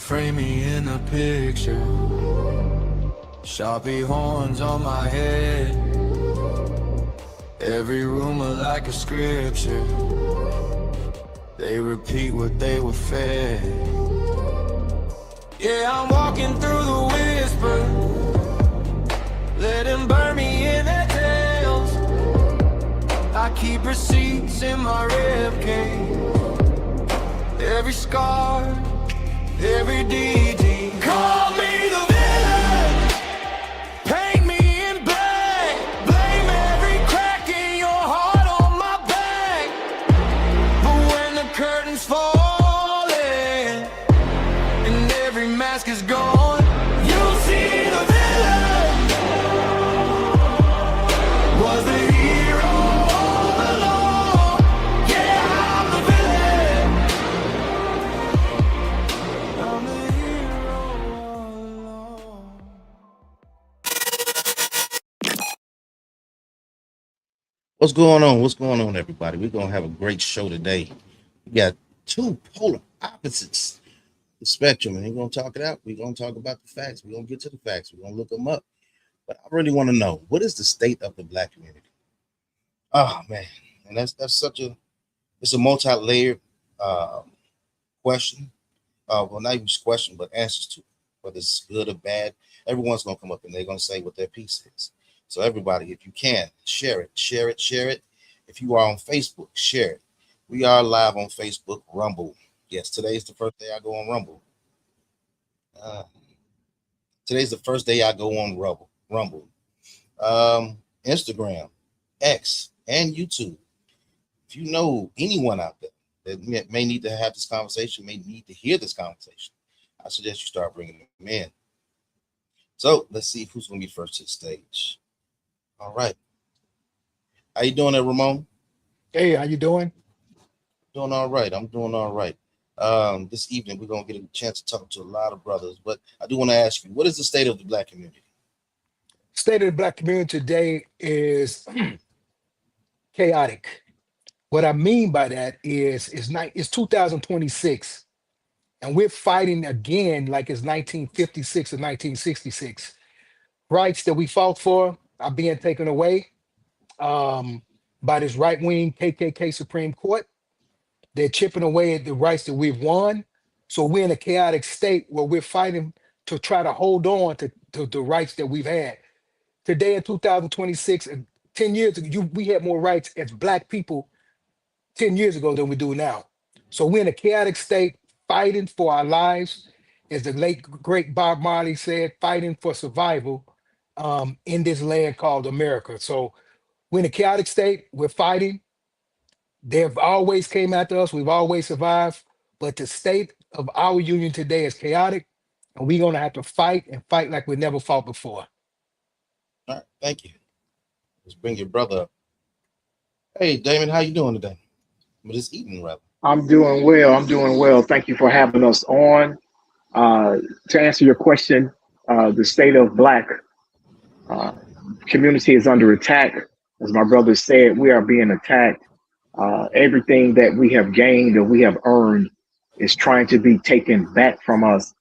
frame me in a picture. Sharpie horns on my head. Every rumor like a scripture. They repeat what they were fed. Yeah, I'm walking through the whisper. Let them burn me in their tails. I keep receipts in my ribcage. Every scar, every deed. Call me the villain. Paint me in black. Blame every crack in your heart on my back. But when the curtains falling and every mask is gone, you'll see the villain was the hero all along. Yeah, I'm the villain. I'm the hero all along. What's going on? What's going on, everybody? We're gonna have a great show today. We got two polar opposites, the spectrum, and we're gonna talk it out. We're gonna talk about the facts. We're gonna get to the facts. We're gonna look them up. But I really want to know, what is the state of the Black community? Oh man, and that's such a it's a multi-layered question. Well, not even just question, but answers to it. Whether it's good or bad, everyone's gonna come up and they're gonna say what their piece is. So everybody, if you can, share it, share it, share it. If you are on Facebook, share it. We are live on Facebook, Rumble. Yes, today's the first day I go on Rumble. Today's the first day I go on Rumble. Instagram, X, and YouTube. If you know anyone out there that may need to have this conversation, may need to hear this conversation, I suggest you start bringing them in. So let's see who's going to be first to the stage. All right. How you doing there, Ramon? Hey, how you doing? Doing all right. I'm doing all right. This evening, we're going to get a chance to talk to a lot of brothers, but I do want to ask you, what is the state of the Black community? State of the Black community today is chaotic. What I mean by that is it's 2026, and we're fighting again like it's 1956 or 1966. Rights that we fought for are being taken away by this right-wing KKK Supreme Court. They're chipping away at the rights that we've won. So we're in a chaotic state where we're fighting to try to hold on to the rights that we've had. Today in 2026, and 10 years ago, we had more rights as Black people 10 years ago than we do now. So we're in a chaotic state, fighting for our lives. As the late great Bob Marley said, fighting for survival in this land called America. So we're in a chaotic state, we're fighting. They've always came after us, we've always survived, but the state of our union today is chaotic, and we're gonna have to fight and fight like we never fought before. All right, thank you. Let's bring your brother up. Hey, Damon, how you doing today? But this evening, rather. I'm doing well. I'm doing well. Thank you for having us on. To answer your question, the state of Black community is under attack. As my brother said, we are being attacked. Everything that we have gained or we have earned is trying to be taken back from us.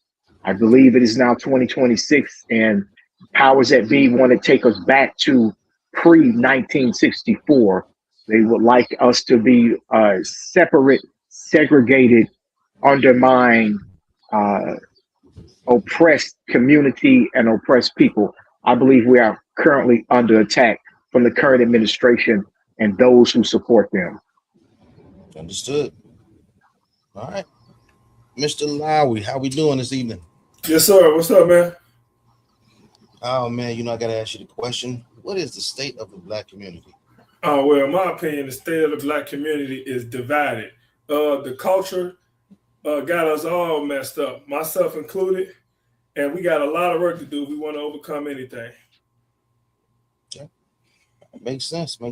I believe it is now 2026, and powers that be want to take us back to pre-1964. They would like us to be separate, segregated, undermined, oppressed community and oppressed people. I believe we are currently under attack from the current administration and those who support them. Understood. All right. Mr. Lowry, how we doing this evening? Yes, sir. What's up, man? Oh, man, I got to ask you the question. What is the state of the Black community? Well, in my opinion, the state of the Black community is divided. The culture got us all messed up, myself included, and we got a lot of work to do if we want to overcome anything. Yeah. Makes sense. All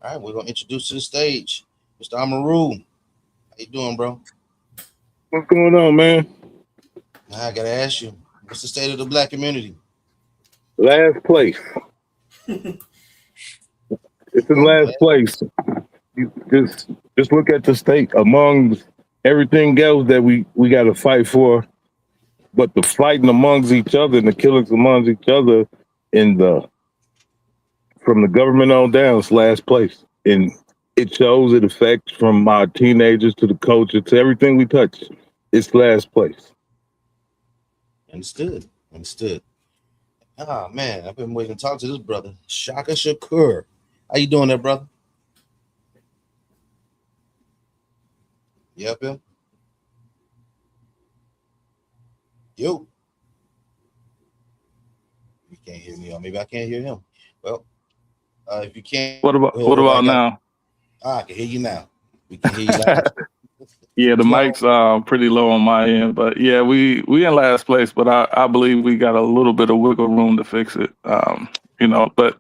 right, we're going to introduce to the stage Mr. Amaru. How you doing, bro? What's going on, man? Now I got to ask you, what's the state of the Black community? Last place. It's in last place. You just look at the state among everything else that we got to fight for. but the fighting amongst each other and the killings amongst each other in the from the government on down is last place. And it shows it affects from our teenagers to the culture to everything we touch. It's last place. Understood. Understood. Ah man, I've been waiting to talk to this brother, Shaka Shakur. How you doing there, brother? Yep, him. Yo. You can't hear me, or maybe I can't hear him. Well, if you can't, What about well, what I about got. now? I can hear you now. We can hear you loud. Yeah, the What's going on? mic's pretty low on my end, but yeah, we in last place, but I believe we got a little bit of wiggle room to fix it. But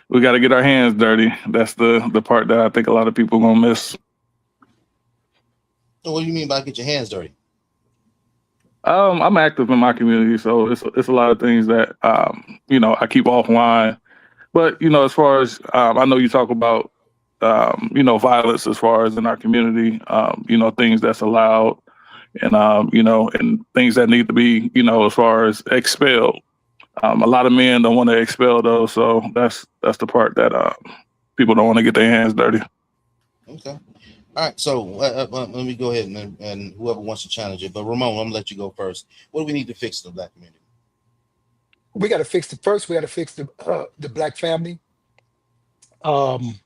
we got to get our hands dirty. That's the part that I think a lot of people gonna miss. So what do you mean by get your hands dirty? I'm active in my community, so it's a lot of things that I keep offline. But as far as I know, you talk about violence as far as in our community, things that's allowed, and and things that need to be as far as expelled. A lot of men don't want to expel those, so that's the part that people don't want to get their hands dirty. Okay. All right. So let me go ahead and whoever wants to challenge it. But Ramon, I'm gonna let you go first. What do we need to fix in the black community? We got to fix the first. We got to fix the black family. Um,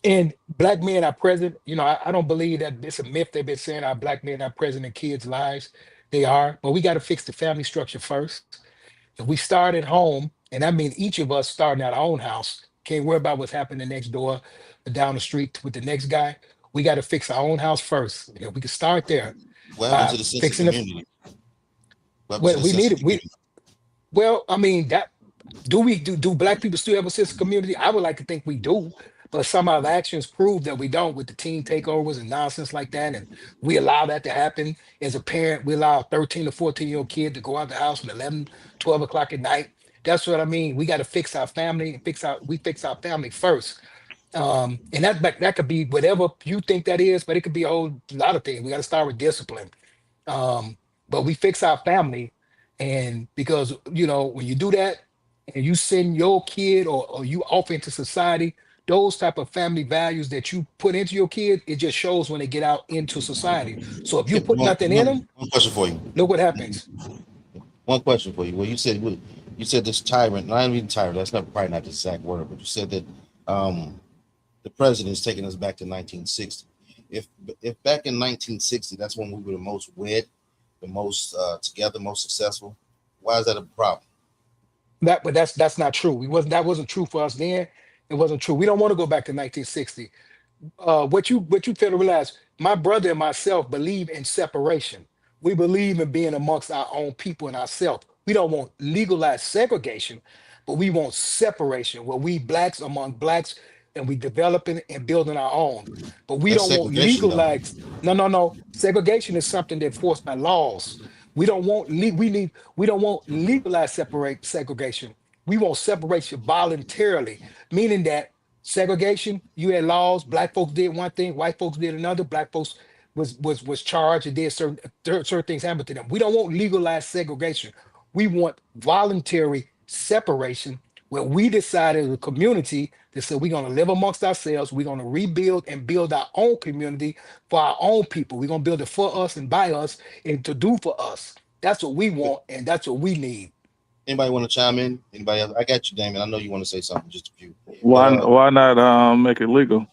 and black men are present. I don't believe that it's a myth they've been saying our black men are present in kids' lives. They are, but we got to fix the family structure first. If we start at home, and I mean each of us starting at our own house, can't worry about what's happening next door or down the street with the next guy. We got to fix our own house first. We can start there What happened by to the sense of fixing the. community? What happened to Well, the we sense need of it. community? Well, I mean that. Do black people still have a sense of community? I would like to think we do, but some of our actions prove that we don't with the teen takeovers and nonsense like that. And we allow that to happen. As a parent, we allow a 13 or 14-year-old kid to go out the house at 11, 12 o'clock at night. That's what I mean. We got to fix our family and fix our family first. And that could be whatever you think that is, but it could be a whole lot of things. We got to start with discipline. Um, but we fix our family, and because when you do that and you send your kid or you off into society, those type of family values that you put into your kid, it just shows when they get out into society. So if you Okay. put nothing in them, One question for you. look what happens. One question for you. Well, you said this tyrant. Not even tyrant. That's not probably not the exact word, but you said that um, the president is taking us back to 1960. If if back in 1960, that's when we were the most wed, the most together, most successful. Why is that a problem? But that's not true. That wasn't true for us then. It wasn't true. We don't want to go back to 1960. What you fail to realize, my brother and myself believe in separation. We believe in being amongst our own people and ourselves. We don't want legalized segregation, but we want separation where we blacks among blacks and we developing and building our own. But we That's don't want segregation, though. legalized. No, no, no. Segregation is something that's forced by laws. We don't want legalized separate segregation. We want separation voluntarily, meaning that segregation, you had laws, black folks did one thing, white folks did another, black folks was charged and did certain things happened to them. We don't want legalized segregation. We want voluntary separation where we decided as a community that said we're going to live amongst ourselves, we're going to rebuild and build our own community for our own people. We're going to build it for us and by us and to do for us. That's what we want and that's what we need. Anybody want to chime in? Anybody else? I got you, Damon. I know you want to say something. Just a few. But Why not make it legal?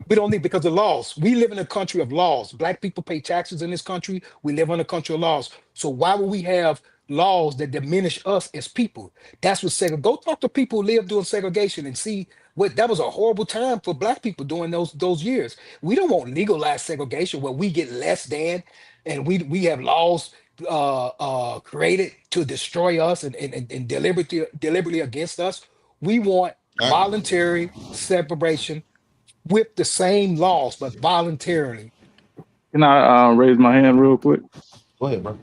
We don't need because of laws. We live in a country of laws. Black people pay taxes in this country. We live in a country of laws. So why would we have laws that diminish us as people? That's what segregation. Go talk to people who live doing segregation and see what that was a horrible time for black people during those years. We don't want legalized segregation where we get less than, and we have laws created to destroy us and deliberately against us. We want all right, voluntary separation with the same laws, but voluntarily. Can I raise my hand real quick? go ahead, bro.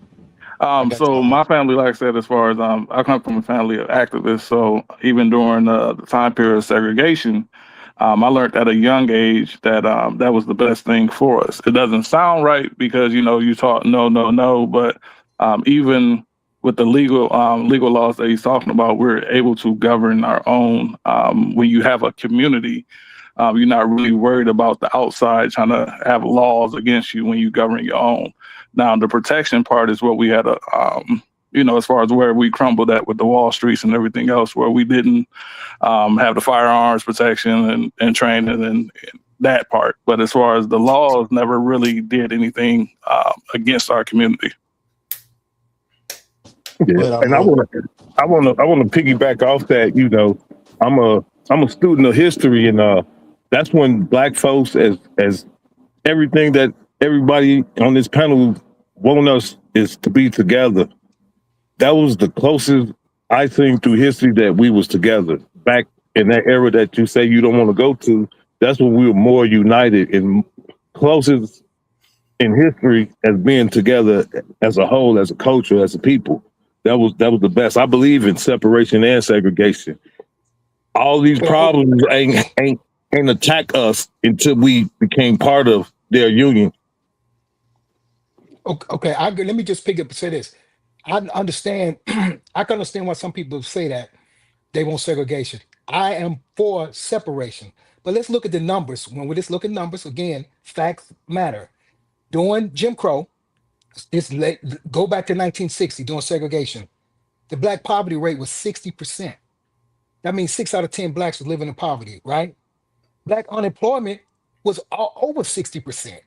I got So time. my family, like I said, as far as I come from a family of activists. So even during the time period of segregation, I learned at a young age that that was the best thing for us. It doesn't sound right because you taught no, no, no, but Even with the legal laws that he's talking about, we're able to govern our own. When you have a community, you're not really worried about the outside trying to have laws against you when you govern your own. Now, the protection part is what we had a, as far as where we crumbled at with the Wall Streets and everything else, where we didn't have the firearms protection and training and that part. But as far as the laws, never really did anything against our community. Yeah, and I want to piggyback off that. I'm a student of history, and that's when Black folks, as everything that everybody on this panel want us is to be together. That was the closest I think through history that we was together back in that era that you say you don't want to go to. That's when we were more united and closest in history as being together as a whole, as a culture, as a people. That was the best. I believe in separation and segregation. All these problems ain't attack us until we became part of their union. Okay, let me just pick up and say this. I understand. I can understand why some people say that they want segregation. I am for separation, but let's look at the numbers. When we just look at numbers again, facts matter. During Jim Crow, go back to 1960 during segregation. The black poverty rate was 60%. That means 6 out of 10 blacks was living in poverty, right? Black unemployment was over 60%.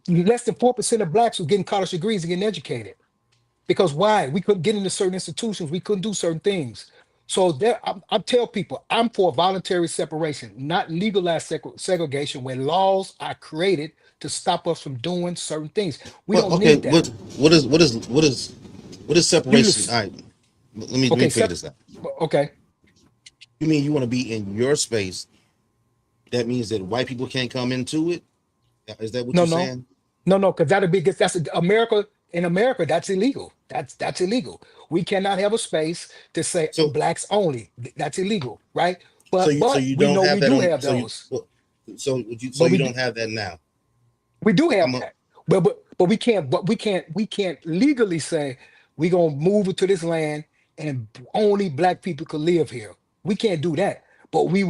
Less than 4% of blacks were getting college degrees and getting educated. Because why? We couldn't get into certain institutions. We couldn't do certain things. So there, I tell people, I'm for voluntary separation, not legalized segregation, where laws are created to stop us from doing certain things. We don't need that. What is separation? All right, let me figure this out. Okay. You mean you want to be in your space? That means that white people can't come into it? Is that what you're saying? No, because that's America. In America, that's illegal. That's illegal. We cannot have a space to say blacks only. That's illegal, right? But you we don't know have we that do on, have so those. you don't have that now. We do have that, but we can't legally say we're gonna move it to this land and only black people could live here. We can't do that, but we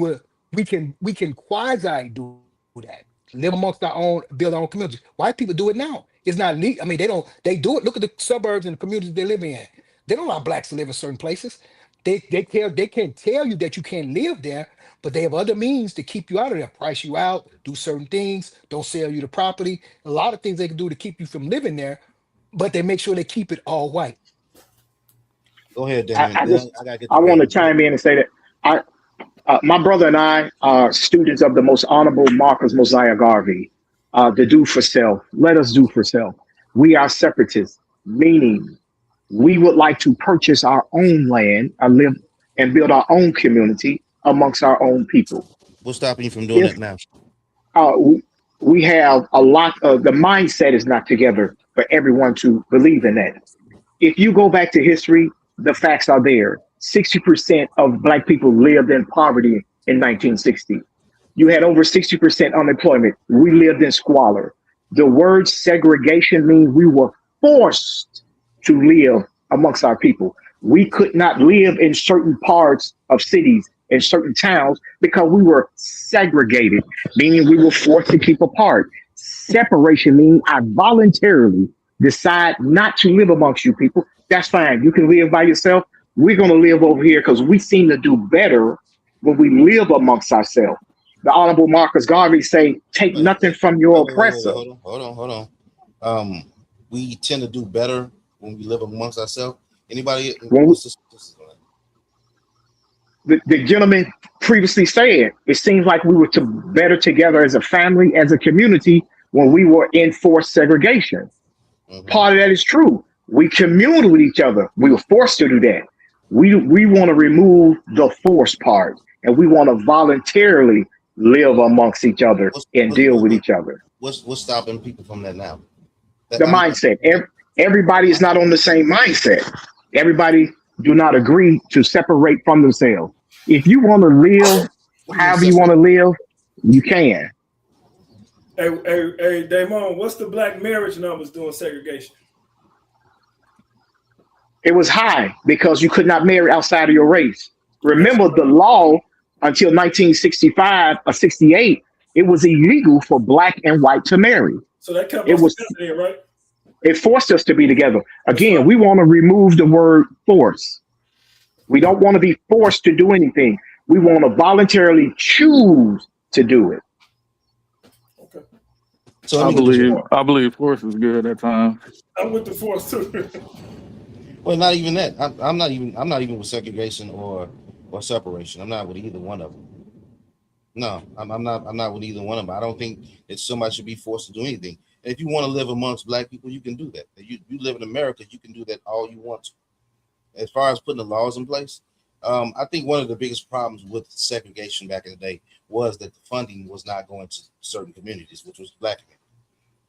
can quasi do that. Live amongst our own, build our own communities. White people do it now. It's not legal. I mean, they do it. Look at the suburbs and the communities they live in. They don't allow blacks to live in certain places. They can't tell you that you can't live there, but they have other means to keep you out of there, price you out, do certain things, don't sell you the property. A lot of things they can do to keep you from living there, but they make sure they keep it all white. Go ahead, Damon. I want to chime in and say that my brother and I are students of the most honorable Marcus Mosiah Garvey. The do for self. Let us do for self. We are separatists, meaning we would like to purchase our own land and live and build our own community amongst our own people. What's stopping you from doing that now? We have a lot of the mindset is not together for everyone to believe in that. If you go back to history, the facts are there. 60% of black people lived in poverty in 1960. You had over 60% unemployment. We lived in squalor. The word segregation means we were forced to live amongst our people. We could not live in certain parts of cities and certain towns because we were segregated, meaning we were forced to keep apart. Separation means I voluntarily decide not to live amongst you people. That's fine. You can live by yourself. We're going to live over here because we seem to do better when we live amongst ourselves. The Honorable Marcus Garvey say, take nothing from your oppressor. Hold on. We tend to do better when we live amongst ourselves. Anybody? The gentleman previously said, it seems like we were better together as a family, as a community, when we were in forced segregation. Mm-hmm. Part of that is true. We communed with each other. We were forced to do that. We want to remove the forced part, and we want to voluntarily live amongst each other and deal with each other. What's stopping people from that now? Mindset. Everybody is not on the same mindset. Everybody do not agree to separate from themselves. If you want to live however you want to live, you can. Hey, Damon, what's the black marriage numbers doing segregation? It was high because you could not marry outside of your race. That's Remember, the law until 1965 or 68, it was illegal for black and white to marry. so that kept It us was together, then, right? it forced us to be together. That's Again, right. we want to remove the word force. We don't want to be forced to do anything. We want to voluntarily choose to do it. Okay. So let me get this right. I believe force is good at times. I'm with the force too. Well, not even that. I'm not even with segregation or separation. I'm not with either one of them. No, I'm not with either one of them. I don't think that somebody should be forced to do anything. And if you want to live amongst black people, you can do that. You live in America, you can do that all you want to. As far as putting the laws in place, I think one of the biggest problems with segregation back in the day was that the funding was not going to certain communities, which was black community.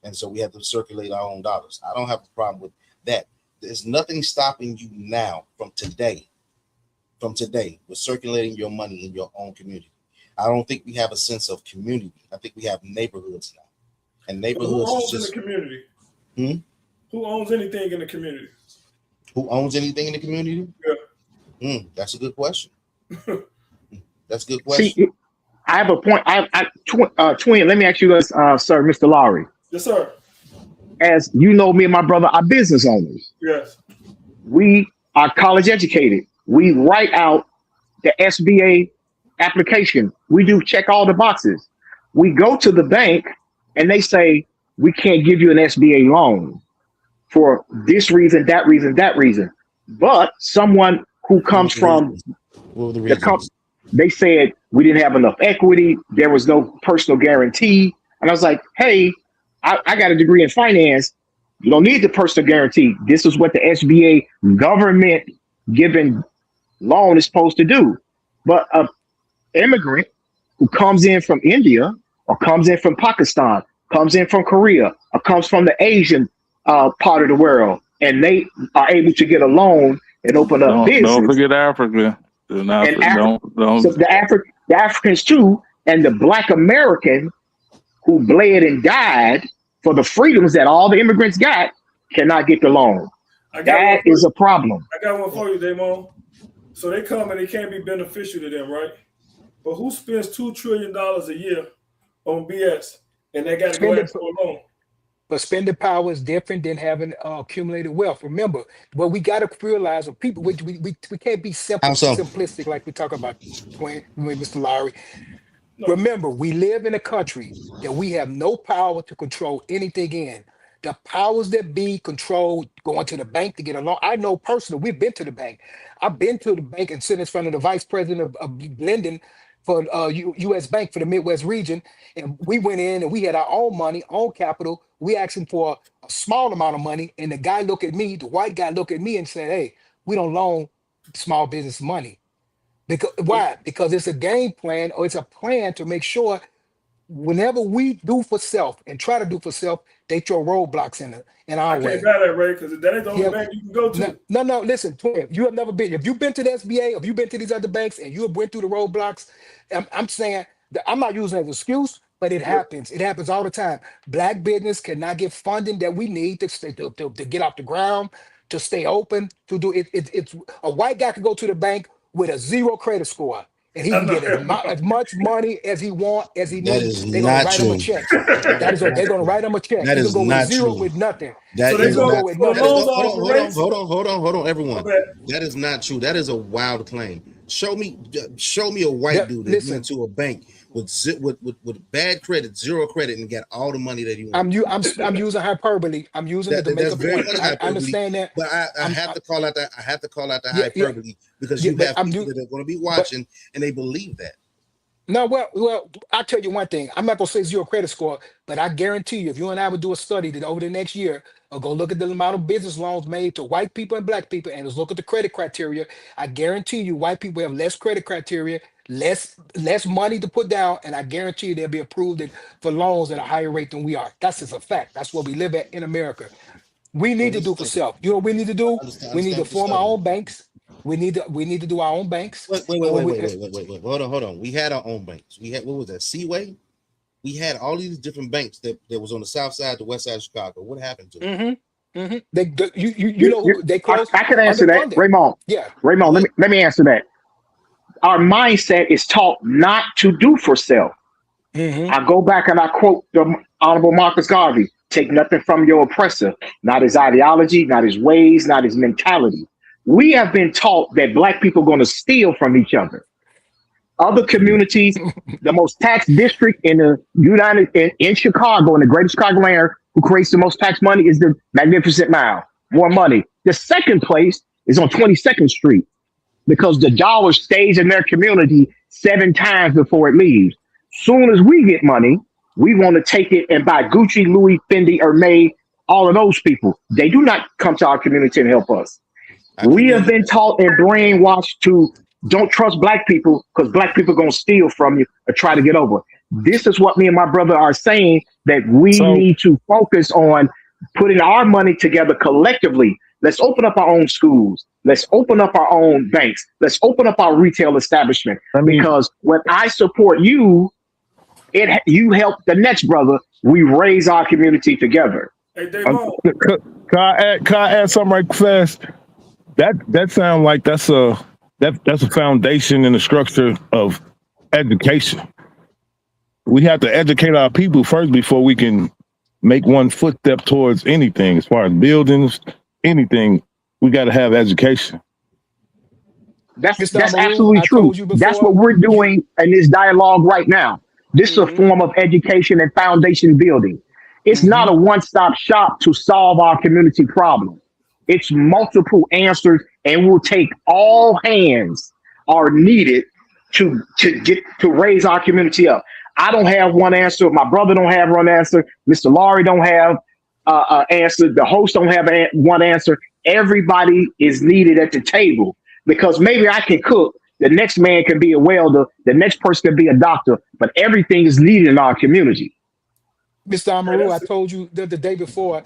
And so we have to circulate our own dollars. I don't have a problem with that. There's nothing stopping you now from today with circulating your money in your own community. I don't think we have a sense of community. I think we have neighborhoods now. And neighborhoods Who owns just, in the community? Hmm? Who owns anything in the community? Who owns anything in the community? Yeah. That's a good question. That's a good See, question. I have a point. Twin, let me ask you this, sir, Mr. Lowry. Yes, sir. As you know, me and my brother are business owners. Yes. We are college educated. We write out the SBA application. We do check all the boxes. We go to the bank and they say, we can't give you an SBA loan for this reason, that reason, that reason. But someone who comes from What were the the reasons? they said we didn't have enough equity. There was no personal guarantee. And I was like, hey, I got a degree in finance. You don't need the personal guarantee. This is what the SBA government given loan is supposed to do. But an immigrant who comes in from India or comes in from Pakistan, comes in from Korea, or comes from the Asian part of the world, and they are able to get a loan and open up business. Don't forget Africa. So Don't. the Africans too, and the Black American who bled and died for the freedoms that all the immigrants got cannot get the loan. That is a problem. I got one for you, Damon. So they come and they can't be beneficial to them, right? But who spends $2 trillion a year on BS and they got to go ask for a loan? But spending power is different than having accumulated wealth. Remember, what we got to realize of people, we can't be simplistic like we talk about, Mr. Lowry. No. Remember, we live in a country that we have no power to control anything in. The powers that be control going to the bank to get a loan. I know personally, we've been to the bank. I've been to the bank and sitting in front of the vice president of lending for U.S. Bank for the Midwest region. And we went in and we had our own money, own capital. We asked him for a small amount of money. And the guy looked at me, the white guy looked at me and said, hey, we don't loan small business money. Because why? Because it's a game plan or it's a plan to make sure whenever we do for self and try to do for self, they throw roadblocks in our way. I can't buy that, Ray, because that ain't the only bank you can go to. No, listen, Twin, you have never been. If you've been to the SBA, if you've been to these other banks and you have went through the roadblocks, I'm saying that I'm not using it as an excuse, but it happens. It happens all the time. Black business cannot get funding that we need to get off the ground, to stay open, to do it. It's a white guy can go to the bank with a 0 credit score, and he can get as much money as he want, as he needs. They're gonna write him a check. They're gonna write him a check. That is go not with 0 true. with nothing. That is go not. with nothing. Hold on, everyone. That is not true. That is a wild claim. Show me a white dude that went to a bank with bad credit, 0 credit, and got all the money that he wants. I'm using hyperbole. I'm using it to make a point. I understand that, but I have to call out that. I have to call out the hyperbole because you have people that are going to be watching and they believe that. No, well, I'll tell you one thing. I'm not gonna say 0 credit score, but I guarantee you, if you and I would do a study that over the next year, or go look at the amount of business loans made to white people and black people, and just look at the credit criteria, I guarantee you, white people have less credit criteria, less money to put down, and I guarantee you they'll be approved for loans at a higher rate than we are. That's just a fact. That's what we live at in America. We need to do for self. You know what we need to do? We need to form our own banks. We need to do our own banks. Wait. Hold on. We had our own banks. We had, what was that? Seaway? We had all these different banks that was on the south side, the west side of Chicago. What happened to them? You know who they close I can answer that, underfunded. Raymond. Yeah. Raymond, Go ahead. let me answer that. Our mindset is taught not to do for self. Hmm. I go back and I quote the Honorable Marcus Garvey: "Take nothing from your oppressor, not his ideology, not his ways, not his mentality." We have been taught that black people are going to steal from each other. Other communities, the most taxed district in the in Chicago, in the greater Chicago area, who creates the most tax money is the Magnificent Mile. More money. The second place is on 22nd Street because the dollar stays in their community 7 times before it leaves. Soon as we get money, we want to take it and buy Gucci, Louis, Fendi, Hermes, all of those people. They do not come to our community and help us. I can We agree have with been that. taught and brainwashed to don't trust black people because black people are going to steal from you or try to get over. This is what me and my brother are saying, that we So need to focus on putting our money together collectively. Let's open up our own schools. Let's open up our own banks. Let's open up our retail establishment. I mean, Because when I support you, you help the next brother. We raise our community together. Hey, Damo. can I add something right fast? That sounds like that's a foundation and a structure of education. We have to educate our people first before we can make one footstep towards anything. As far as buildings, anything, we got to have education. Mr. That's Amaru, absolutely I true. told you That's before. what we're You. doing in this dialogue right now. This is a Hmm. form of education and foundation building. It's Hmm. not a one-stop shop to solve our community problem. It's multiple answers, and we'll take all hands are needed to raise our community up. I don't have one answer. My brother don't have one answer. Mr. Laurie don't have answer. The host don't have one answer. Everybody is needed at the table because maybe I can cook. The next man can be a welder. The next person can be a doctor. But everything is needed in our community. Mr. Hey, Amaru, I that's told you the day before,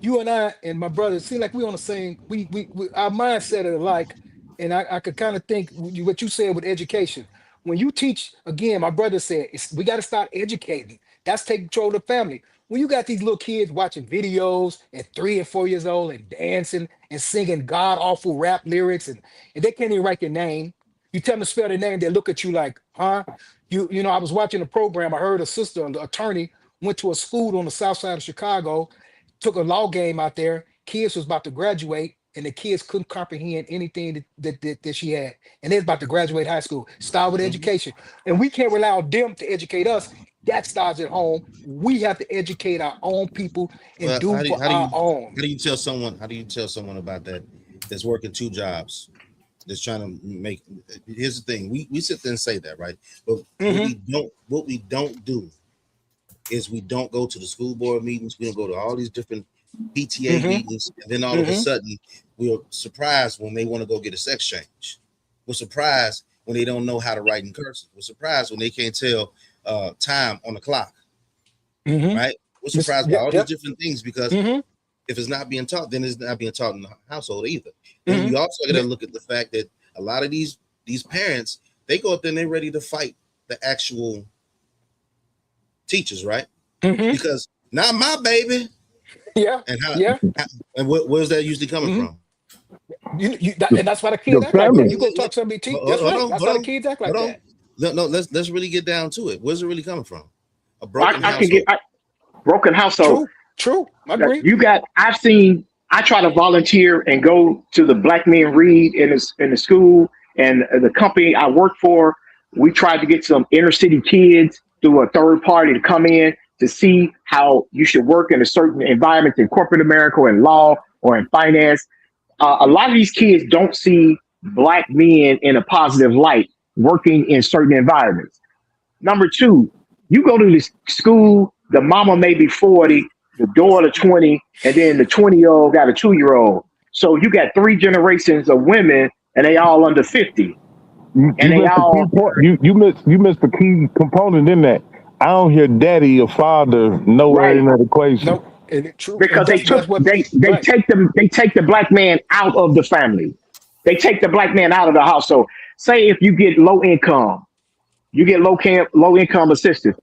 you and I and my brother seem like we on the same, we our mindset are alike. And I could kind of think what you said with education. When you teach, again, my brother said, we got to start educating. That's taking control of the family. When you got these little kids watching videos at 3 and 4 years old and dancing and singing god awful rap lyrics and they can't even write their name. You tell them to spell their name, they look at you like, huh? I was watching a program. I heard a sister, an attorney, went to a school on the south side of Chicago, took a law game out there. Kids was about to graduate, and the kids couldn't comprehend anything that she had. And they was about to graduate high school. Start with Mhm. education. And we can't rely on them to educate us. That starts at home. We have to educate our own people and Well, do for our own. how do you tell someone about that that's working two jobs, that's trying to make? Here's the thing: we sit there and say that, right? But Hmm. what we don't do is we don't go to the school board meetings. We don't go to all these different PTA Hmm. meetings, and then all of a Hmm. sudden we're surprised when they want to go get a sex change. We're surprised when they don't know how to write in cursive. We're surprised when they can't tell time on the clock, Hmm. right? We're surprised by Yep. all these Yep. different things because Hmm. if it's not being taught, then it's not being taught in the household either. Then Hmm. you also got to look at the fact that a lot of these parents, they go up there and they're ready to fight the actual teachers, right? Hmm. Because not my baby. Yeah. And Yeah. how and where's that usually coming Hmm. from? The, And that's why the the kids act like that. family. You go talk to somebody, that's Hold right. on, That's hold why the on, kids act like hold on. that. No, let's really get down to it. Where's it really coming from? A broken I can get household. broken household. True. True. I agree. You got. I've seen. I try to volunteer and go to the Black Men Read in the school and the company I work for. We tried to get some inner city kids through a third party to come in to see how you should work in a certain environment in corporate America or in law or in finance. A lot of these kids don't see black men in a positive light working in certain environments. Number two, you go to this school, the mama may be 40, the daughter 20, and then the 20-year-old got a 2-year-old. So you got 3 generations of women and they all under 50. You And they missed the key all point. You missed the key component in that. I don't hear daddy or father nowhere right in that equation. No, and true. And because that's what right. they take the black man out of the family. They take the black man out of the household. Say if you get low income, you get low income assistance.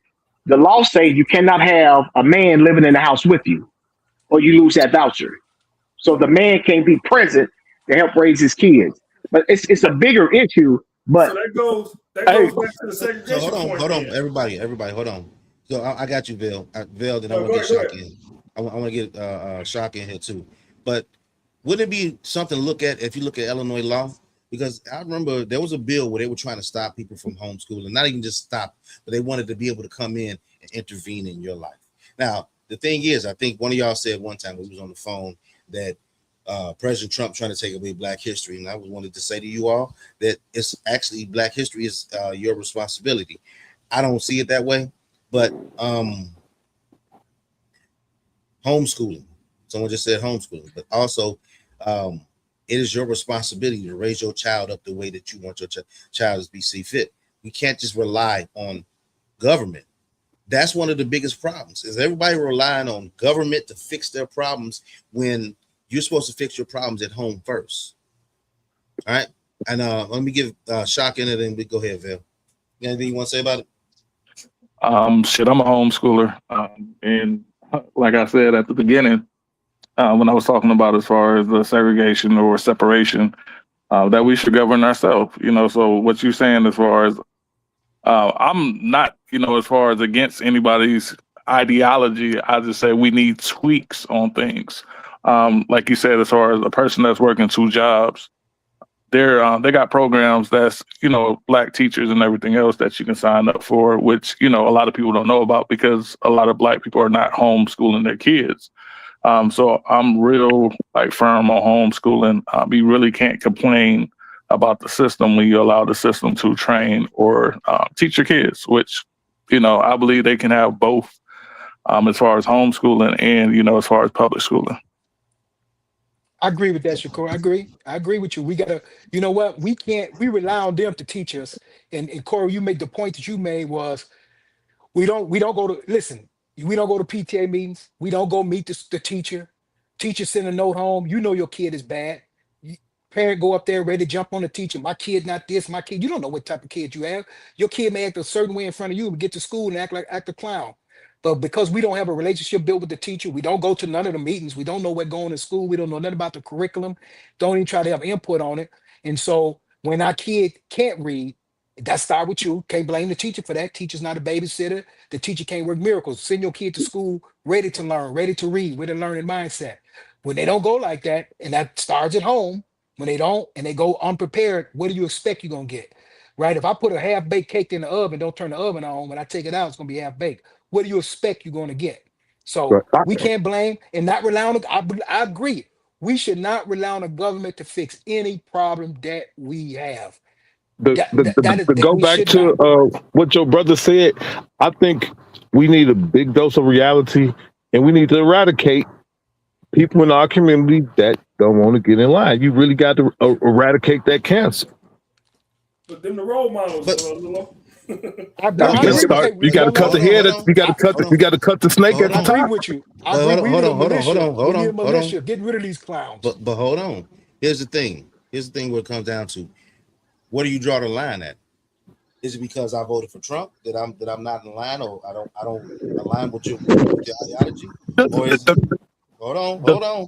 The law says you cannot have a man living in the house with you, or you lose that voucher. So the man can't be present to help raise his kids. But it's a bigger issue. So But that Hey, goes back to the So segregation point. hold on, Then everybody, hold on. So I got you, Bill. Bill, then I want go to get ahead, go Shock ahead. in. I want to get Shock in here too. But wouldn't it be something to look at if you look at Illinois law? Because I remember there was a bill where they were trying to stop people from homeschooling, not even just stop, but they wanted to be able to come in and intervene in your life. Now, the thing is, I think one of y'all said one time when we was on the phone that President Trump trying to take away Black history, and I wanted to say to you all that it's actually Black history is your responsibility. I don't see it that way, but homeschooling. Someone just said homeschooling, but also it is your responsibility to raise your child up the way that you want your child to be see fit. We can't just rely on government. That's one of the biggest problems is everybody relying on government to fix their problems when you're supposed to fix your problems at home first. All right. And let me give Shock in it and we go ahead, Phil. Anything you want to say about it? Shit, I'm a homeschooler, and like I said at the beginning, when I was talking about as far as the segregation or separation, that we should govern ourselves. So what you're saying as far as I'm not, as far as against anybody's ideology, I just say we need tweaks on things. Like you said, as far as a person that's working two jobs, they got programs that's Black teachers and everything else that you can sign up for, which a lot of people don't know about because a lot of Black people are not homeschooling their kids. So I'm real firm on homeschooling. You really can't complain about the system when you allow the system to train or teach your kids, which I believe they can have both as far as homeschooling and as far as public schooling. I agree with that, Shakur. I agree with you. We gotta, you know what? We rely on them to teach us. And Corey, you make the point that you made was we don't go to listen, we don't go to PTA meetings, we don't go meet the teacher. Teacher send a note home, you know your kid is bad. You- Parent go up there ready to jump on the teacher. My kid not this, my kid. You don't know what type of kid you have. Your kid may act a certain way in front of you and get to school and act a clown. But because we don't have a relationship built with the teacher, we don't go to none of the meetings. We don't know what's going in school. We don't know nothing about the curriculum. Don't even try to have input on it. And so when our kid can't read, that start with you. Can't blame the teacher for that. Teacher's not a babysitter. The teacher can't work miracles. Send your kid to school ready to learn, ready to read, with a learning mindset. When they don't go like that, and that starts at home, when they don't and they go unprepared, what do you expect you're gonna get? Right? If I put a half-baked cake in the oven, don't turn the oven on, when I take it out, it's gonna be half-baked. What do you expect you're gonna get? right. So we can't blame and not rely on I agree. We should not rely on the government to fix any problem that we have. To That go we back should to not. what your brother said, I think we need a big dose of reality, and we need to eradicate people in our community that don't want to get in line. You really got to eradicate that cancer. But then the role models, But Lilo. No, but I You got to agree Bill, with start. hey, You got no, to cut no. the hold on, head. hold on, You got to I, cut. hold You on, got to cut the snake hold at I the on. agree top. with you. I But agree. We need a hold militia. on, We hold need a on, hold militia. on, Get rid of these clowns. But hold on. Here's the thing. Here's the thing. Where it comes down to, where do you draw the line at? Is it because I voted for Trump that I'm not in line, or I don't align with your ideology, The, or is it? the, Hold on, the, hold on,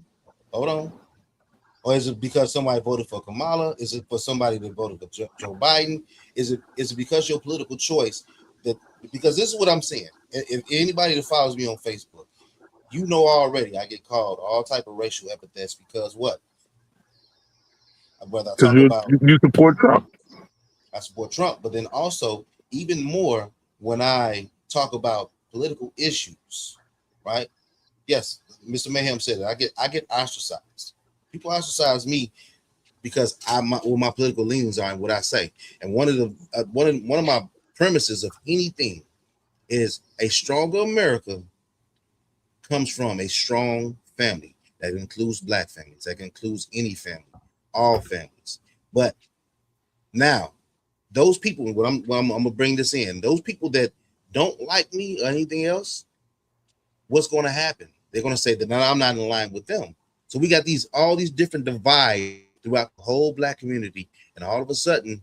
hold on. Or is it because somebody voted for Kamala? Is it for somebody that voted for Joe Biden? Is it because your political choice that? Because this is what I'm saying. If anybody that follows me on Facebook, you know already I get called all type of racial epithets because what? Whether I Because talk about you support Trump. I support Trump, but then also even more when I talk about political issues, right? Yes, Mr. Mayhem said it. I get ostracized. People ostracize me because what my political leanings are and what I say. And one of my premises of anything is a stronger America comes from a strong family that includes Black families, that includes any family, all families. But now those people, I'm gonna bring this in. Those people that don't like me or anything else, what's going to happen? They're going to say that I'm not in line with them. So we got all these different divides throughout the whole Black community, and all of a sudden,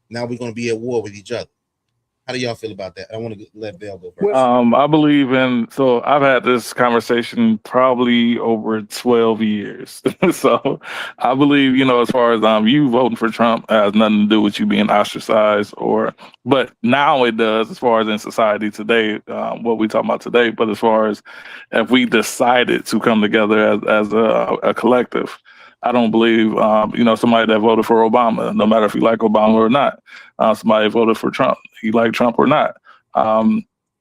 now we're going to be at war with each other. How do y'all feel about that? I want to let Bell go first. Well, I believe in, so I've had this conversation probably over 12 years. So I believe, as far as you voting for Trump has nothing to do with you being ostracized but now it does as far as in society today, what we talking about today. But as far as if we decided to come together as a collective, I don't believe, somebody that voted for Obama, no matter if you like Obama or not, somebody voted for Trump, you like Trump or not.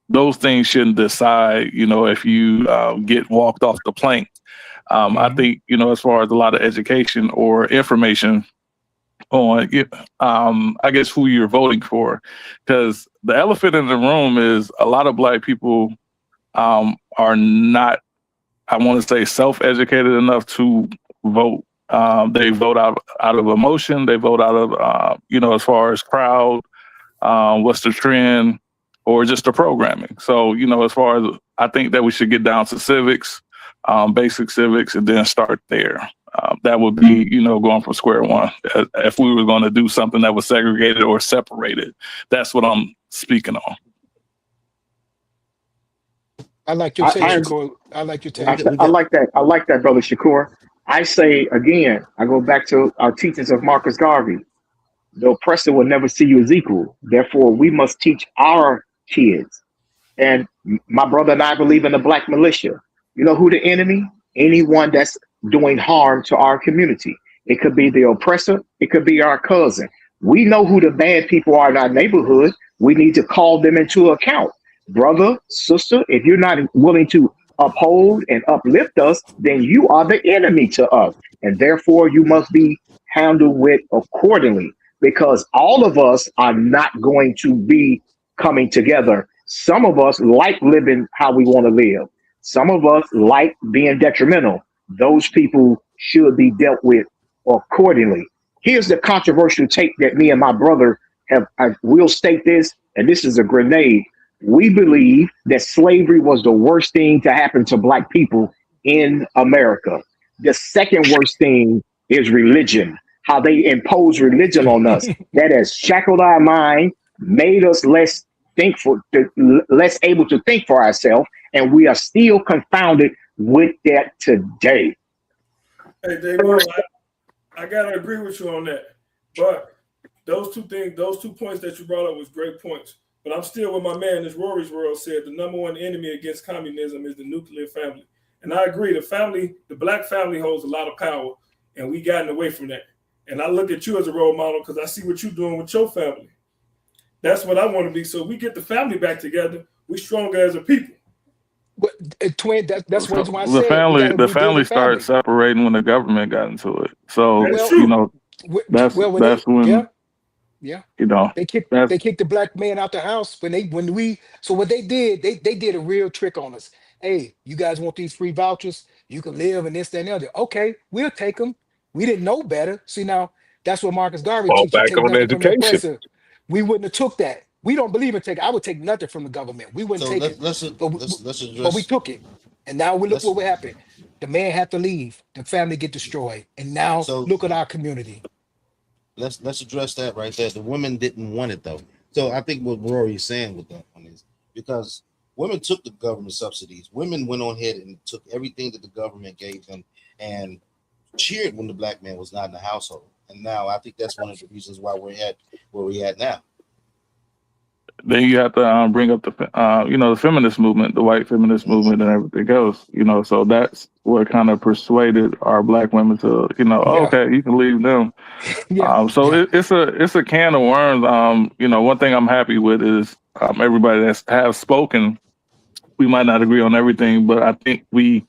Those things shouldn't decide, if you get walked off the plank. I think, as far as a lot of education or information on, I guess, who you're voting for, because the elephant in the room is a lot of Black people are not, I want to say, self-educated enough to vote. They vote out of emotion. They vote out of, as far as crowd, what's the trend, or just the programming. So, as far as I think that we should get down to civics, basic civics, and then start there. That would be, going from square one. If we were going to do something that was segregated or separated, that's what I'm speaking on. I like your take, Shakur. I like your take. I like that. I like that, brother Shakur. I say again, I go back to our teachings of Marcus Garvey. The oppressor will never see you as equal. Therefore, we must teach our kids. And my brother and I believe in the Black militia. You know who the enemy? Anyone that's doing harm to our community. It could be the oppressor. It could be our cousin. We know who the bad people are in our neighborhood. We need to call them into account. Brother, sister, if you're not willing to uphold and uplift us, then you are the enemy to us. And therefore, you must be handled with accordingly, because all of us are not going to be coming together. Some of us like living how we want to live. Some of us like being detrimental. Those people should be dealt with accordingly. Here's the controversial take that me and my brother have. I will state this, and this is a grenade. We believe that slavery was the worst thing to happen to Black people in America. The second worst thing is religion, how they impose religion on us. That has shackled our mind, made us less able to think for ourselves, and we are still confounded with that today. Hey, Dave, I gotta agree with you on that. But those two points that you brought up was great points. But I'm still with my man, as Rory's World said, the number one enemy against communism is the nuclear family. And I agree, the Black family holds a lot of power, and we gotten away from that. And I look at you as a role model because I see what you're doing with your family. That's what I want to be. So we get the family back together, we stronger as a people. But twin, that's why I the said the family started separating when the government got into it. So that's when they kicked the Black man out the house so what they did, they did a real trick on us. Hey, you guys want these free vouchers? You can live and this, that, and the other. Okay, we'll take them. We didn't know better. See, now that's what Marcus Garvey teaches. Back on education. We wouldn't have took that. We don't believe in taking. I would take nothing from the government. We wouldn't take it. Let's address. But we took it, and now we look what happened. The man had to leave. The family get destroyed, and now look at our community. Let's address that right there. The women didn't want it though. So I think what Rory is saying with that one is because women took the government subsidies. Women went on ahead and took everything that the government gave them and cheered when the Black man was not in the household. And now I think that's one of the reasons why we're at where we're at now. Then you have to bring up the feminist movement, the white feminist movement, and everything else. So that's what kind of persuaded our Black women to, okay, you can leave them. It's a can of worms. One thing I'm happy with is everybody that has spoken. We might not agree on everything, but I think we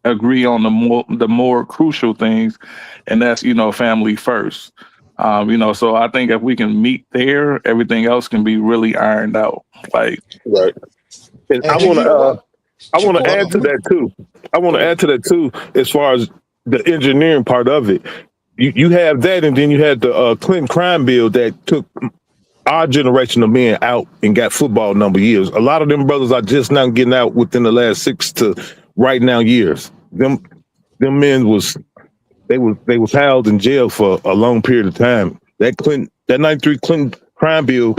agree on the more crucial things, and that's family first. So I think if we can meet there, everything else can be really ironed out. Right. And I want to add to that too. I want to add to that too, as far as the engineering part of it. You have that, and then you had the Clinton crime bill that took our generation of men out and got football number years. A lot of them brothers are just now getting out within the last 6 to right now years. Them men was housed in jail for a long period of time. That 93 Clinton crime bill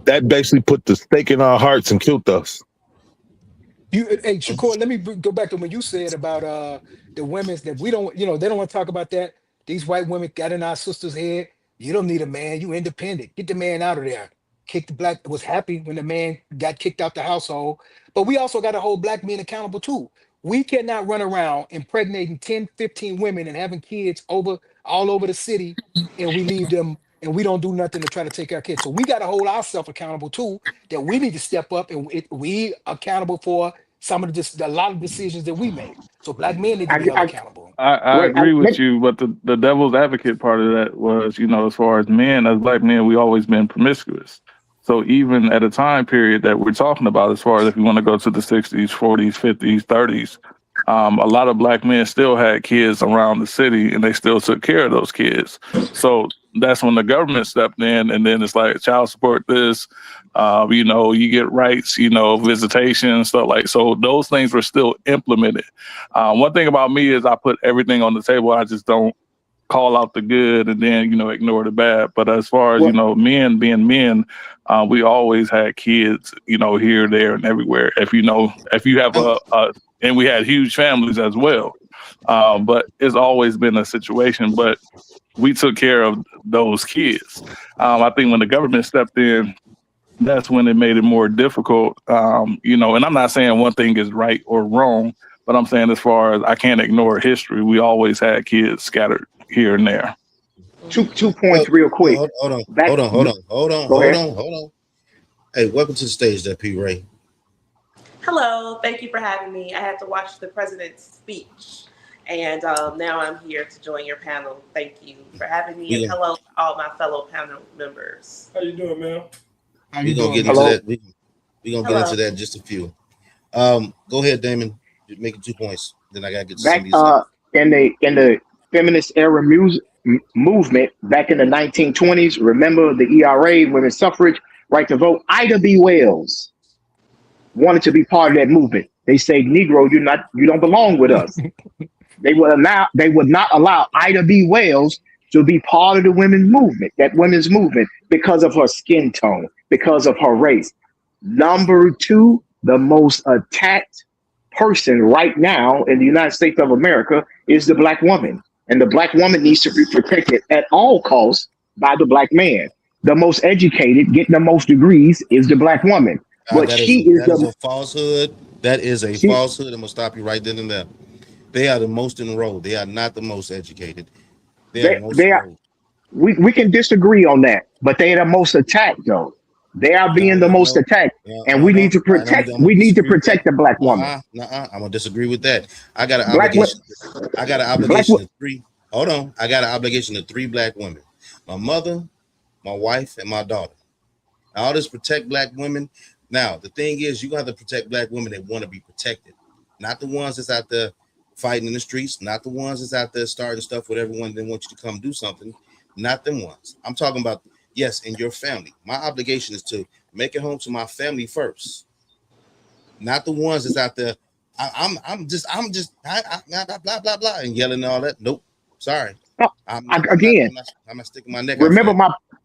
that basically put the stake in our hearts and killed us. Hey, Shakur, let me go back to when you said about the women's that we don't, they don't want to talk about that. These white women got in our sister's head. You don't need a man. You independent. Get the man out of there. Kick the black was happy when the man got kicked out the household. But we also got to hold black men accountable too. We cannot run around impregnating 10, 15 women and having kids all over the city, and we leave them and we don't do nothing to try to take care of kids. So we got to hold ourselves accountable too. That we need to step up and we accountable for some of a lot of decisions that we make. So black men need to be held I accountable. I wait. agree with you, but the devil's advocate part of that was, as far as men, as black men, we always been promiscuous. So even at a time period that we're talking about, as far as if you want to go to the 60s, 40s, 50s, 30s, a lot of black men still had kids around the city and they still took care of those kids. So that's when the government stepped in, and then it's like child support this, you get rights, visitation, stuff like, so those things were still implemented. One thing about me is I put everything on the table. I just don't call out the good and then, ignore the bad. But as far as, Well, men being men, we always had kids, here, there, and everywhere. If you have and we had huge families as well. But it's always been a situation, but we took care of those kids. I think when the government stepped in, that's when it made it more difficult. And I'm not saying one thing is right or wrong, but I'm saying as far as I can't ignore history, we always had kids scattered here and there. two points real quick. Hold on, Back. Go ahead. hold on. Hey, welcome to the stage, there, P. Ray. Hello, thank you for having me. I had to watch the president's speech, and now I'm here to join your panel. Thank you for having me, and hello to all my fellow panel members. How you doing, man? How you We're gonna doing? get into that. We're gonna get into that in just a few. Go ahead, Damon. You're making 2 points. Then I gotta get to some Back of these things. in the feminist era movement back in the 1920s. Remember the ERA, women's suffrage, right to vote. Ida B. Wells wanted to be part of that movement. They say, "Negro, you don't belong with us." They would not allow Ida B. Wells to be part of the women's movement because of her skin tone, because of her race. Number two, the most attacked person right now in the United States of America is the black woman. And the black woman needs to be protected at all costs by the black man. The most educated, getting the most degrees, is the black woman. But That she is is a falsehood. That is a falsehood. I'm gonna stop you right then and there. They are the most enrolled. They are not the most educated. They are the most they are. enrolled. We can disagree on that, but they are the most attacked though. They are being the most attacked, and we need to protect. We need to protect the black woman. I'm gonna disagree with that. I got an Black obligation. I got an black obligation to three. Hold on. I got an obligation to 3 black women: my mother, my wife, and my daughter. All this protect black women. Now the thing is, you got to protect black women that want to be protected, not the ones that's out there fighting in the streets, not the ones that's out there starting stuff with everyone that wants you to come do something, not them ones. I'm talking about, yes, in your family. My obligation is to make it home to my family first, not the ones that's out there. I'm just blah blah blah and yelling and all that. Nope, sorry. Again, I'm not sticking my neck out.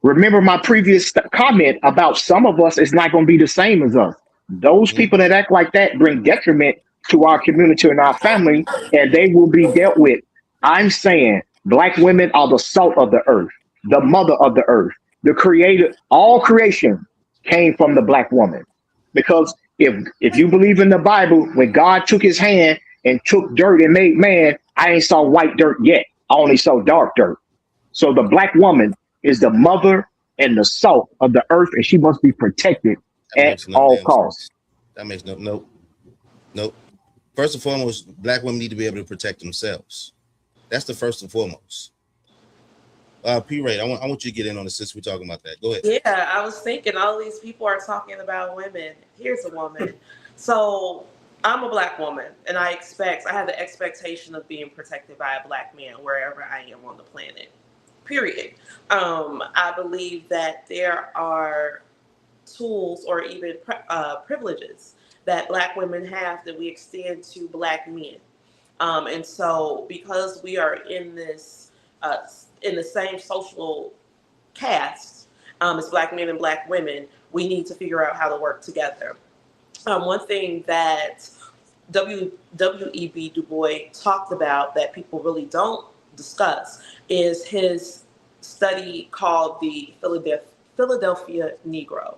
Remember my previous comment about some of us is not going to be the same as us. Those people that act like that bring detriment to our community and our family, and they will be dealt with. I'm saying black women are the salt of the earth, the mother of the earth, the creator. All creation came from the black woman. Because if you believe in the Bible, when God took his hand and took dirt and made man, I ain't saw white dirt yet. I only saw dark dirt. So the black woman is the mother and the salt of the earth, and she must be protected at all costs. That makes nope. First and foremost, black women need to be able to protect themselves. That's the first and foremost. P. Ray, I want you to get in on this since we're talking about that. Go ahead. Yeah, I was thinking all these people are talking about women. Here's a woman. So I'm a black woman, and I have the expectation of being protected by a black man wherever I am on the planet. Period. I believe that there are tools or even privileges that black women have that we extend to black men. And so because we are in this, in the same social caste as black men and black women, we need to figure out how to work together. One thing that W.E.B. Du Bois talked about that people really don't discuss is his study called the Philadelphia Negro.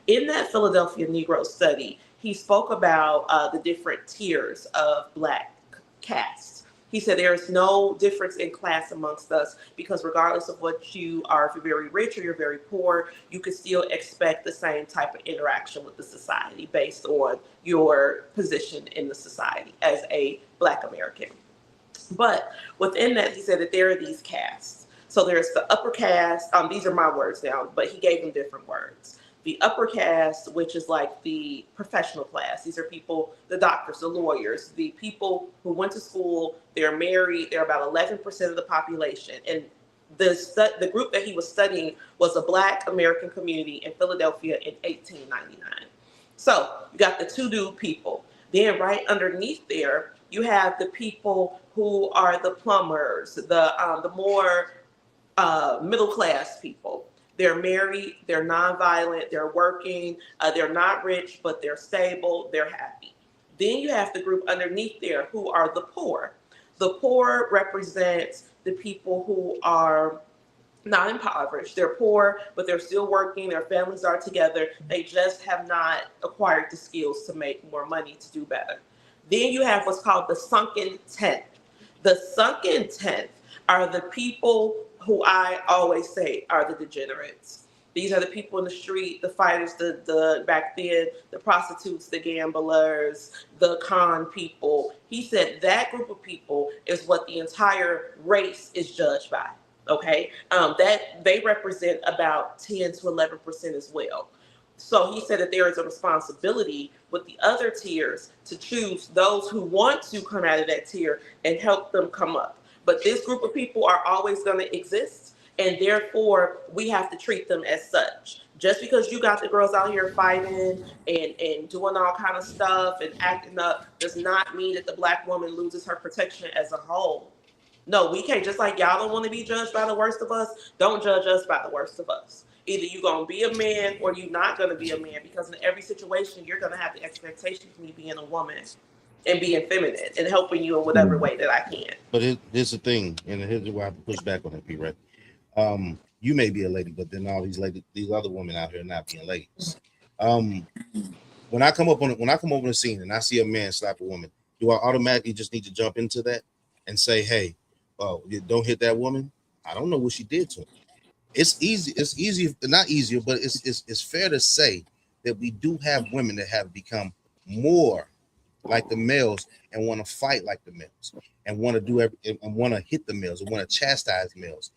In that Philadelphia Negro study, he spoke about the different tiers of Black castes. He said there is no difference in class amongst us because regardless of what you are, if you're very rich or you're very poor, you can still expect the same type of interaction with the society based on your position in the society as a Black American. But within that, he said that there are these castes. So there's the upper caste. These are my words now, but he gave them different words. The upper caste, which is like the professional class. These are people, the doctors, the lawyers, the people who went to school, they're married, they're about 11% of the population. And the group that he was studying was a Black American community in Philadelphia in 1899. So you got the to-do people. Then right underneath there, you have the people who are the plumbers, the more middle class people. They're married, they're nonviolent, they're working, they're not rich, but they're stable, they're happy. Then you have the group underneath there who are the poor. The poor represents the people who are not impoverished. They're poor, but they're still working. Their families are together. They just have not acquired the skills to make more money to do better. Then you have what's called the sunken tenth. The sunken tenth are the people who I always say are the degenerates. These are the people in the street, the fighters, the back then, the prostitutes, the gamblers, the con people. He said that group of people is what the entire race is judged by. Okay, that they represent about 10 to 11% as well. So he said that there is a responsibility with the other tiers to choose those who want to come out of that tier and help them come up. But this group of people are always going to exist, and therefore we have to treat them as such. Just because you got the girls out here fighting and doing all kind of stuff and acting up does not mean that the Black woman loses her protection as a whole. No, we can't. Just like y'all don't want to be judged by the worst of us, don't judge us by the worst of us. Either you're going to be a man or you're not going to be a man, because in every situation, you're going to have the expectation of me being a woman and being feminine and helping you in whatever way that I can. But here's the thing, and here's why I have to push back on it, P. Right? You may be a lady, but then all these other women out here not being ladies. When I come up on the scene and I see a man slap a woman, do I automatically just need to jump into that and say, hey, don't hit that woman? I don't know what she did to him. It's easy, not easier, but it's fair to say that we do have women that have become more like the males and want to fight like the males and want to do and want to hit the males and want to chastise males.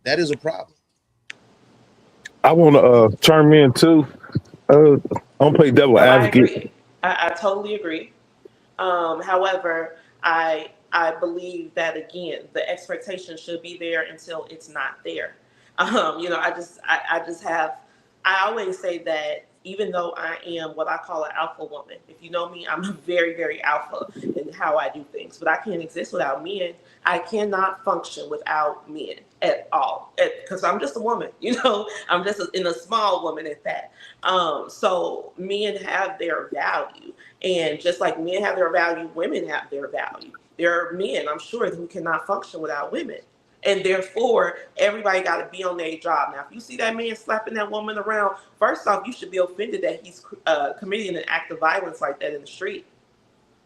That is a problem. I want to chime in too. I'm gonna play devil advocate. I agree. I totally agree. However, I believe that again, the expectation should be there until it's not there. I always say that even though I am what I call an alpha woman, if you know me, I'm very, very alpha in how I do things, but I can't exist without men. I cannot function without men at all, because I'm just a woman, I'm just in a small woman at that. So men have their value, and just like men have their value, women have their value. There are men, I'm sure, who cannot function without women. And therefore, everybody got to be on their job. Now, if you see that man slapping that woman around, first off, you should be offended that he's committing an act of violence like that in the street.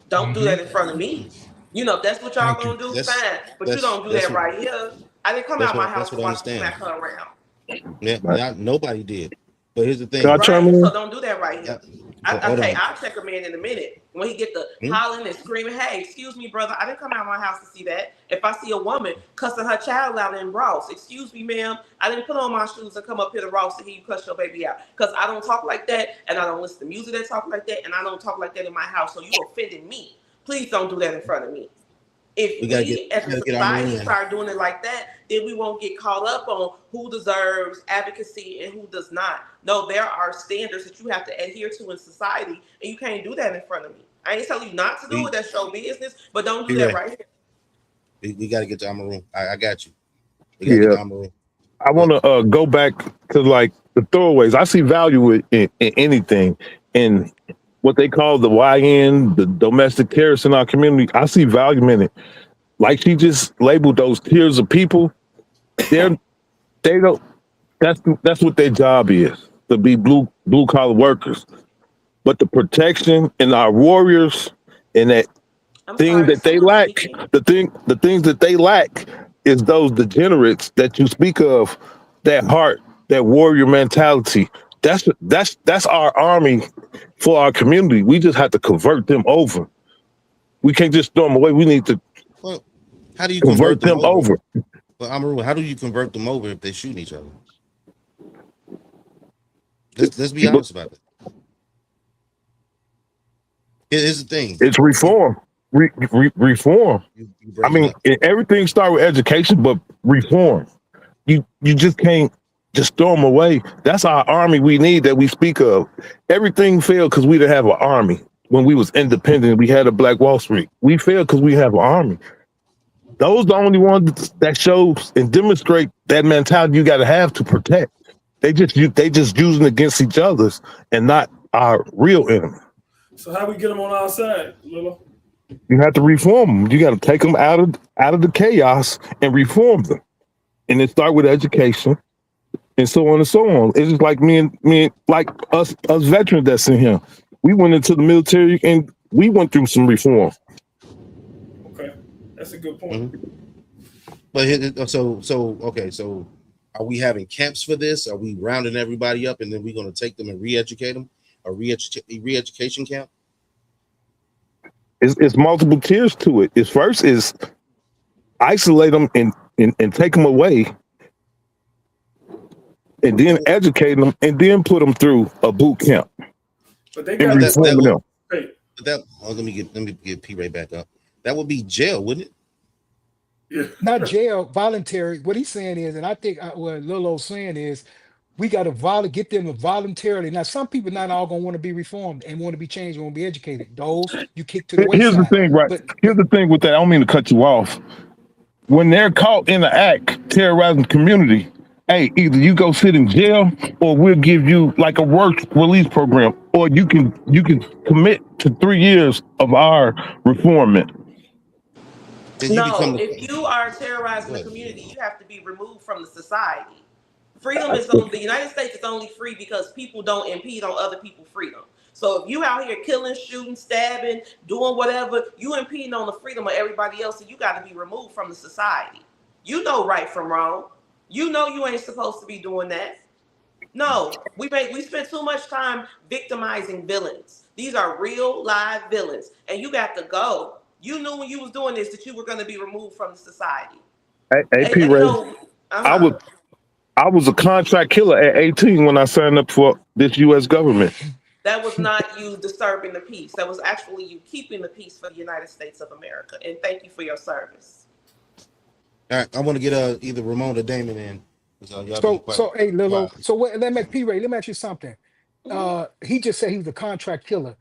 Don't do that in front of me. If that's what y'all going to do, fine. But you don't do that right here. I didn't come out my house to watch you smack her around. Yeah, nobody did. But here's the thing. Right? So don't do that right here. I'll check a man in a minute. When he get the hollering and screaming, hey, excuse me, brother, I didn't come out of my house to see that. If I see a woman cussing her child out in Ross, excuse me, ma'am, I didn't put on my shoes and come up here to Ross to hear you cuss your baby out. Because I don't talk like that, and I don't listen to music that talk like that, and I don't talk like that in my house, so you offended me. Please don't do that in front of me. If we as a society start doing it like that, then we won't get caught up on who deserves advocacy and who does not. No, there are standards that you have to adhere to in society, and you can't do that in front of me. I ain't telling you not to do it. That's your business, but don't do that right here. We got to get to Amaroon. I got you. We got to get to Amaroon. I want to go back to like the throwaways. I see value in anything. And what they call the YN, the domestic terrorists in our community, I see value in it. Like she just labeled those tiers of people, they're they don't that's what their job is, to be blue collar workers. But the protection and our warriors and that I'm thing sorry, that they someone's lack, speaking. the things that they lack is those degenerates that you speak of, that heart, that warrior mentality. That's our army for our community. We just have to convert them over. We can't just throw them away. We need to Well, how do you convert convert them them over? over. Well, Amaru, how do you convert them over if they shoot each other? Let's be But honest about it. Here's the thing. it's reform. Reform. You I breaking mean, up. everything starts with education, but reform. You just can't just throw them away. That's our army we need that we speak of. Everything failed because we didn't have an army. When we was independent, we had a Black Wall Street. We failed because we have an army. Those the only ones that shows and demonstrate that mentality you got to have to protect. They just using against each other's and not our real enemy. So how we get them on our side, Lilo? You have to reform them. You got to take them out of the chaos and reform them. And it start with education and so on and so on. It's just like like us veterans that's in here. We went into the military and we went through some reform. Okay, that's a good point. Mhm. But okay, so are we having camps for this? Are we rounding everybody up and then we're going to take them and re-educate them? A re-education camp? It's multiple tiers to it. It's first is isolate them and take them away, and then educate them, and then put them through a boot camp But they and got That reform would them. hey, let me get P Ray back up. That would be jail, wouldn't it? yeah. Not jail, voluntary. What he's saying is, and I think what Lilo's saying is, we got to get them to voluntarily. Now, some people not all gonna want to be reformed and want to be changed, want to be educated. Those you kick to the Here's the wayside. thing, right? Here's But the thing with that. I don't mean to cut you off. When they're caught in the act terrorizing the community, hey, either you go sit in jail or we'll give you like a work release program, or you can commit to 3 years of our reformment. Then you become No, the. if you are terrorizing Go the ahead. community, you have to be removed from the society. Freedom is on the United States is only free because people don't impede on other people's freedom. So if you out here killing, shooting, stabbing, doing whatever, you impeding on the freedom of everybody else, and you got to be removed from the society. You know right from wrong. You know you ain't supposed to be doing that. No, we spend too much time victimizing villains. These are real live villains, and you got to go. You knew when you was doing this that you were going to be removed from the society. AP And you Ray, know, I was uh-huh. I was a contract killer at 18 when I signed up for this U.S. government. That was not you disturbing the peace. That was actually you keeping the peace for the United States of America. And thank you for your service. All right, I want to get either Ramon or Damon in. So y'all been quiet. so hey, Lilo. Quiet. So what? Let me P Ray. Let me ask you something. He just said he was a contract killer.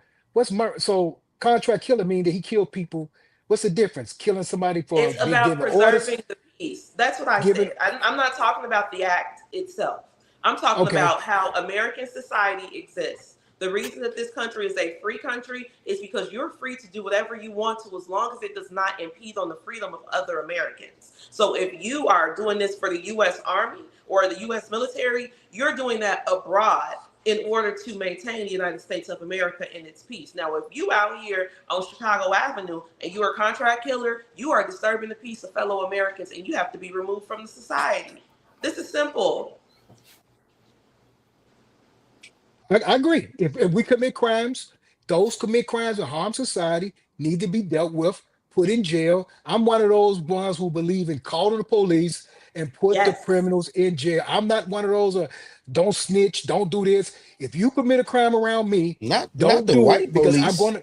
So contract killer mean that he killed people? What's the difference? Killing somebody for It's about giving orders, preserving the peace. That's what I giving. said. I'm not talking about the act itself. I'm talking Okay. about how American society exists. The reason that this country is a free country is because you're free to do whatever you want to as long as it does not impede on the freedom of other Americans. So if you are doing this for the US Army or the US military, you're doing that abroad in order to maintain the United States of America and its peace. Now, if you out here on Chicago Avenue and you are a contract killer, you are disturbing the peace of fellow Americans and you have to be removed from the society. This is simple. I agree. If we commit crimes, those commit crimes that harm society need to be dealt with, put in jail. I'm one of those ones who believe in calling the police and put the Yes. criminals in jail. I'm not one of those don't snitch, don't do this. If you commit a crime around me, Not don't the do it white because I'm police. going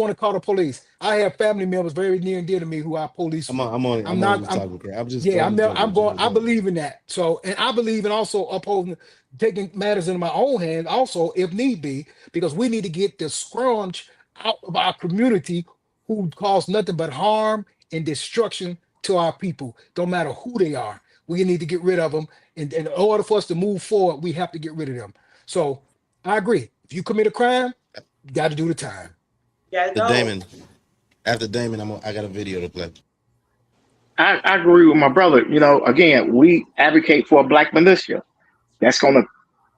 to call the police. I have family members very near and dear to me who are police for. I'm I'm only not. just I'm talking crap. yeah. I'm I'm just never. joking I'm with you. I'm going. just I joking. believe in that. So, and I believe in also upholding, taking matters into my own hands, also if need be, because we need to get the scrounge out of our community who cause nothing but harm and destruction to our people. Don't matter who they are. We need to get rid of them in order for us to move forward, we have to get rid of them. So I agree. If you commit a crime, you got to do the time. Gotta The go. Damon. After Damon, I got a video to play. I agree with my brother. You know, again, we advocate for a black militia that's going to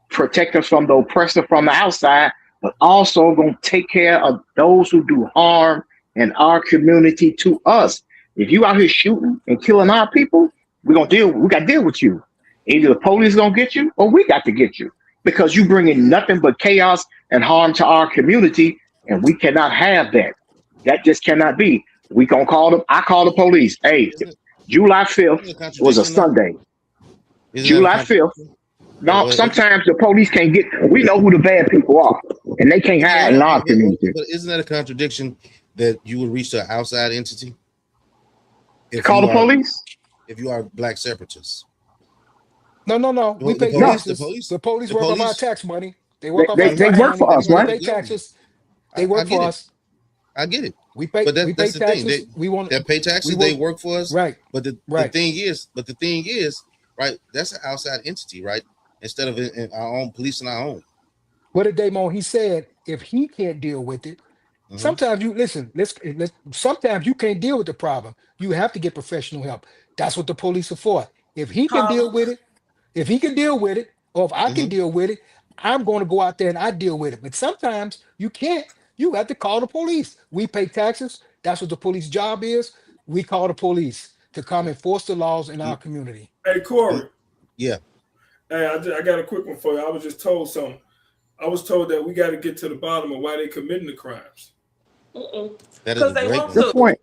protect us from the oppressor from the outside, but also going to take care of those who do harm in our community to us. If you out here shooting and killing our people, we got to deal with you. Either the police going to get you or we got to get you because you bring in nothing but chaos and harm to our community. And we cannot have that. That just cannot be. We going to call them. I call the police. Hey, Isn't it, July isn't 5th it a was a contradiction though? Sunday. Isn't that a July 5th. contradiction? No, Well, sometimes the police can't get. We know who the bad people are, and they can't hide in our community. but isn't that a contradiction that you would reach to an outside entity if Call you the are police. black separatists? No. We The pay police, taxes. the police, The police the work off our police. tax money. They They, work off they, our they tax work money. for us, We right? pay taxes. They I work get for it. us. I get it. We But pay that's the thing. taxes. We want They pay taxes. we They want work for us. right, But the right. thing is, right? That's an outside entity, right? Instead of in our own policing our own. What did Damon? He said if he can't deal with it, Hmm. sometimes you listen. Let's. Sometimes you can't deal with the problem. You have to get professional help. That's what the police are for. If he can deal Call. with it, if he can deal with it, or if I can Hmm. deal with it, I'm going to go out there and I deal with it. But sometimes you can't. You have to call the police. We pay taxes. That's what the police job is. We call the police to come enforce the laws in our community. Hey, Corey. Yeah, Hey, I got a quick one for you. I was just told something. I was told that we got to get to the bottom of why they committing the crimes. that is Because a they great want one. Good to. point.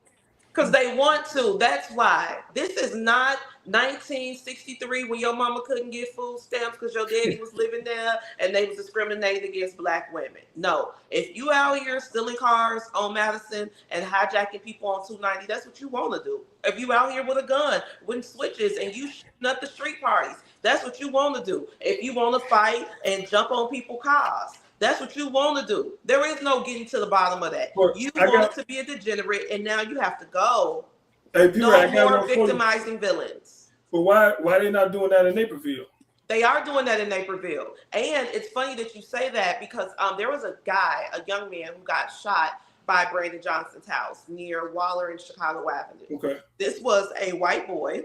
Because they want to. That's why. This is not 1963 when your mama couldn't get food stamps because your daddy was living there and they was discriminating against black women. No. If you out here stealing cars on Madison and hijacking people on 290, that's what you want to do. If you out here with a gun, with switches, and you shooting up the street parties, that's what you want to do. If you want to fight and jump on people's cars, that's what you want to do. There is no getting to the bottom of that. But You I want got, to be a degenerate, and now you have to go. hey, P. No I got more one for you. victimizing villains. But why they not doing that in Naperville? They are doing that in Naperville. And it's funny that you say that because there was a guy, a young man, who got shot by Brandon Johnson's house near Waller and Chicago Avenue. Okay. This was a white boy.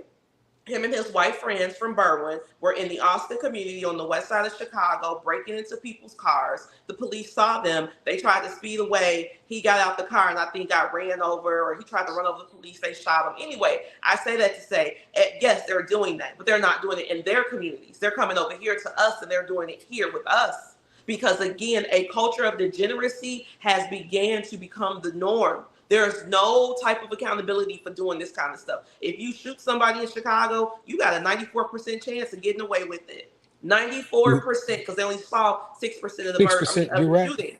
Him and his white friends from Berwyn were in the Austin community on the west side of Chicago, breaking into people's cars. The police saw them. They tried to speed away. He got out the car and I think got ran over, or he tried to run over the police. They shot him. Anyway, I say that to say, yes, they're doing that, but they're not doing it in their communities. They're coming over here to us and they're doing it here with us. Because again, a culture of degeneracy has began to become the norm. There's no type of accountability for doing this kind of stuff. If you shoot somebody in Chicago, you got a 94% chance of getting away with it. 94%, because they only saw 6% of the murder, 6%. of You're the right. shootings.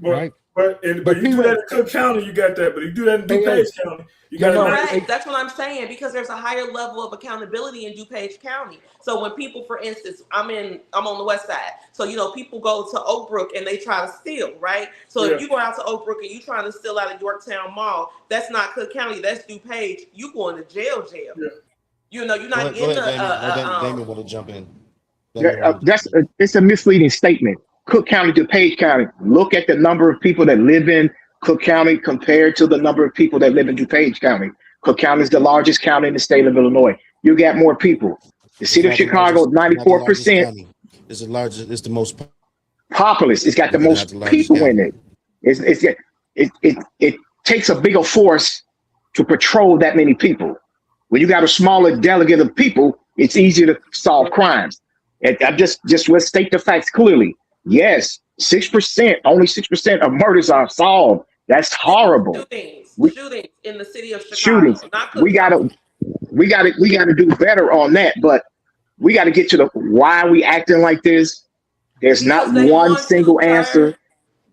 Right. But you do that in Cook County, you got that. But you do that in Hey, DuPage County, you No, got no. a Correct. Hey. That's what I'm saying, because there's a higher level of accountability in DuPage County. So when people, for instance, I'm on the west side. So, people go to Oak Brook and they try to steal, right? So Yeah. if you go out to Oak Brook and you trying to steal out of Yorktown Mall, that's not Cook County, that's DuPage. You going to jail. Yeah. You're Go not ahead, in Damien want to jump in. It's a misleading statement. Cook County, DuPage County. Look at the number of people that live in Cook County compared to the number of people that live in DuPage County. Cook County is the largest county in the state of Illinois. You got more people. The city of Chicago is 94% It's the largest. It's the most populous. It's got the but not most the largest people county. in it. It takes a bigger force to patrol that many people. When you got a smaller delegate of people, it's easier to solve crimes. And I just let's state the facts clearly. Yes, 6%, only 6% of murders are solved. That's horrible. shootings in the city of Chicago, Shootings. not Cook We County. gotta do better on that. But we got to get to the why are we acting like this. There's Because not they one want single to, sir. answer.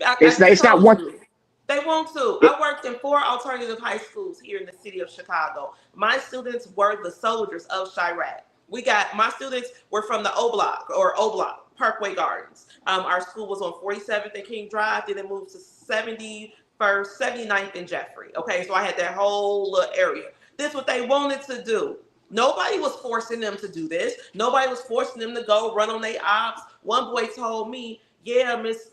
I It's just not told one. you. They want to. I worked in 4 alternative high schools here in the city of Chicago. My students were the soldiers of Chirac. My students were from the O Block or O Block, Parkway Gardens. Our school was on 47th and King Drive. Then it moved to 71st, 79th and Jeffrey. Okay, so I had that whole little area. This is what they wanted to do. Nobody was forcing them to do this. Nobody was forcing them to go run on their ops. One boy told me, yeah, Miss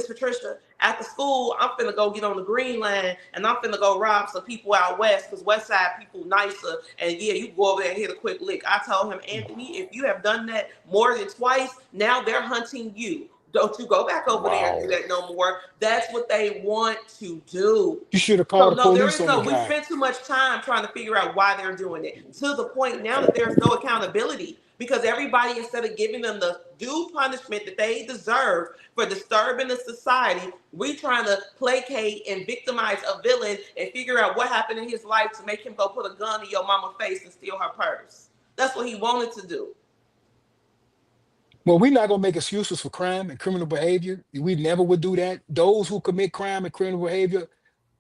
Patricia, after school, I'm finna go get on the green line and I'm finna go rob some people out west because west side people nicer. And yeah, you go over there and hit a quick lick. I told him, Anthony, if you have done that more than twice, now they're hunting you. Don't you go back over there and do that no more. That's what they want to do. You should have So called the no, there police is on no, the we guy. spent too much time trying to figure out why they're doing it, to the point now that there's no accountability, because everybody, instead of giving them the due punishment that they deserve for disturbing the society, we trying to placate and victimize a villain and figure out what happened in his life to make him go put a gun in your mama's face and steal her purse. That's what he wanted to do. Well, we're not gonna make excuses for crime and criminal behavior. We never would do that. Those who commit crime and criminal behavior,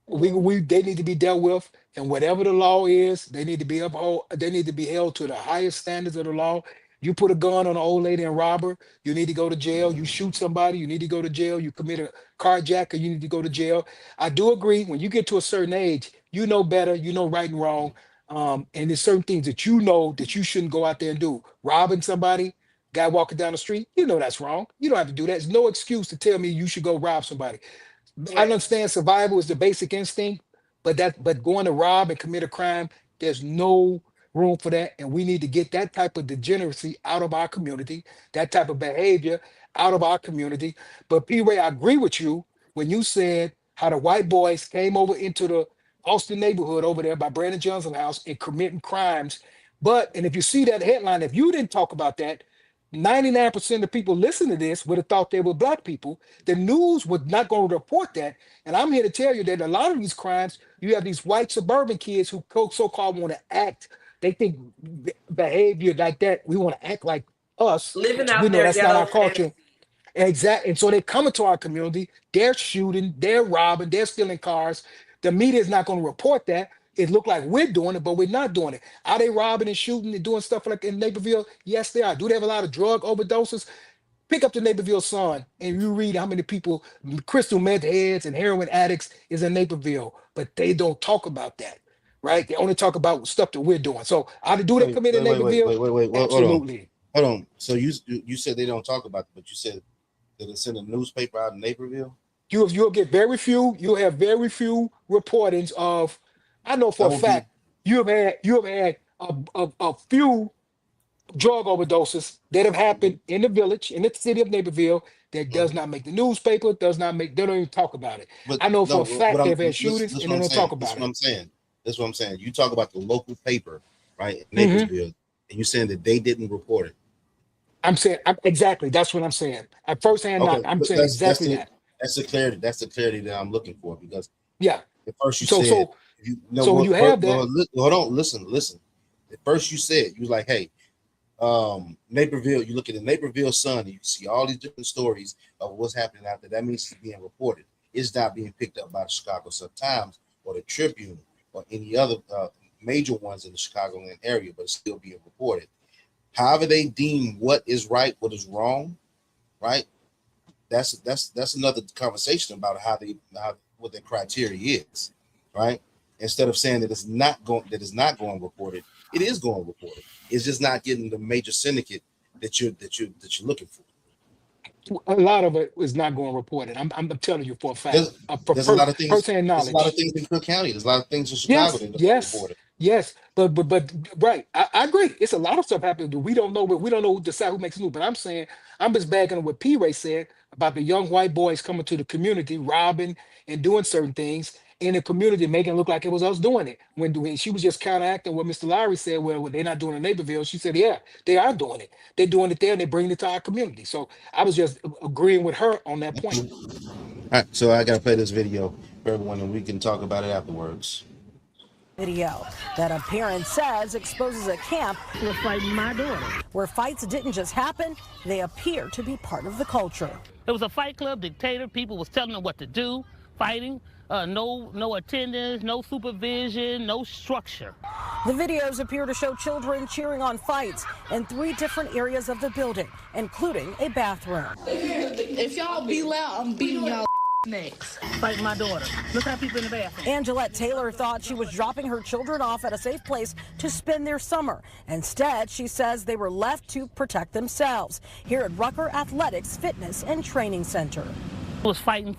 we they need to be dealt with, and whatever the law is, they need to be upheld. They need to be held to the highest standards of the law. You put a gun on an old lady and rob her, you need to go to jail. You shoot somebody, you need to go to jail. You commit a carjacker, you need to go to jail. I do agree. When you get to a certain age, you know better. You know right and wrong. And there's certain things that you know that you shouldn't go out there and do. Robbing somebody, guy walking down the street, you know that's wrong. You don't have to do that. There's no excuse to tell me you should go rob somebody. I Right. understand survival is the basic instinct, but going to rob and commit a crime, there's no room for that. And we need to get that type of degeneracy out of our community, that type of behavior out of our community. But P Ray, I agree with you when you said how the white boys came over into the Austin neighborhood over there by Brandon Johnson's house and committing crimes. But and if you see that headline, if you didn't talk about that, 99% of people listening to this would have thought they were black people. The news was not going to report that. And I'm here to tell you that a lot of these crimes, you have these white suburban kids who so-called want to act. They think behavior like that, we want to act like us. Living We out know their that's not ghetto our culture. fantasy. Exactly. And so they come into our community, they're shooting, they're robbing, they're stealing cars. The media is not going to report that. It look like we're doing it, but we're not doing it. Are they robbing and shooting and doing stuff like in Naperville? Yes, they are. Do they have a lot of drug overdoses? Pick up the Naperville Sun and you read how many people, crystal meth heads and heroin addicts is in Naperville, but they don't talk about that, right? They only talk about stuff that we're doing. So do they Wait, commit in wait, wait, wait, Naperville? wait, wait, wait. Hold on, Absolutely. hold on. So you said they don't talk about it, but you said that it's in the newspaper out in Naperville. You'll get very few. You'll have very few reportings of. I know for That a would be, fact you have had a few drug overdoses that have happened in the village in the city of Naperville that does mhm. not make the newspaper. Does not make. They don't even talk about it. But I know for no. a What fact I'm they've had this, shootings this and what they I'm don't talk saying. This about what it. I'm saying. This what I'm saying. You talk about the local paper, right, in Mhm. Naperville, and you saying that they didn't report it. I'm saying exactly. That's what I'm saying. At first hand, not. Okay, I'm but saying that's exactly that. the clarity. That's the clarity that I'm looking for because Yeah. at first you So said so you know so when what. you have that. Hold on, listen. At first you said you was like, hey, Naperville. You look at the Naperville Sun, and you see all these different stories of what's happening out there. That means it's being reported. It's not being picked up by the Chicago Sun-Times or the Tribune or any other major ones in the Chicagoland area, but it's still being reported. However, they deem what is right, what is wrong, right? That's another conversation about what their criteria is, right? Instead of saying that it's not going reported, it is going reported. It's just not getting the major syndicate that you're looking for. A lot of it is not going reported. I'm telling you for a fact, There's for there's a lot of things. first-hand There's a lot of knowledge. things in Cook County. There's a lot of things in Chicago Yes, that don't get yes, reported. yes. But right. I agree. It's a lot of stuff happening. That we don't know, but we don't know who decide who makes the news. But I'm saying I'm just backing on what P. Ray said about the young white boys coming to the community, robbing and doing certain things in the community, making it look like it was us doing it. When she was just counteracting what Mr. Lowry said, well, they're not doing it in Naperville. She said, yeah, they are doing it. They're doing it there and they're bringing it to our community. So I was just agreeing with her on that point. All right, so I gotta play this video for everyone, and we can talk about it afterwards. Video that a parent says exposes a camp for fighting my daughter. where fights didn't just happen, they appear to be part of the culture. It was a fight club dictator. People was telling them what to do, fighting. No attendance, no supervision, no structure. The videos appear to show children cheering on fights in 3 different areas of the building, including a bathroom. If y'all be loud, I'm beating y'all. next. Fighting my daughter. Look how people in the bathroom. Angelette Taylor thought she was dropping her children off at a safe place to spend their summer. Instead, she says they were left to protect themselves here at Rucker Athletics Fitness and Training Center. Was fighting.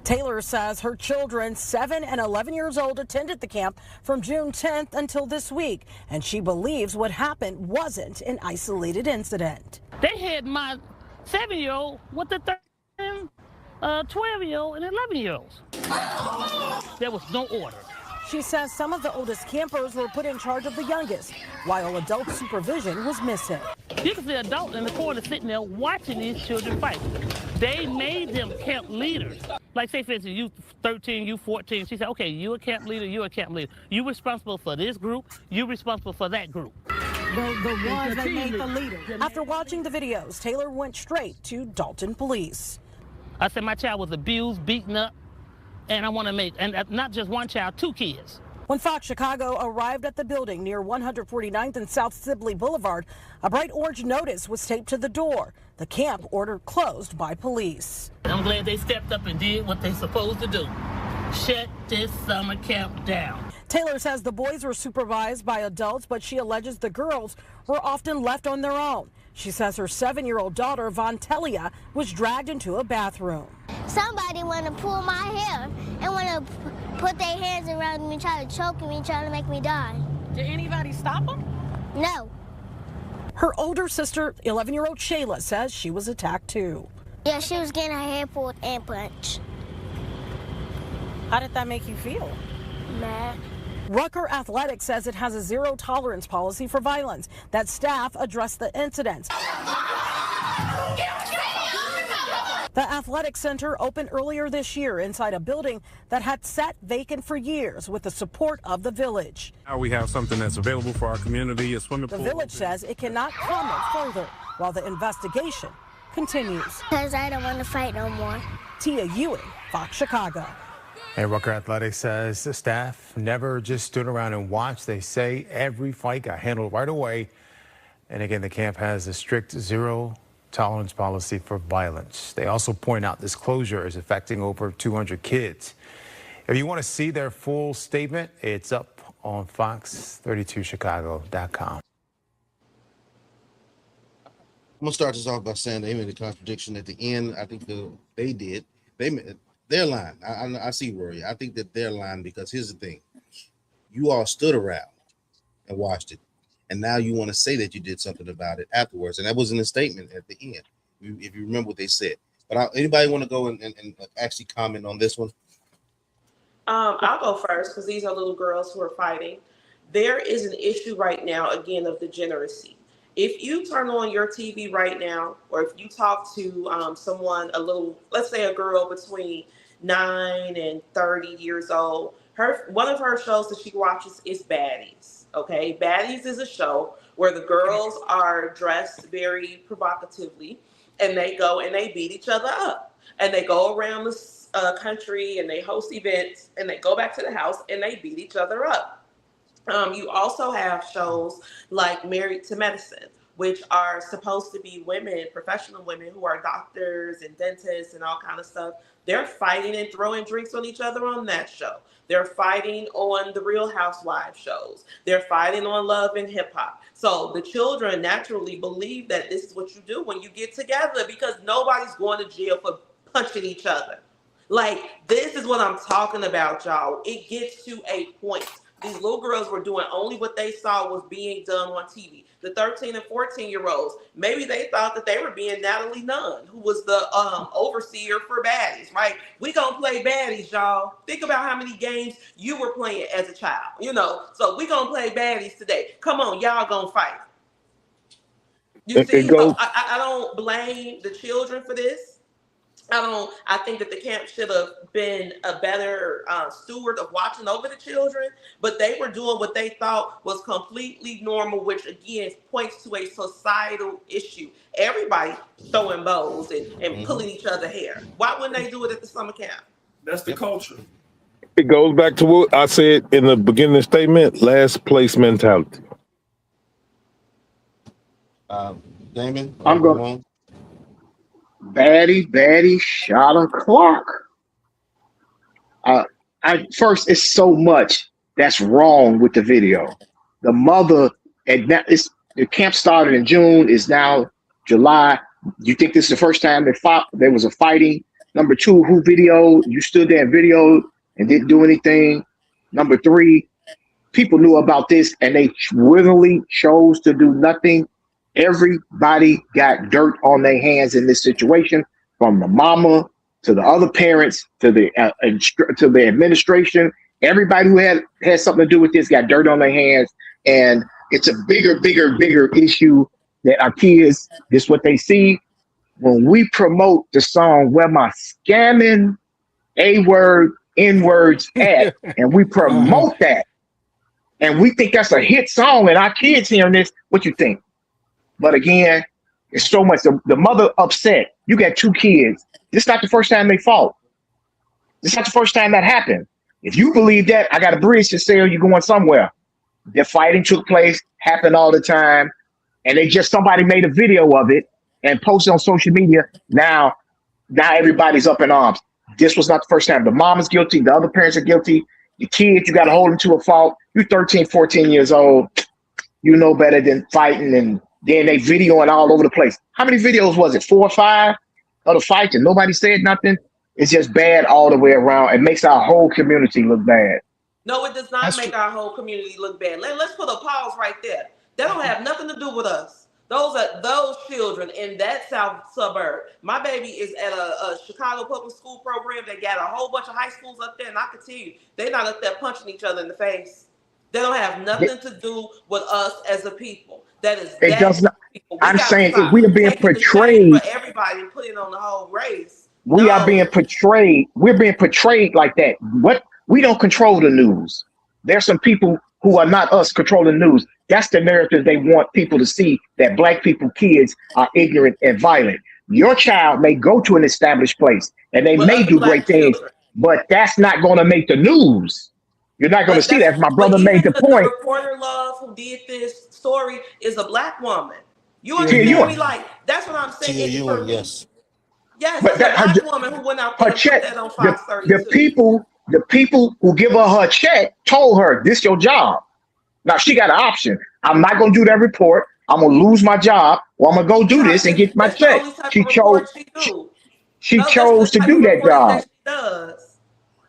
Taylor says her children, 7 and 11 years old, attended the camp from June 10th until this week, and she believes what happened wasn't an isolated incident. They had my 7-year-old with the 12-year-old and 11-year-olds. There was no order. She says some of the oldest campers were put in charge of the youngest, while adult supervision was missing. You can see an adult in the corner sitting there watching these children fight. They made them camp leaders. Like, say, for instance, you 13, you 14. She said, okay, you a camp leader, you a camp leader. You responsible for this group, you responsible for that group. The ones that made the leaders. After watching the videos, Taylor went straight to Dalton Police. I said my child was abused, beaten up, and I want to make, and not just one child, 2 kids. When Fox Chicago arrived at the building near 149th and South Sibley Boulevard, a bright orange notice was taped to the door. The camp ordered closed by police. I'm glad they stepped up and did what they're supposed to do. Shut this summer camp down. Taylor says the boys were supervised by adults, but she alleges the girls were often left on their own. She says her 7-year-old daughter, Vontelia, was dragged into a bathroom. Somebody want to pull my hair and want to put their hands around me, try to choke me, try to make me die. Did anybody stop them? No. Her older sister, 11-year-old Shayla, says she was attacked too. Yeah, she was getting her hair pulled and punched. How did that make you feel? Mad. Rucker Athletics says it has a zero tolerance policy for violence, that staff address the incidents. The athletic center opened earlier this year inside a building that had sat vacant for years with the support of the village. Now we have something that's available for our community, a swimming The pool. village says it cannot comment further while the investigation continues. Because I don't want to fight no more. Tia Ewing, Fox Chicago. And Rucker Athletics says the staff never just stood around and watched. They say every fight got handled right away. And again, the camp has a strict zero tolerance policy for violence. They also point out this closure is affecting over 200 kids. If you want to see their full statement, it's up on fox32chicago.com. I'm gonna start this off by saying they made a contradiction at the end. I think they're lying. I see Rory. I think that they're lying because here's the thing: you all stood around and watched it, and now you want to say that you did something about it afterwards, and that was in the statement at the end. If you remember what they said. But anybody want to go and actually comment on this one? I'll go first because these are little girls who are fighting. There is an issue right now, again, of degeneracy. If you turn on your TV right now, or if you talk to someone, let's say a girl between 9 and 30 years old, one of her shows that she watches is Baddies. Okay, Baddies is a show where the girls are dressed very provocatively, and they go and they beat each other up, and they go around the country and they host events, and they go back to the house and they beat each other up. You also have shows like Married to Medicine, which are supposed to be women, professional women who are doctors and dentists and all kind of stuff. They're fighting and throwing drinks on each other on that show. They're fighting on the Real Housewives shows. They're fighting on Love and Hip Hop. So the children naturally believe that this is what you do when you get together, because nobody's going to jail for punching each other. Like, this is what I'm talking about, y'all. It gets to a point. These little girls were doing only what they saw was being done on TV. The 13 and 14-year-olds, maybe they thought that they were being Natalie Nunn, who was the overseer for Baddies, right? We gonna play Baddies, y'all. Think about how many games you were playing as a child, So we gonna play Baddies today. Come on, y'all gonna fight. You see, so I don't blame the children for this. I think that the camp should have been a better steward of watching over the children, but they were doing what they thought was completely normal, which again points to a societal issue. Everybody throwing bows and pulling each other's hair. Why wouldn't they do it at the summer camp? That's the culture. It goes back to what I said in the beginning statement: last place mentality. Damon, I'm going. Baddie shot a clock. Uh, first, it's so much that's wrong with the video. The mother, and that is the camp started in June, is now July. You think this is the first time they fought? There was a fighting. Number two, who videoed? You stood there and videoed and didn't do anything. Number three, people knew about this and they willingly chose to do nothing. Everybody got dirt on their hands in this situation, from the mama to the other parents to the administration. Everybody who had something to do with this got dirt on their hands, and it's a bigger issue that our kids. This is what they see when we promote the song "Where My Scamming A Word N Words At," and we promote that, and we think that's a hit song, and our kids hearing this. What you think? But again, it's so much. The mother upset. You got two kids. This is not the first time they fought. This is not the first time that happened. If you believe that, I got a bridge to sell. You're going somewhere. The fighting took place, happened all the time, and somebody made a video of it and posted on social media. Now everybody's up in arms. This was not the first time. The mom is guilty. The other parents are guilty. The kids, you got to hold them to a fault. You're 13, 14 years old. You know better than fighting, and then they videoing all over the place. How many videos was it? 4 or 5 of the fight, and nobody said nothing? It's just bad all the way around. It makes our whole community look bad. No, it does not make our whole community look bad. Let's put a pause right there. That don't have nothing to do with us. Those are those children in that south suburb. My baby is at a Chicago public school program that got a whole bunch of high schools up there, and I can tell you, they're not up there punching each other in the face. They don't have nothing to do with us as a people. That is it does not. I'm saying if we are being portrayed for everybody and putting on the whole race. We are being portrayed. We're being portrayed like that. What? We don't control the news. There's some people who are not us controlling the news. That's the narrative they want people to see, that black people, kids are ignorant and violent. Your child may go to an established place and they may do great things, but that's not going to make the news. You're not going to see that. My brother made the point. The reporter love who did this story is a black woman. You understand me? Like, that's what I'm saying. Yes. Yes, but that's a black woman who went out there and put that on Fox 32. The people who give her check told her, this your job. Now she got an option. I'm not going to do that report. I'm going to lose my job, or I'm going to go do this and get my check. She chose to do that job. Does.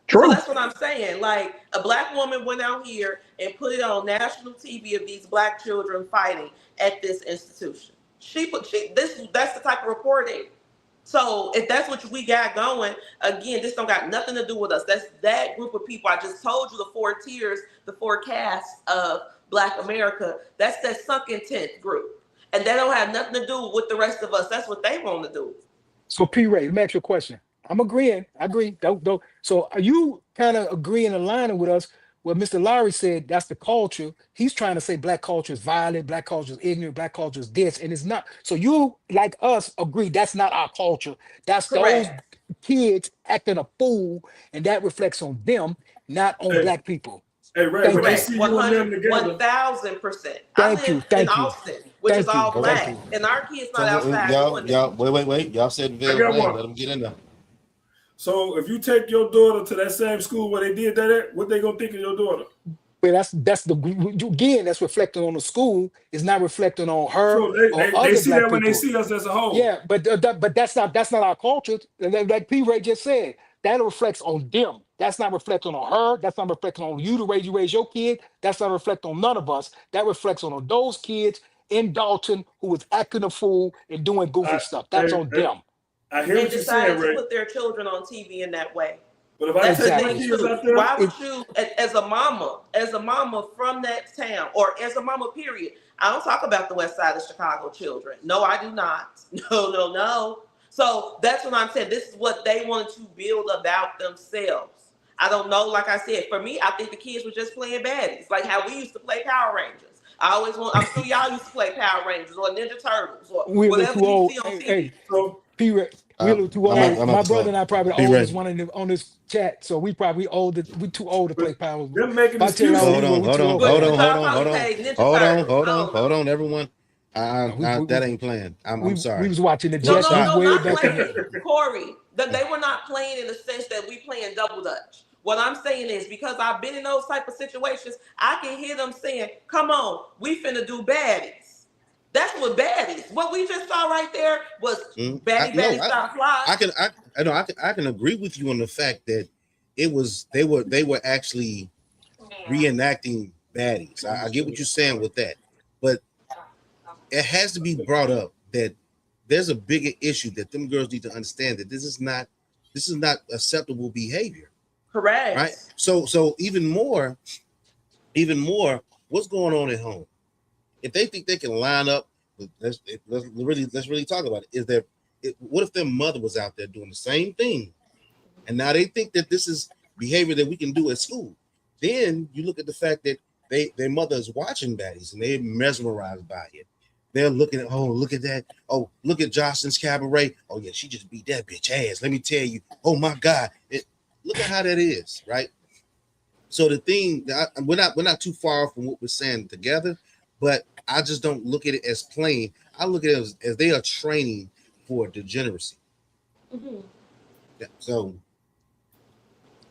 True. So that's what I'm saying. Like, a black woman went out here and put it on national TV of these black children fighting at this institution. That's the type of reporting. So if that's what we got going, again, this don't got nothing to do with us. That's that group of people. I just told you the 4 tiers, the 4 castes of Black America. That's that sunken tent group. And that don't have nothing to do with the rest of us. That's what they want to do. So P. Ray, let me ask you a question. I'm agreeing. I agree. Don't. So are you kind of agreeing, aligning with us? What Mr. Lowry said, that's the culture. He's trying to say black culture is violent, black culture is ignorant, black culture is this, and it's not. So you, like us, agree that's not our culture. That's those kids acting a fool, and that reflects on them, not on black people. Hey, Ray, when they see you and them together. 1,000%. I live in Austin, which is all black, and our kids not outside. Y'all, wait. Y'all said Let them get in there. So if you take your daughter to that same school where they did that at, what they gonna think of your daughter? Well, that's reflecting on the school. It's not reflecting on her. So they see that when they see us as a whole. Yeah, but that's not our culture. Like P. Ray just said, that reflects on them. That's not reflecting on her. That's not reflecting on you you raise your kid. That's not reflecting on none of us. That reflects on those kids in Dalton who was acting a fool and doing goofy stuff. That's on them. I hear what you're saying, Ray. To put their children on TV in that way. But if I take my kids out there, why would you, as a mama from that town, or as a mama, period? I don't talk about the West Side of Chicago children. No, I do not. No. So that's what I'm saying. This is what they wanted to build about themselves. I don't know. Like I said, for me, I think the kids were just playing baddies, like how we used to play Power Rangers. I'm sure y'all used to play Power Rangers or Ninja Turtles or whatever you see on TV. So, P-Ray, we're a little too old. My brother and I probably the oldest one on this chat, so we probably we too old to play Power. They're making excuses. Hold on, everyone. That ain't playing. I'm we sorry. was watching the No, Let's Jets no, not. no, way not back in playing, the. Corey. They were not playing in the sense that we playing double dutch. What I'm saying is because I've been in those type of situations, I can hear them saying, "Come on, we finna do baddies." That's what baddies. What we just saw right there was No, baddies stop fly. I can agree with you on the fact that they were actually reenacting baddies. I get what you're saying with that, but it has to be brought up that there's a bigger issue that them girls need to understand that this is not acceptable behavior, right? Correct. So even more, what's going on at home? If they think they can line up, let's really talk about it. What if their mother was out there doing the same thing, and now they think that this is behavior that we can do at school? Then you look at the fact that their mother is watching baddies and they're mesmerized by it. They're looking at, oh, look at that. Oh, look at Jocelyn's cabaret. Oh yeah, she just beat that bitch ass. Let me tell you. Oh my God. Look at how that is, right? So the thing that we're not too far from what we're saying together, but I just don't look at it as playing. I look at it as they are training for degeneracy. Mm-hmm. Yeah, so,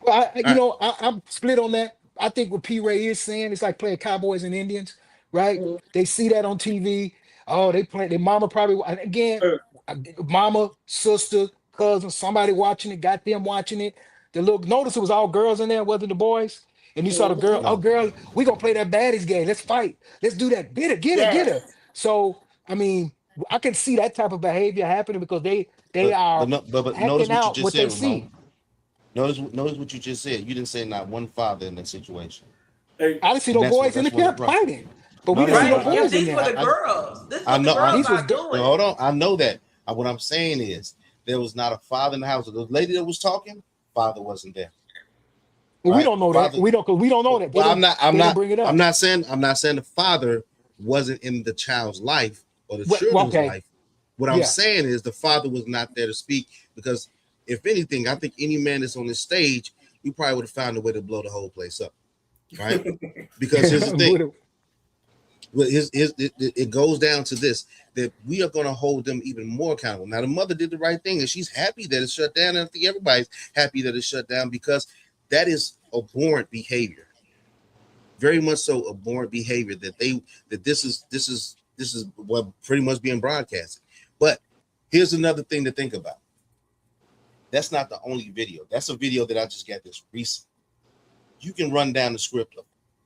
Well, I'm split on that. I think what P. Ray is saying is like playing Cowboys and Indians, right? Mm-hmm. They see that on TV. Oh, they play. Their mama probably and again, mama, sister, cousin, somebody watching it, got them watching it. The little notice it was all girls in there, wasn't the boys? And you saw the girl. Oh, no. girl, we gonna play that baddies game. Let's fight. Let's do that. Get her, get her, get her. Yes. So I mean, I can see that type of behavior happening because they But are no, but notice acting what you out just what they said, Ramon. see. Notice what you just said. You didn't say not one father in that situation, Hey, I didn't see and no boys in the that's what it camp brought. fighting, but we No, didn't no, see no. no Right. And boys in these were there. the girls. This is I what the know. girls These was are good. doing. Hold on. I know that. What I'm saying is there was not a father in the house. The lady that was talking, father wasn't there. Well, we Right? don't know that. Father. We don't, because we don't know that. Well, They didn't bring it I'm up. not saying. The father wasn't in the child's life or the Well, children's okay, life. What I'm yeah. saying is the father was not there to speak because, if anything, I think any man that's on this stage, we probably would have found a way to blow the whole place up, right? Because here's the thing. Well, it goes down to this, that we are going to hold them even more accountable. Now, the mother did the right thing, and she's happy that it's shut down. And I think everybody's happy that it's shut down because that is abhorrent behavior. Very much so abhorrent behavior that this is what pretty much being broadcasted. But here's another thing to think about. That's not the only video. That's a video that I just got this recent. You can run down the script of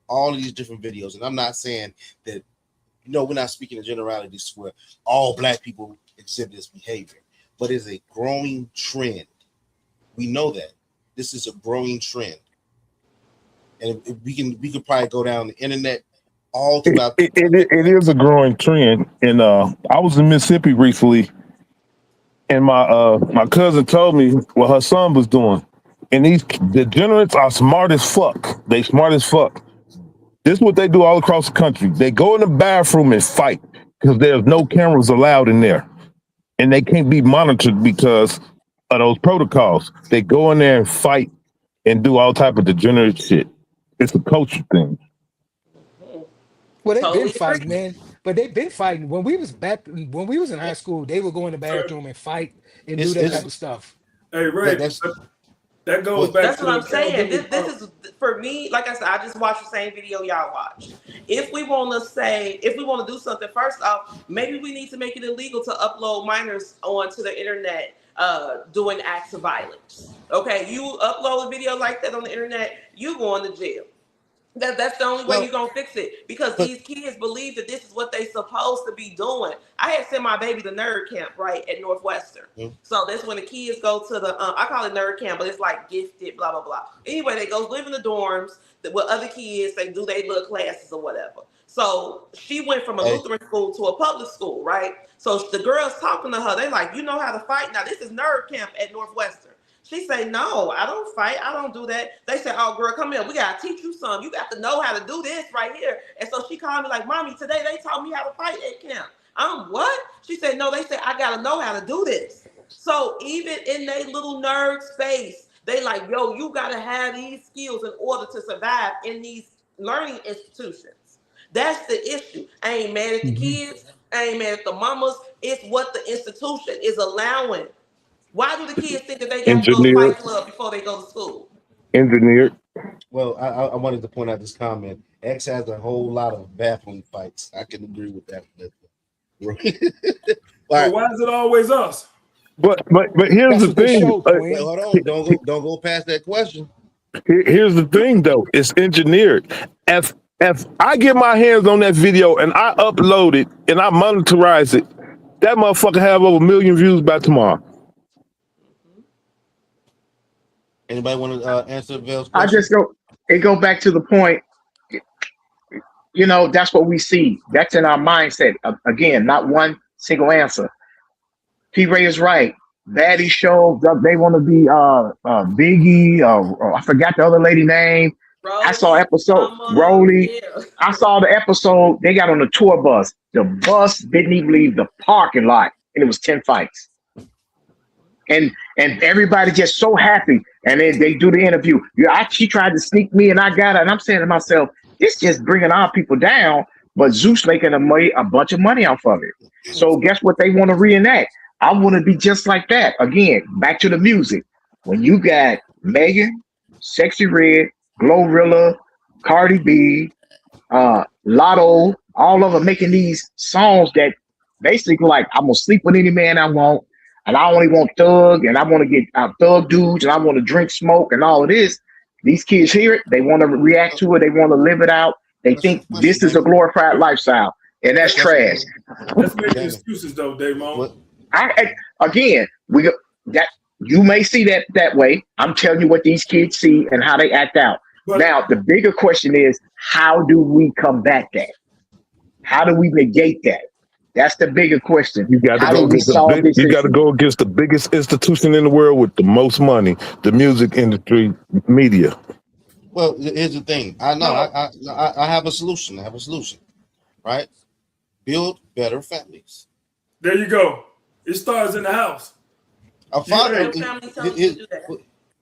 all of these different videos, and I'm not saying that, we're not speaking in generalities where all black people exhibit this behavior, but it's a growing trend. We know that this is a growing trend, and if we could probably go down the internet all throughout. It is a growing trend, and I was in Mississippi recently, and my cousin told me what her son was doing, and these degenerates are smart as fuck. They smart as fuck. This is what they do all across the country. They go in the bathroom and fight because there's no cameras allowed in there, and they can't be monitored because of those protocols. They go in there and fight and do all type of degenerate shit. It's a culture thing. Well, they've been Totally fighting, agree. man. But they've been fighting. When we was in high school, they would go in the bathroom and fight and do that type It's of stuff. hey, Ray, that's that goes back That's to what the I'm saying. accountability This part. is for me. Like I said, I just watched the same video y'all watched. If we want to do something, first off, maybe we need to make it illegal to upload minors onto the internet doing acts of violence. Okay, you upload a video like that on the internet, you going to jail. That's the only way well, you're gonna fix it because but these kids believe that this is what they supposed to be doing. I had sent my baby to nerd camp right at Northwestern, so that's when the kids go to the I call it nerd camp, but it's like gifted, blah blah blah. Anyway, they go live in the dorms with other kids. They do their little classes or whatever. So she went from a hey, Lutheran school to a public school, right? So the girls talking to her, they like, you know how to fight. Now this is nerd camp at Northwestern. She say, no, I don't fight. I don't do that. They said, oh, girl, come here. We got to teach you something. You got to know how to do this right here. And so she called me like, Mommy, today they taught me how to fight at camp. I'm what? She said, no, they said, I got to know how to do this. So even in their little nerd space, they like, yo, you got to have these skills in order to survive in these learning institutions. That's the issue. I ain't mad at the Hmm. kids. ain't mad at the mamas. It's what the institution is allowing. Why do the kids think that they got to go to Engineered, Fight Club before they go to school? engineered. Well, I wanted to point out this comment. X has a whole lot of bathroom fights. I can agree with that. All But right. why is it always us? But here's That's the what they thing. showed, Wait, Queen. hold on. Don't go past that question. Here's the thing, though. It's engineered. If I get my hands on that video and I upload it and I monetize it, that motherfucker have over 1 million views by tomorrow. Anybody want to answer Vale's I question? just go back to the point. You know, that's what we see. That's in our mindset. Again, not one single answer. P. Ray is right. Baddies show they want to be Biggie. I forgot the other lady name. I saw episode Rolly. Yeah. I saw the episode. They got on the tour bus. The bus didn't even leave the parking lot, and it was 10 fights. And everybody just so happy. And then they do the interview. Yeah, she tried to sneak me, and I got her. And I'm saying to myself, this just bringing our people down. But Zeus making a bunch of money off of it. So guess what they want to reenact? I want to be just like that. Again, back to the music. When you got Megan, Sexy Red, Glorilla, Cardi B, Lotto, all of them making these songs that basically like, I'm going to sleep with any man I want. And I only want thug, and I want to get thug dudes, and I want to drink, smoke, and all of this. These kids hear it. They want to react to it. They want to live it out. They think this is a glorified lifestyle, and that's trash. Let's make excuses, though, Damon. Again, you may see that way. I'm telling you what these kids see and how they act out. But now, the bigger question is, how do we combat that? How do we negate that? That's the bigger question. You got to go against the biggest institution in the world with the most money, the music industry, media. Well, here's the thing. I know. I have a solution. Right? Build better families. There you go. It starts in the house.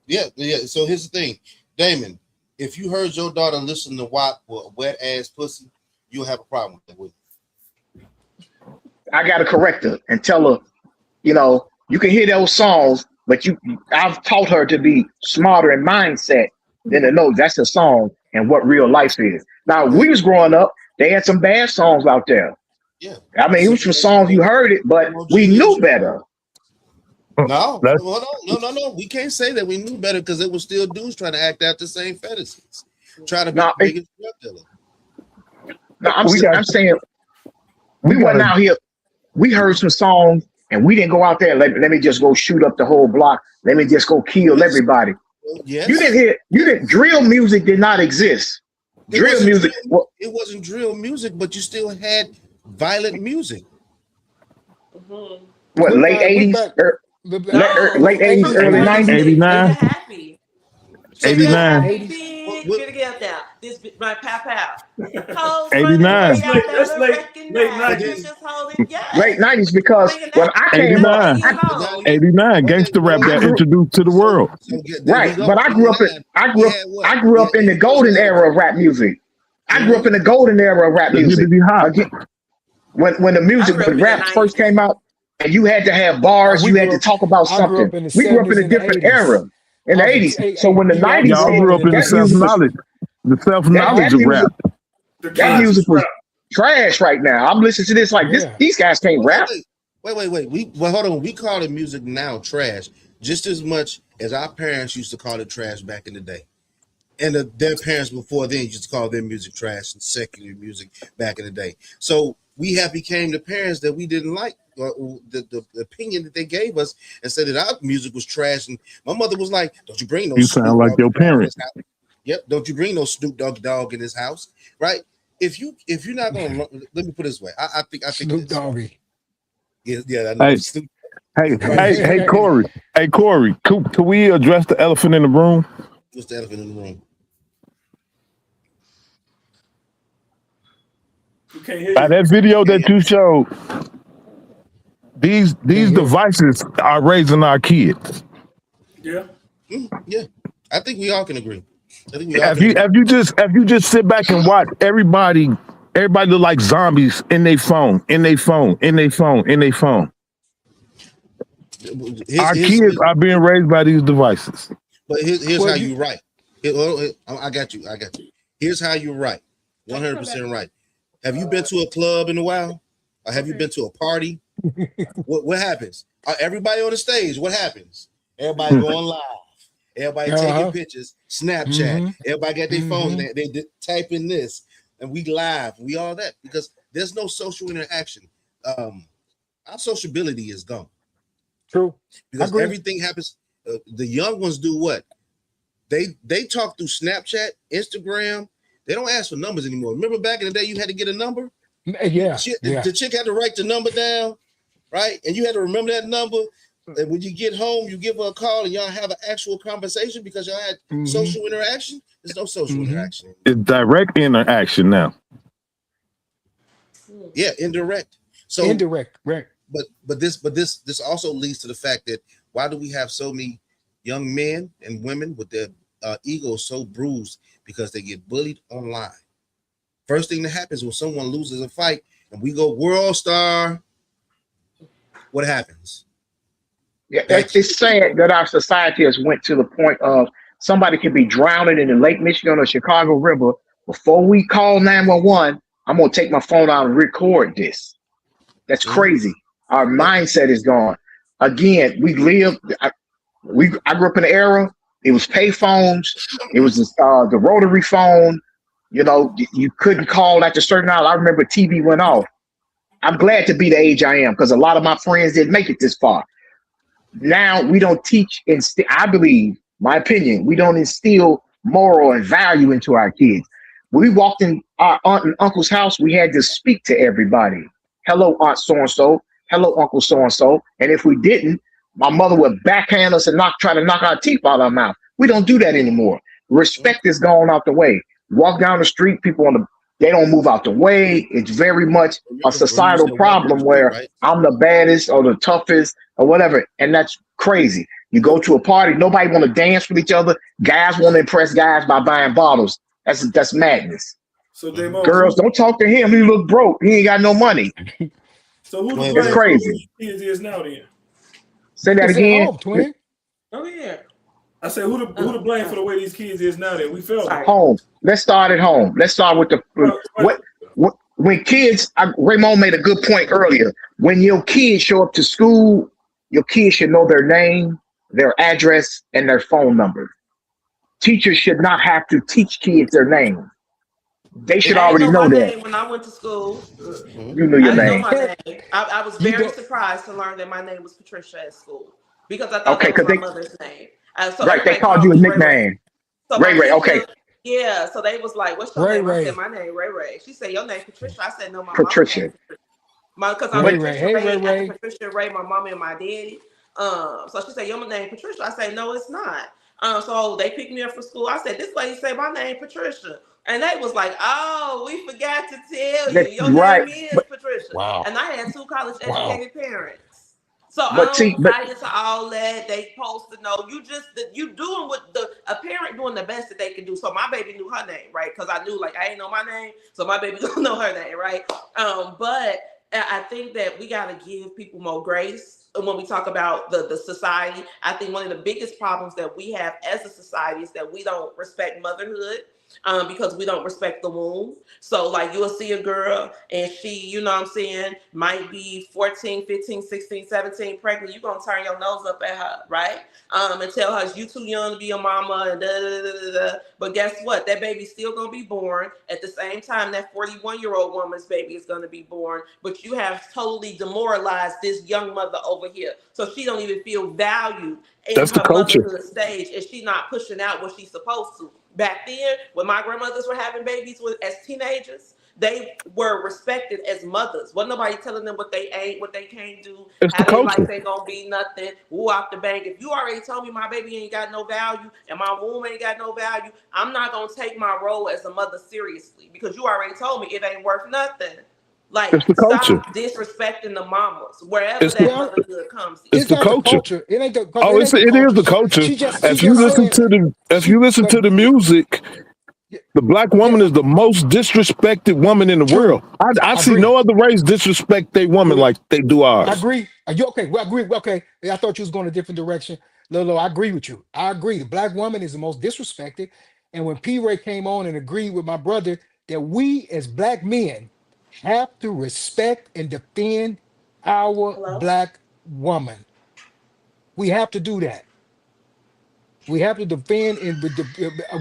Yeah. So here's the thing, Damon. If you heard your daughter listen to WAP with wet ass pussy, you'll have a problem with it. I gotta correct her and tell her, you can hear those songs, but I've taught her to be smarter in mindset than to know that's a song and what real life is. Now, we was growing up, they had some bad songs out there. Yeah. I mean, it was some songs you heard it, but we knew better. No. We can't say that we knew better because it was still dudes trying to act out the same fantasies. Try to be the biggest drug dealer. No, I'm saying we went out here. We heard some songs and we didn't go out there. Let me just go shoot up the whole block. Let me just go kill everybody. Yes. You didn't drill music did not exist. Drill music. It wasn't drill music, but you still had violent music. Mm-hmm. What, late 80s? Late 80s, early 90s? 89. 89. Get together now. This my pow. 89. Late 90s, because when I came up, 89. Gangster rap got introduced to the world. Right, but I grew up in the golden era of rap music. I grew up in the golden era of rap music. When the music, when rap first came out, and you had to have bars, you had to talk about something. We grew up in a different era. In the 80s. So when the 90s, y'all grew up in the self-knowledge of rap. That music was trash right now. I'm listening to this like this. These guys can't rap. Wait. Hold on. We call the music now trash just as much as our parents used to call it trash back in the day. And their parents before then used to call their music trash and secular music back in the day. So we have became the parents that we didn't like. The opinion that they gave us and said that our music was trash, and my mother was like, "Don't you bring no." You sound like your parents. Yep. Don't you bring no Snoop Dogg in this house, right? If you're not gonna, let me put it this way. I think Snoop Doggy. Yeah. I know. Hey, Corey. Hey, Corey. Can we address the elephant in the room? What's the elephant in the room? By that video that you showed, these devices are raising our kids. Yeah. Yeah. I think we all can agree. If you just sit back and watch everybody Everybody look like zombies in their phone, in their phone, in their phone, in their phone. Our kids are being raised by these devices. But here's how you right. I got you. Here's how you're right. 100% right. Have you been to a club in a while? Or have you been to a party? What happens? Everybody on the stage, what happens? Everybody going live. Everybody taking pictures, Snapchat. Everybody got their phones. They type in this, and we live. We all that because there's no social interaction. Our sociability is gone. True. Because everything happens. The young ones do what? They talk through Snapchat, Instagram. They don't ask for numbers anymore. Remember back in the day, you had to get a number. Yeah. The chick had to write the number down, right? And you had to remember that number. And when you get home, you give her a call and y'all have an actual conversation because y'all had social interaction. There's no social interaction. It's direct interaction now. Yeah, indirect. So indirect, right? But this also leads to the fact that why do we have so many young men and women with their egos so bruised because they get bullied online? First thing that happens when someone loses a fight and we go world star, what happens? Yeah, it's sad that our society has went to the point of somebody could be drowning in the Lake Michigan or Chicago River. Before we call 911, I'm gonna take my phone out and record this. That's crazy. Our mindset is gone. Again, I grew up in an era. It was pay phones. It was the rotary phone. You know, you couldn't call at a certain hour. I remember TV went off. I'm glad to be the age I am because a lot of my friends didn't make it this far. Now we don't teach, I believe, my opinion, we don't instill moral and value into our kids. When we walked in our aunt and uncle's house, we had to speak to everybody. Hello, Aunt so-and-so. Hello, Uncle so-and-so. And if we didn't, my mother would backhand us and try to knock our teeth out of our mouth. We don't do that anymore. Respect is gone out the way. Walk down the street, people they don't move out the way. It's very much a societal problem where I'm the baddest or the toughest or whatever. And that's crazy. You go to a party, nobody want to dance with each other. Guys want to impress guys by buying bottles. That's madness. So girls, don't talk to him. He look broke. He ain't got no money. So who it's crazy. Kids is now then? Say that again. Oh yeah. I said who to blame for the way these kids is now then? We felt it. Home. Let's start at home. Let's start with when kids. Raymond made a good point earlier. When your kids show up to school, your kids should know their name, their address, and their phone number. Teachers should not have to teach kids their name. They should already know that. When I went to school, you knew your name. I was very surprised to learn that my name was Patricia at school because I thought that was my mother's name. So right, they called you a nickname. So Ray. Okay. Yeah, so they was like, "What's your name?" I said, "My name Ray." She said, "Your name Patricia." I said, "No, my Patricia." Because I'm Patricia Ray, my mom and my daddy. So she said, "Your name Patricia." I said, "No, it's not." So they picked me up for school. I said, "This lady said my name Patricia." And they was like, "Oh, we forgot to tell you. Your name is Patricia." Wow. And I had 2 college educated parents. So I don't buy into all that. They supposed to know. You doing what a parent doing the best that they can do. So my baby knew her name, right? Because I knew I ain't know my name. So my baby don't know her name, right? But I think that we gotta give people more grace when we talk about the society. I think one of the biggest problems that we have as a society is that we don't respect motherhood. Because we don't respect the womb. So you'll see a girl and she, might be 14, 15, 16, 17 pregnant. You're going to turn your nose up at her, right? And tell her you too young to be a mama and da. But guess what? That baby's still going to be born. At the same time, that 41-year-old woman's baby is going to be born. But you have totally demoralized this young mother over here. So she don't even feel valued in her motherhood stage, and she's not pushing out what she's supposed to. Back then, when my grandmothers were having babies as teenagers, they were respected as mothers. Wasn't nobody telling them what they ain't, what they can't do, how their life ain't gonna be nothing. Woo out the bank. If you already told me my baby ain't got no value and my womb ain't got no value, I'm not gonna take my role as a mother seriously because you already told me it ain't worth nothing. Stop disrespecting the mamas wherever that motherhood comes in. It's the culture. It ain't the culture. It is the culture. If you listen to the music, The black woman is the most disrespected woman in the True. world. I see Agree. no other race disrespect their woman like they do I ours. agree. Are you okay? Well, I agree. Okay. I thought you was going a different direction. Lolo, I agree with you. I agree. The black woman is the most disrespected. And when P. Ray came on and agreed with my brother that we as black men have to respect and defend our Hello? black woman. We have to do that. We have to defend and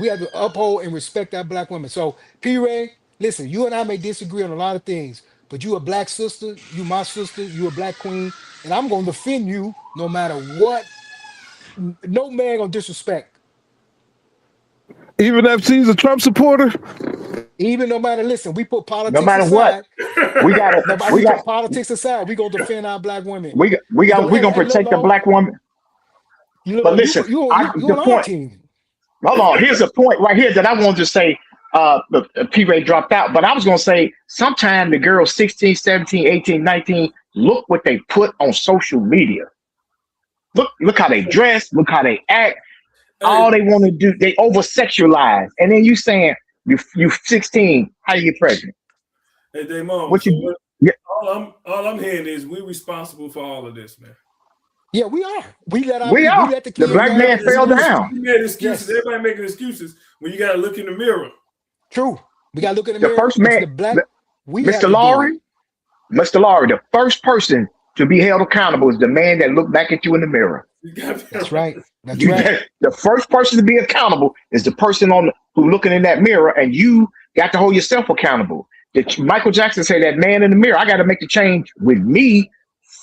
we have to uphold and respect our black women. So, P. Ray, listen, you and I may disagree on a lot of things, but you a black sister, you my sister, you a black queen, and I'm gonna defend you no matter what. No man gonna disrespect. Even if she's a Trump supporter, Even no matter, listen, we put No politics matter what, aside. we gotta Nobody, we we got put politics aside. We gonna defend our black women. we We gonna we gonna and protect the Lolo, black woman. But listen, you the on our point. team. Hold on. Here's a point right here that I wanted to say. P. Ray dropped out, but I was gonna say sometime the girls 16, 17, 18, 19 look what they put on social media. Look how they dress. Look how they act. All they want to do, they over sexualize, and then you saying you 16, how you get pregnant? Hey, Damon, What you? so Yeah, all I'm hearing is we responsible for all of this, man. Yeah, we are. We let we are. let the The kids black know. man fell down. You made excuses. Yes, Everybody making excuses when you got to look in the mirror. true. We gotta look in the The mirror. first It's man, the black. We have Mr. to do it. Laurie, the first person to be held accountable is the man that looked back at you in the mirror. You got that That's right. right. That's right. The first person to be accountable is the person who looking in that mirror, and you got to hold yourself accountable. Michael Jackson said, "That man in the mirror, I got to make the change with me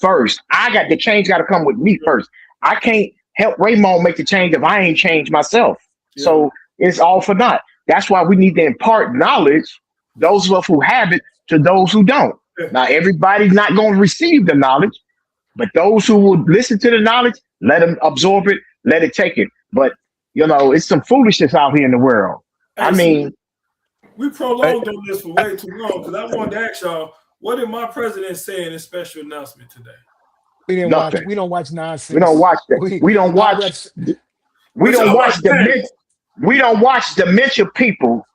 first. The change got to come with me first. I can't help Raymond make the change if I ain't changed myself. Yeah. So it's all for naught. That's why we need to impart knowledge, those of us who have it, to those who don't. Now, everybody's not going to receive the knowledge, but those who will listen to the knowledge, let them absorb it, let it take it. But, it's some foolishness out here in the world. I mean, we prolonged on this for way too long because I wanted to ask y'all, what did my president say in his special announcement today? We didn't nothing. watch. We don't watch nonsense. We don't watch that. We don't I watch. read- We don't watch dementia. We don't watch dementia people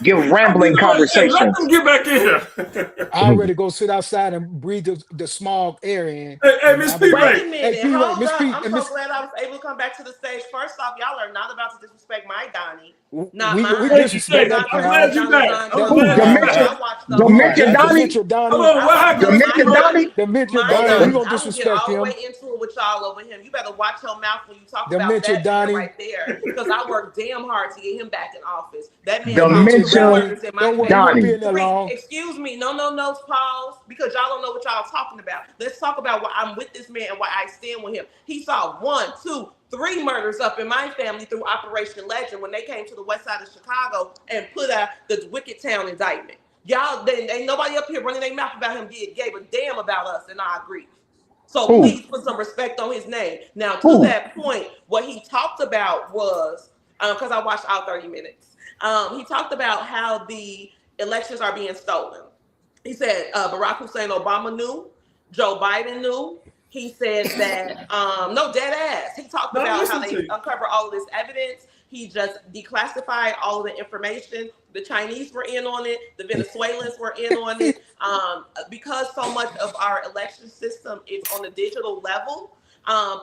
give rambling Let conversations. them get back in here. I already go sit outside and breathe the smog air in. Hey, Miss P. Wait a Ray. minute. Hey, P. Ray, Hold Miss up. P. I'm and so Miss- glad I was able to come back to the stage. First off, y'all are not about to disrespect my Donnie. We mine. disrespect Not that I'm crowd. glad you back. I'm That- glad that- you Dementia. back. I watched the Dementia whole- Donnie. Dementia Donnie. Hold on, what happened? Dementia Donnie. Dementia My Donnie. Donnie, We gonna I will get disrespect all the him. way into it with y'all over him. You better watch your mouth when you talk Dementia about that man Donnie. right there, because I worked damn hard to get him back in office. That man Dementia caused three murders in my Don't worry, family. we won't be Donnie. in there long. Excuse me, no, pause, because y'all don't know what y'all talking about. Let's talk about why I'm with this man and why I stand with him. He saw 1, 2, 3 murders up in my family through Operation Legend when they came to the west side of Chicago and put out the Wicked Town indictment. Y'all, ain't nobody up here running their mouth about him gave a damn about us and our grief. So Who? please put some respect on his name. Now, to Who? that point, what he talked about was, because I watched all 30 minutes, he talked about how the elections are being stolen. He said Barack Hussein Obama knew, Joe Biden knew. He said that, no, dead ass. He talked about how they uncover all of this evidence. He just declassified all of the information. The Chinese were in on it. The Venezuelans were in on it. Because so much of our election system is on a digital level,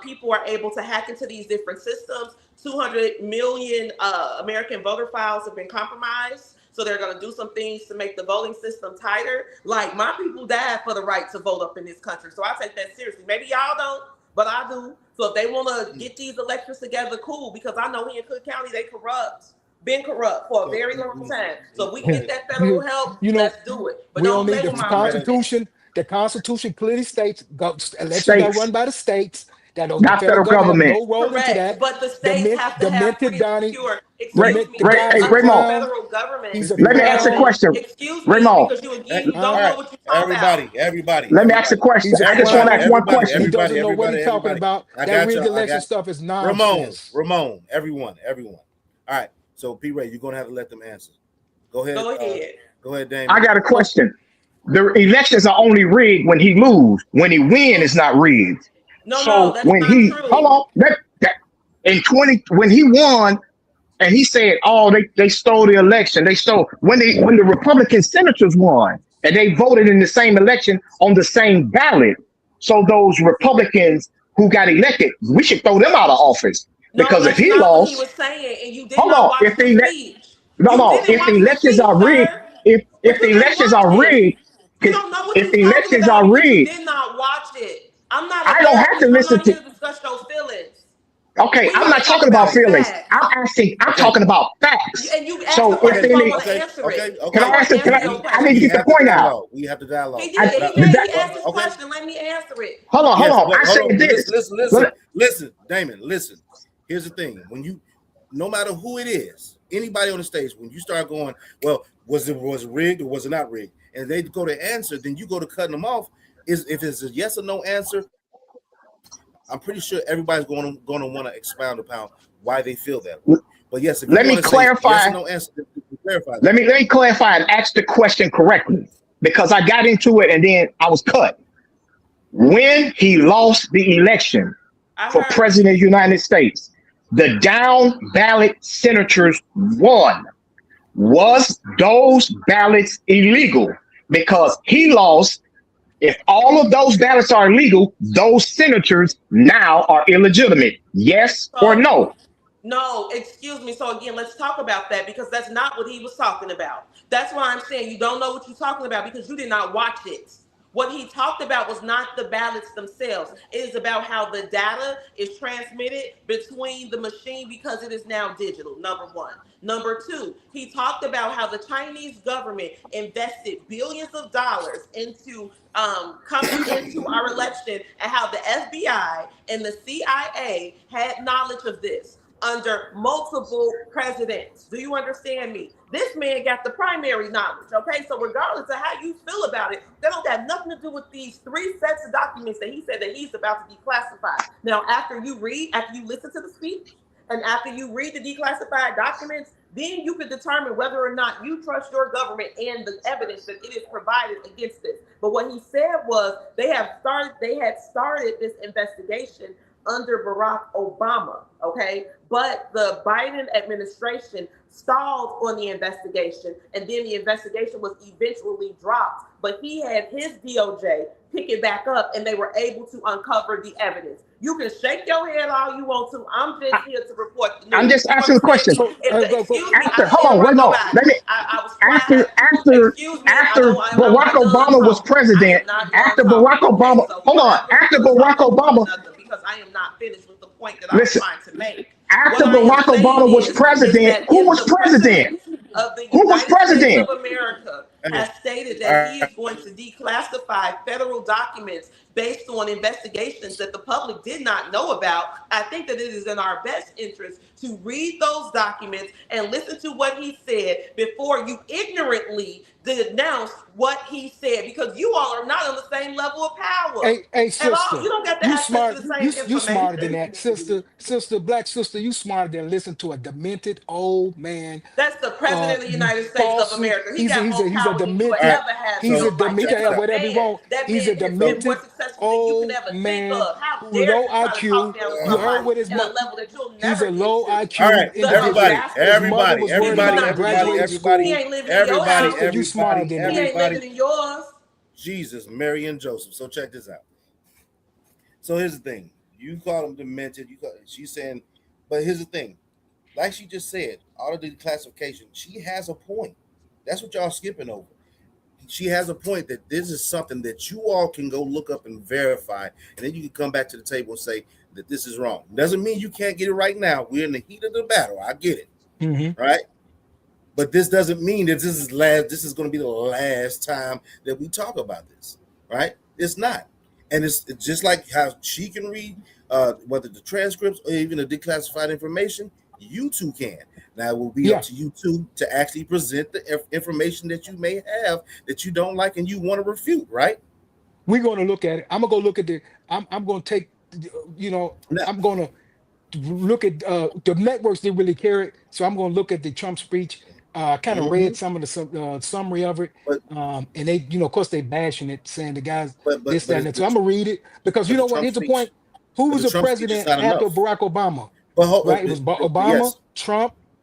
people are able to hack into these different systems. 200 million American voter files have been compromised. So they're going to do some things to make the voting system tighter. Like, my people died for the right to vote up in this country. So I take that seriously. Maybe y'all don't, but I do. So if they want to get these elections together, cool. Because I know here in Cook County, they been corrupt for a very long time. So if we can get that federal help, let's do it. But we don't don't play need with the my Constitution. The Constitution clearly states elections are States. run by the states. That the Not federal federal government have government. no role into Correct, that. but the states have to have Demented free Donnie. and secure. Hey, Excuse me, Guy's a Raymond. clown. federal government. He's a Let me ask a clown. question. Excuse me, Raymond. because you Hey, don't all know right, what you're talking about. everybody. Let me ask a question. He's a I just want to ask one question. He doesn't know what he's talking everybody. about. I That got rigged y'all. election stuff is Ramon, nonsense. everyone. All right. So P. Ray, you're gonna have to let them answer. Go ahead. Go ahead, Damon. I got a question. The elections are only rigged when he lose. When he win, it's not rigged. No, So that's when not he true. hold on, that in 20 when he won and he said, "Oh, they stole the election. They stole when the Republican senators won, and they voted in the same election on the same ballot. So those Republicans who got elected, we should throw them out of office No, because if that's he not what he lost, was saying, and you did hold not on, watch the speech. no, You no, didn't if the watch the elections speech, are rigged, sir. if But the you didn't elections watch are it. rigged, You don't know what if you're the talking elections about are because you rigged, did not watch it. I'm not a I don't have to therapist. I'm listen not to. here to discuss your feelings. Okay, We I'm about not to talk talking about about feelings. facts. I'm Okay. talking about facts. And you asked a So if question, Okay. so I they want to Okay. answer Okay. it. can I I Okay. want to answer? Can answer I? your I need to We question. get the have to point out. dialogue. We have to dialogue. He I, did. He the, made. that, He asked his Okay. question. Let me answer it. hold Yes, on. but I hold said on. But this. listen, Damon, listen. Here's the thing. When you, no matter who it is, anybody on the stage, when you start going, well, was it rigged or was it not rigged? And they go to answer, then you go to cutting them off. Is if it's a yes or no answer, I'm pretty sure everybody's going to want to expound upon why they feel that way. But yes, if you Let me want to say yes clarify. or no answer, clarify that. Let me clarify and ask the question correctly because I got into it and then I was cut. When he lost the election I for heard president you. of the United States, the down ballot senators won. Was those ballots illegal? Because he lost. If all of those ballots are illegal, those senators now are illegitimate. Yes or So no? no, excuse me. So again, let's talk about that because that's not what he was talking about. That's why I'm saying you don't know what you're talking about because you did not watch it. What he talked about was not the ballots themselves. It is about how the data is transmitted between the machine because it is now digital, number one. Number two, he talked about how the Chinese government invested billions of dollars into coming into our election and how the FBI and the CIA had knowledge of this under multiple presidents. Do you understand me? This man got the primary knowledge, okay? So regardless of how you feel about it, that don't have nothing to do with these 3 sets of documents that he said that he's about to declassify. Now, after you listen to the speech, and after you read the declassified documents, then you can determine whether or not you trust your government and the evidence that it is provided against this. But what he said was they had started this investigation under Barack Obama, okay? But the Biden administration stalled on the investigation, and then the investigation was eventually dropped. But he had his DOJ pick it back up, and they were able to uncover the evidence. You can shake your head all you want to. I'm just here to report the news. I'm just You asking the understand question. me? So Excuse me, I After, didn't hold on, wait, interrupt no, nobody. let me. I was After, quiet. after, Excuse me, I after know I'm Barack not done Obama was talking. I president, am not done after Barack talking, okay? Obama, So hold on, whoever after is Barack talking over Obama, nothing because I am not finished with the point that I was listen, trying to make. What after I am Barack saying Obama was is president, that who if was the president? president of the Who was United States president? of America Hey, has stated all that he right. is going to declassify federal documents based on investigations that the public did not know about, I think that it is in our best interest to read those documents and listen to what he said before you ignorantly denounce what he said, because you all are not on the same level of power hey, at all. sister, You don't get the you access to smart. the same You smarter than information. that, sister, black sister. You smarter than listen to a demented old man. That's the president of the United States of Falsely, America. He got more he's a power than you will All right. demented. ever have in He's a your So life. demented. That He is can have a whatever he man. want. That He's man a has been more demented successful than you can old ever think man of. How who dare low you try to talk IQ. down to You heard somebody what his at a mother. level that you'll He's never a get low to? all IQ right, The individual. His mother was he worried is about not him graduating He school. ain't living in your house. Sister, you smarter than He that. ain't living in yours. Jesus, Mary, and Joseph. So check this out. So here's the thing. You call them demented. She's saying, but here's the thing. Like she just said, all of the classification, she has a point. That's what y'all skipping over. She has a point that this is something that you all can go look up and verify, and then you can come back to the table and say that this is wrong. Doesn't mean you can't get it right now. We're in the heat of the battle. I get it, right? But this doesn't mean that this is going to be the last time that we talk about this, right? It's not. And it's just like how she can read whether the transcripts or even the declassified information, you too can. Now it will be up Yeah, to you two to actually present the information that you may have that you don't like and you want to refute, right? we're gonna look at it. I'm gonna go look at the. I'm gonna take. You know, Now, I'm gonna look at the networks didn't really carry it, so I'm going to look at the Trump speech. I kind of read mhm, some of the summary of it, but and they, of course, they bashing it, saying the guys but but this, that, but and it's that. So I'm gonna read it because you but the know what? Trump Here's the speech, point: who but was the the Trump speech is president not after enough. Barack Obama? But Right? It was but yes, Obama, Trump.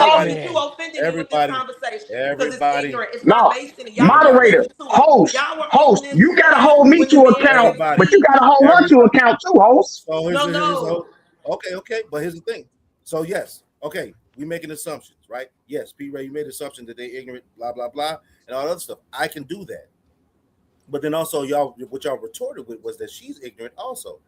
everybody, You offended me with this everybody, conversation because it's everybody, ignorant. It's not No, based in it. Y'all were everybody, moderator, open to it. host, Y'all were host. open You into gotta it hold me when the to man account, gave everybody, but you speech. gotta hold her to everybody. account too, host. So here's the No. whole. Okay. But here's the thing. So yes, okay, we making assumptions, right? Yes, P. Ray, you made an assumption that they ignorant, blah blah blah, and all that other stuff. I can do that. But then also, what y'all retorted with was that she's ignorant also.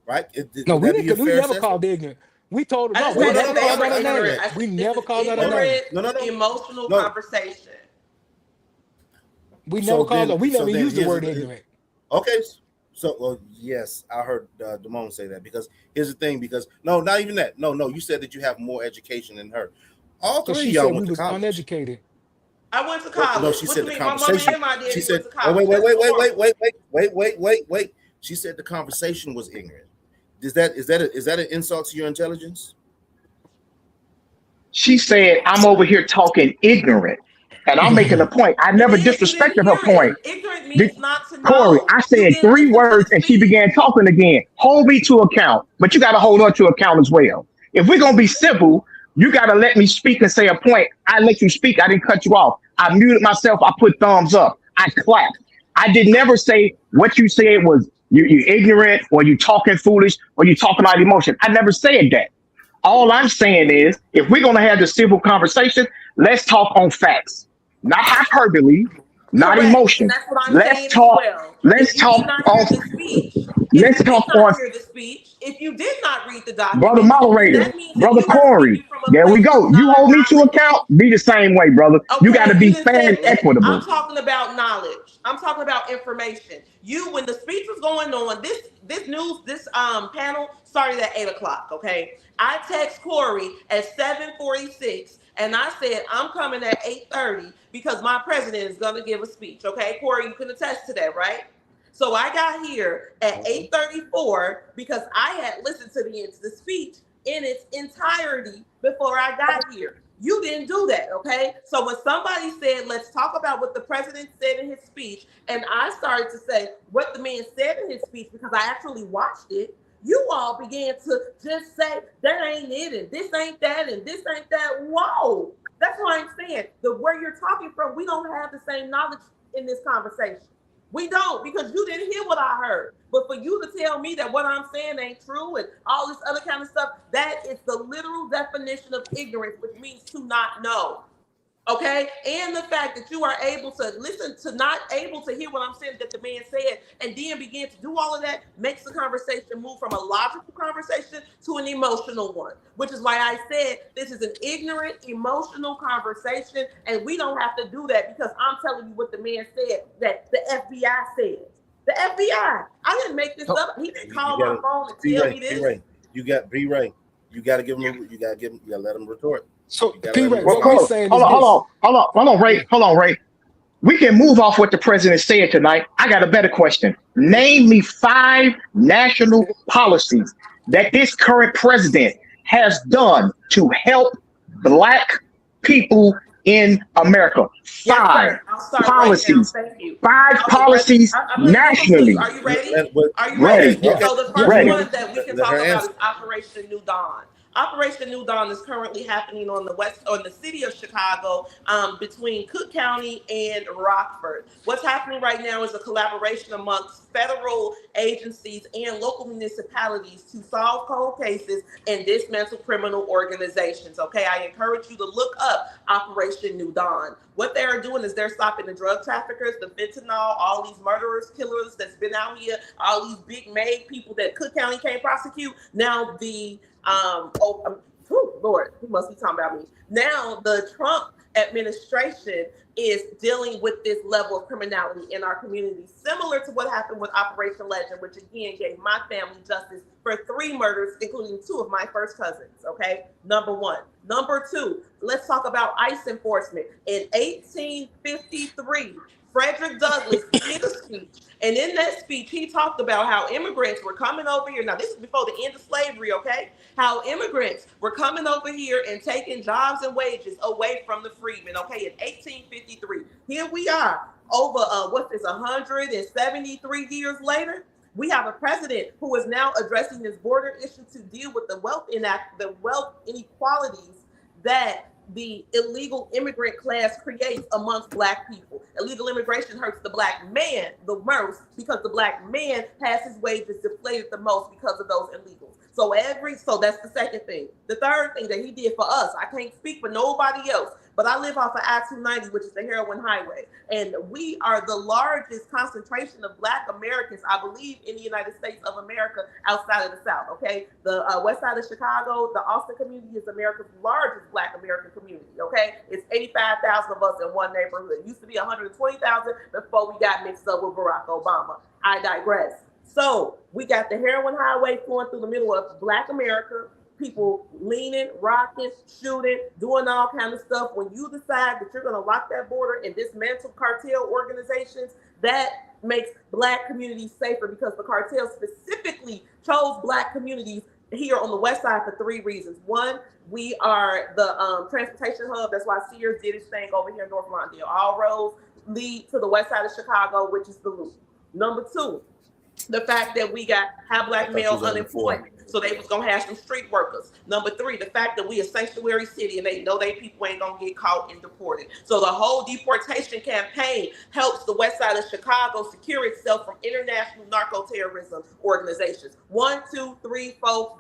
right? No, Would we that be a didn't. We fair never assessment? called her ignorant. We told her I no. just We No, said no, never no, that no. they called were out her name. ignorant. I We said this never is called out her name. ignorant, No. emotional No. conversation. We never So called her. then, We so never then used the here's word the, ignorant. okay. So, well, yes, I heard Damone say that, because here's the thing. Because no, not even that. No, you said that you have more education than her. All Because three she of y'all said we went to was college. uneducated. I went to No, college. she What said you the mean? My mama conversation. and my She daddy said, went to college. wait, That's normal. wait. She said the conversation was ignorant. Is that an insult to your intelligence? She said, I'm over here talking ignorant. And I'm making a point. I It never is. You didn't disrespected her hear point. it. Ignorant Did, means not to Corey, know. I You said didn't 3 listen to the words and she speech. began talking again. Hold me to account, but you got to hold on to account as well. If we're going to be civil, you got to let me speak and say a point. I let you speak. I didn't cut you off. I muted myself. I put thumbs up. I clapped. I did never say what you said was you ignorant or you talking foolish or you talking out of emotion. I never said that. All I'm saying is, if we're going to have the civil conversation, let's talk on facts, not hyperbole, not Correct. And emotion. that's what I'm Let's saying as talk. well. Let's If you talk did not on. hear the speech, Let's talk on. if you did not read the Brother document, then moderator, that means that brother you are Corey. speaking from a There we place of go. You hold me to non-knowledge. account. Be the same way, brother. You got to Okay, you be didn't fair and say let. I'm equitable. talking about knowledge. I'm talking about information. You, when the speech was going on, this panel started at 8 o'clock. Okay, I text Corey at 7:46, and I said I'm coming at 8:30 because my president is gonna give a speech. Okay, Corey, you can attest to that, right? So I got here at 8:34 because I had listened to the speech in its entirety before I got here. You didn't do that, okay? So when somebody said, let's talk about what the president said in his speech, and I started to say what the man said in his speech because I actually watched it, you all began to just say, that ain't it, and this ain't that, and this ain't that. Whoa! That's what I'm saying. Where you're talking from, we don't have the same knowledge in this conversation. We don't, because you didn't hear what I heard. But for you to tell me that what I'm saying ain't true and all this other kind of stuff, that is the literal definition of ignorance, which means to not know. Okay, and the fact that you are able to listen to, not able to hear what I'm saying that the man said, and then begin to do all of that, makes the conversation move from a logical conversation to an emotional one, which is why I said this is an ignorant, emotional conversation, and we don't have to do that because I'm telling you what the man said that the FBI said. The FBI. I didn't make this up. He didn't call my phone and tell me this. B-Ray. You got to give him. You got to let him retort. So, You got to P. let him Ray, Well, what we're respond. saying hold is on, this. Ray. We can move off what the president said tonight. I got a better question. Name me 5 national policies that this current president has done to help Black people in America. Yes, 5 sir. I'll start right now. policies. Thank you. 5 Okay, policies I'm going to give them to you. nationally. Are you ready? Are you Ready. ready? Yes, So the yes, first we're Ready. one ready. that we can Let talk her about answer. is Operation New Dawn. Operation New Dawn is currently happening on the city of Chicago, between Cook County and Rockford. What's happening right now is a collaboration amongst federal agencies and local municipalities to solve cold cases and dismantle criminal organizations. Okay, I encourage you to look up Operation New Dawn. What they are doing is they're stopping the drug traffickers, the fentanyl, all these murderers, killers that's been out here, all these big made people that Cook County can't prosecute. Now Lord, he must be talking about me. Now the Trump administration is dealing with this level of criminality in our community, similar to what happened with Operation Legend, which again gave my family justice for 3 murders, including 2 of my first cousins. Okay, number 1. Number 2, let's talk about ICE enforcement. In 1853, Frederick Douglass did a speech, and in that speech, he talked about how immigrants were coming over here. Now, this is before the end of slavery, okay? How immigrants were coming over here and taking jobs and wages away from the freedmen, okay? In 1853, here we are, over 173 years later. We have a president who is now addressing this border issue to deal with the wealth inequalities that the illegal immigrant class creates amongst Black people. Illegal immigration hurts the Black man the most because the Black man has his wages deflated the most because of those illegals. So that's the second thing. The third thing that he did for us, I can't speak for nobody else, but I live off of I-290, which is the heroin highway. And we are the largest concentration of Black Americans, I believe, in the United States of America outside of the South, okay? The west side of Chicago, the Austin community is America's largest Black American community, okay? It's 85,000 of us in one neighborhood. It used to be 120,000 before we got mixed up with Barack Obama. I digress. So we got the heroin highway flowing through the middle of Black America, people leaning, rocking, shooting, doing all kind of stuff. When you decide that you're going to lock that border and dismantle cartel organizations, that makes Black communities safer, because the cartel specifically chose Black communities here on the west side for 3 reasons. One, we are the transportation hub. That's why Sears did its thing over here in North Lawndale. All roads lead to the west side of Chicago, which is the loop. Number 2, the fact that we have Black male unemployment, so they was gonna have some street workers. Number 3, the fact that we a sanctuary city and they know they people ain't gonna get caught and deported. So the whole deportation campaign helps the west side of Chicago secure itself from international narco-terrorism organizations. 1, 2, 3, 4,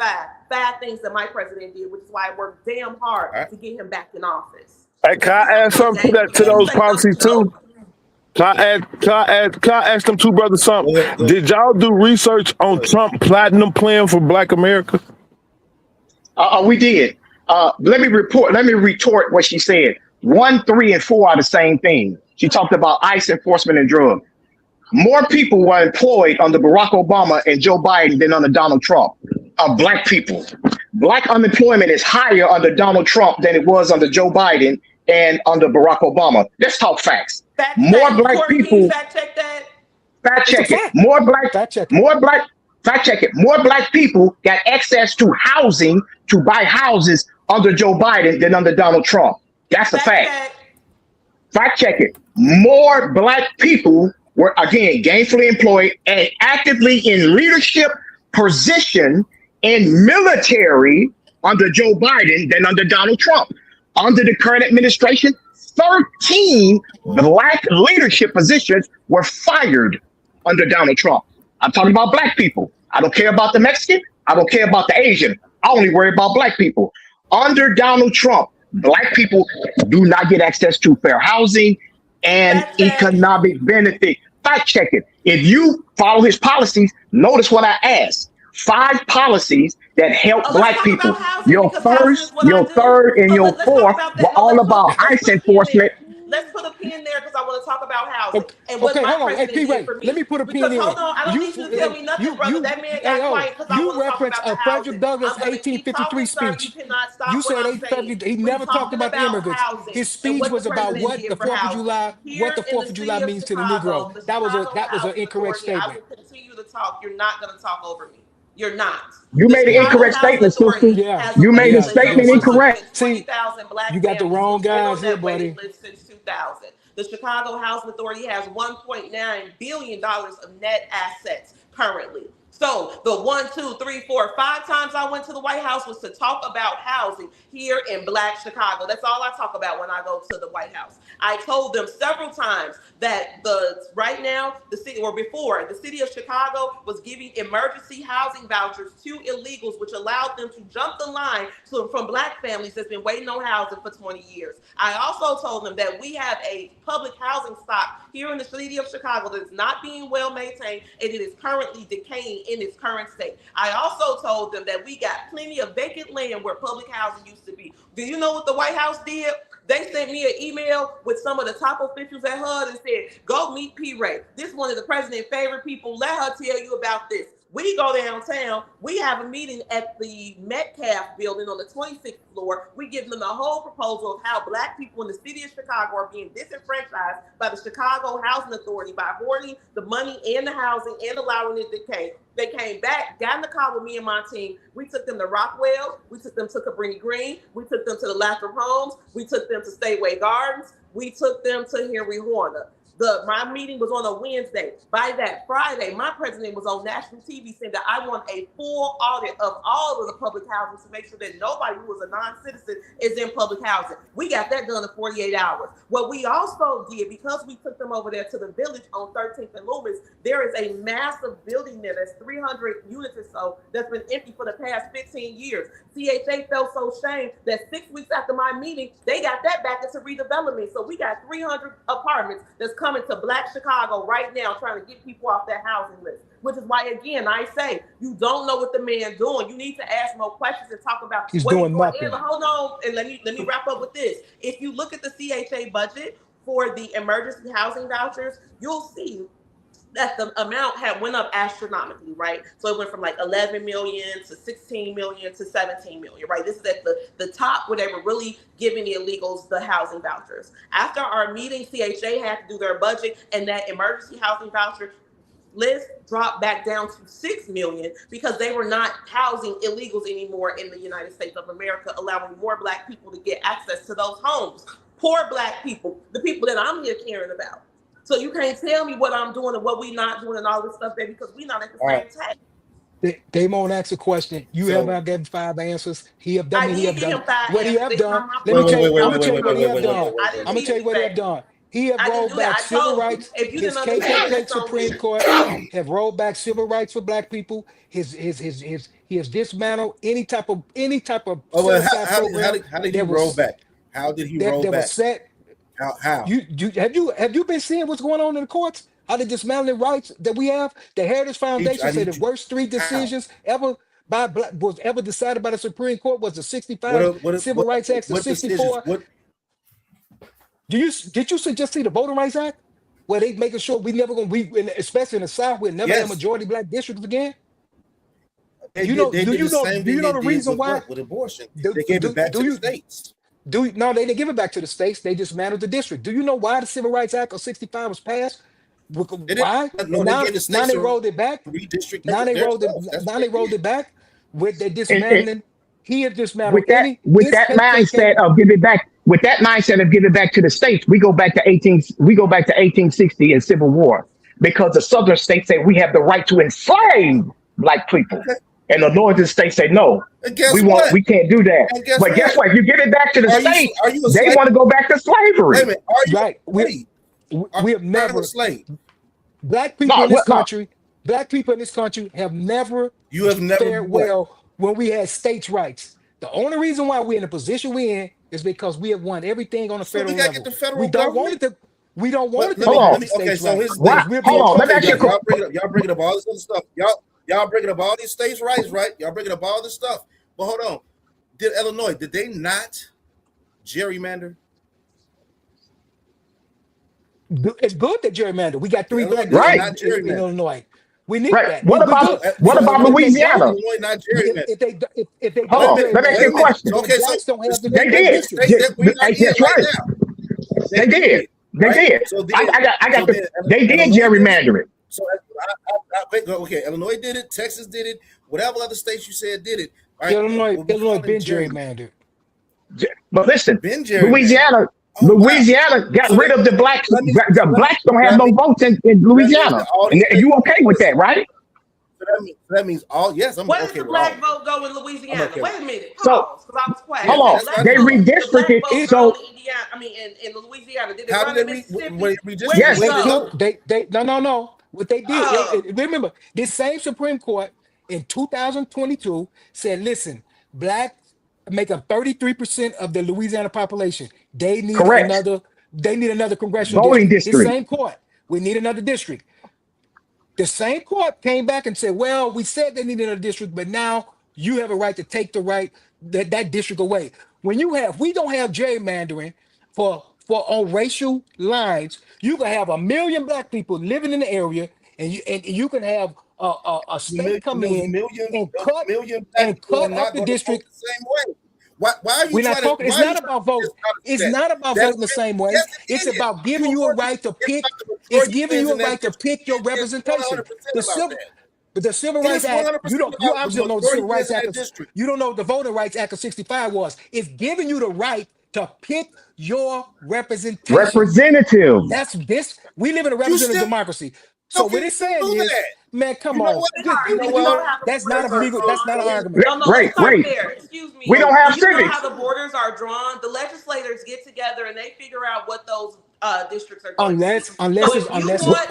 5 things that my president did, which is why I worked damn hard to get him back in office. Hey, can I add something to those policies too? Can I ask them two brothers something? Did y'all do research on Trump Platinum plan for Black America? We did. Let me retort what she said. 1, 3, and 4 are the same thing. She talked about ICE enforcement and drug. More people were employed under Barack Obama and Joe Biden than under Donald Trump. Black people. Black unemployment is higher under Donald Trump than it was under Joe Biden and under Barack Obama. Let's talk facts. More Black people. Fact check that. Fact check it. More Black people got access to housing to buy houses under Joe Biden than under Donald Trump. That's a fact. Fact check it. More Black people were, again, gainfully employed and actively in leadership position in military under Joe Biden than under Donald Trump. Under the current administration, 13 Black leadership positions were fired under Donald Trump. I'm talking about Black people. I don't care about the Mexican. I don't care about the Asian. I only worry about Black people. Under Donald Trump, Black people do not get access to fair housing and economic benefit. Fact check it. If you follow his policies, notice what I asked. 5 policies that help Black people. Your first, your third, and your fourth were all about ICE enforcement. Let's put a pin there because I want to talk about housing. And okay, hold on. Hey, P-Ray, let me put a pin in. Hold on, I don't need you to tell me nothing, brother. That man got quiet because I want to talk about the housing. Frederick Douglass' 1853 speech. You said 1853. He never talked about the immigrants. His speech was about what the 4th of July, what the 4th of July means to the Negro. That was an incorrect statement. I will continue to talk. You're not going to talk over me. You're not. You made an incorrect statement, sister. You made a statement incorrect. See, you got the wrong guys here, buddy. Since 2000. The Chicago Housing Authority has $1.9 billion of net assets currently. So the 1, 2, 3, 4, 5 times I went to the White House was to talk about housing here in Black Chicago. That's all I talk about when I go to the White House. I told them several times that right now, the city of Chicago was giving emergency housing vouchers to illegals, which allowed them to jump the line from Black families that's been waiting on housing for 20 years. I also told them that we have a public housing stock here in the city of Chicago that is not being well maintained, and it is currently decaying in its current state. I also told them that we got plenty of vacant land where public housing used to be. Do you know what the White House did? They sent me an email with some of the top officials at HUD and said, go meet P-Ray. This is one of the president's favorite people. Let her tell you about this. We go downtown. We have a meeting at the Metcalf building on the 26th floor. We give them the whole proposal of how Black people in the city of Chicago are being disenfranchised by the Chicago Housing Authority by hoarding the money and the housing and allowing it to decay. They came back, got in the car with me and my team. We took them to Rockwell. We took them to Cabrini Green. We took them to the Lathrop Homes. We took them to Stateway Gardens. We took them to Henry Horner. My meeting was on a Wednesday. By that Friday, my president was on national TV saying that I want a full audit of all of the public housing to make sure that nobody who is a non-citizen is in public housing. We got that done in 48 hours. What we also did, because we took them over there to the village on 13th and Loomis, there is a massive building there that's 300 units or so that's been empty for the past 15 years. CHA felt so ashamed that 6 weeks after my meeting, they got that back into redevelopment. So we got 300 apartments that's coming to Black Chicago right now, trying to get people off that housing list. Which is why, again, I say you don't know what the man doing. You need to ask more questions and talk about He's what doing he's nothing. doing. Hold on, and let me wrap up with this. If you look at the CHA budget for the emergency housing vouchers, you'll see that the amount had went up astronomically, right? So it went from like 11 million to 16 million to 17 million, right? This is at the top where they were really giving the illegals the housing vouchers. After our meeting, CHA had to do their budget, and that emergency housing voucher list dropped back down to 6 million because they were not housing illegals anymore in the United States of America, allowing more Black people to get access to those homes. Poor Black people, the people that I'm here caring about. So you can't tell me what I'm doing and what we not doing and all this stuff, baby, because we not at the same time. Damon asked a question. You have not given 5 answers. He have done. I He did have give him done. 5 What he answers. have It's done? not my Let me fault. tell you. I'm gonna wait, tell you what he have wait, done. I didn't I'm gonna see tell you what he have anything. done. He have I didn't rolled do that. back I civil told you. rights. If you His didn't understand, KKK that's on Supreme you. Court have rolled back civil rights for Black people. He has dismantled any type of Oh set well, aside program how did he that roll was back? How did he roll that was back? set. How? Have you been seeing what's going on in the courts? How they dismantling rights that we have? The Heritage Foundation I said the need you. worst 3 How? decisions ever was ever decided by the Supreme Court was the 65 What Civil Rights Act, the what decisions? 64. What Did you just see the Voting Rights Act, where they making sure we never gonna especially in the South, we'll never have yes. majority Black districts again? They You did, know, they do did you the know? same Do you thing know they the did reason with why? what? With abortion. Do, They gave do, it back do to the you states. no? They didn't give it back to the states. They dismantled the district. Do you know why the Civil Rights Act of '65 was passed? They didn't. Why? No, And they now, gave the now states they to rolled it back. redistrict Now they rolled it. themselves. That's what Now they they rolled did. it back with their And dismantling. He has dismantled with that any with his that KKK. mindset of give it back with that mindset of give it back to the states, we go back to 1860 and Civil War, because the southern states say we have the right to enslave Black people, Okay. and the northern states say no, And guess what? we can't do that. And guess But guess what? what? If you give it back to the states, Are you a they slave? want to go back to Wait a slavery. minute. Are you Right. a slave? We have Are you a never slave? Black people No, in this no. country. Black people in this country have never You have never fared what? well when we had states' rights. The only reason why we're in the position we're in is because we have won everything on the So we federal gotta get level. the federal government. We don't want it to Let go me back Hold to on. okay. states' So rights here's the Why? thing. because we're Hold being on. Let me Okay, ask you a treated. y'all bringing up all this other stuff. Y'all bringing up all these states' rights, right? Y'all bringing up all this stuff. But hold on. Did Illinois? Did they not gerrymander? It's good that gerrymander. We got 3 Illinois Black did Right. districts not in gerrymander. Illinois. We need Right. that. What We're about good. what about If they Louisiana? don't, Illinois not if, gerrymander. if they if they Hold don't on. Let me ask you a gerrymander, question. then Okay, so Blacks don't have the They Black did. the states districts. that we're not in That's right right. now, They did. They right? did. So I then, got the. They did Illinois did it. gerrymander it. So okay, Illinois did it. Texas did it. Whatever other states you said did it. Right? Illinois What we call it been gerrymander. gerrymandered. But listen, Been gerrymandered. Louisiana, Oh wow. Louisiana got So rid of the blacks. that means The blacks don't have that no means votes in that means Louisiana, that all and these states. you okay with that, right? So that means all. Yes, I'm Where okay does the with all black of it. vote go in I'm Louisiana? okay. Wait a minute, So pause, because I was quiet. Yeah, hold on, The that's black what they I vote, mean. the black redistricted. vote So go in Indiana. I mean, in Louisiana. Did it How run did in they Mississippi? when Where redistricted? did it yes, Where did it go? go? They no. What they did, Oh, remember, this same Supreme Court in 2022 said, listen, blacks make up 33% of the Louisiana population. correct. They need another congressional Voting district. This district. same court, we need another district. The same court came back and said, well, we said they needed a district, but now you have a right to take that district away. We don't have gerrymandering for on racial lines. You can have 1 million Black people living in the area, and you can have a state come Those in and those million black people are cut up not the going to vote district. the same way. Why are you We're not trying to? talking. It's Why are you not trying about to vote. discount It's that? not about That's voting the same way. yes, It's it is. about giving You you a want right to it's pick. about the It's majority giving wins you in a that right to district. pick your It is representation. 100% The about civil, that. the Civil It Rights is Act. 100% You about the obviously don't know the majority Civil wins Rights in Act. that district. You don't know what the Voting Rights Act of '65 was. It's giving you the right to pick your representation. Representative. That's this. We live in a You representative still democracy. So don't what get it's to saying do is, that. man, come You know on. what? Good. You know Do you what? know how the That's not borders a are legal. That's not an drawn? argument. No, Wait, let's start wait. there. Excuse We me. don't Do have you know how civics. the borders are drawn? The legislators get together and they figure out what those districts are going to be. Unless So it's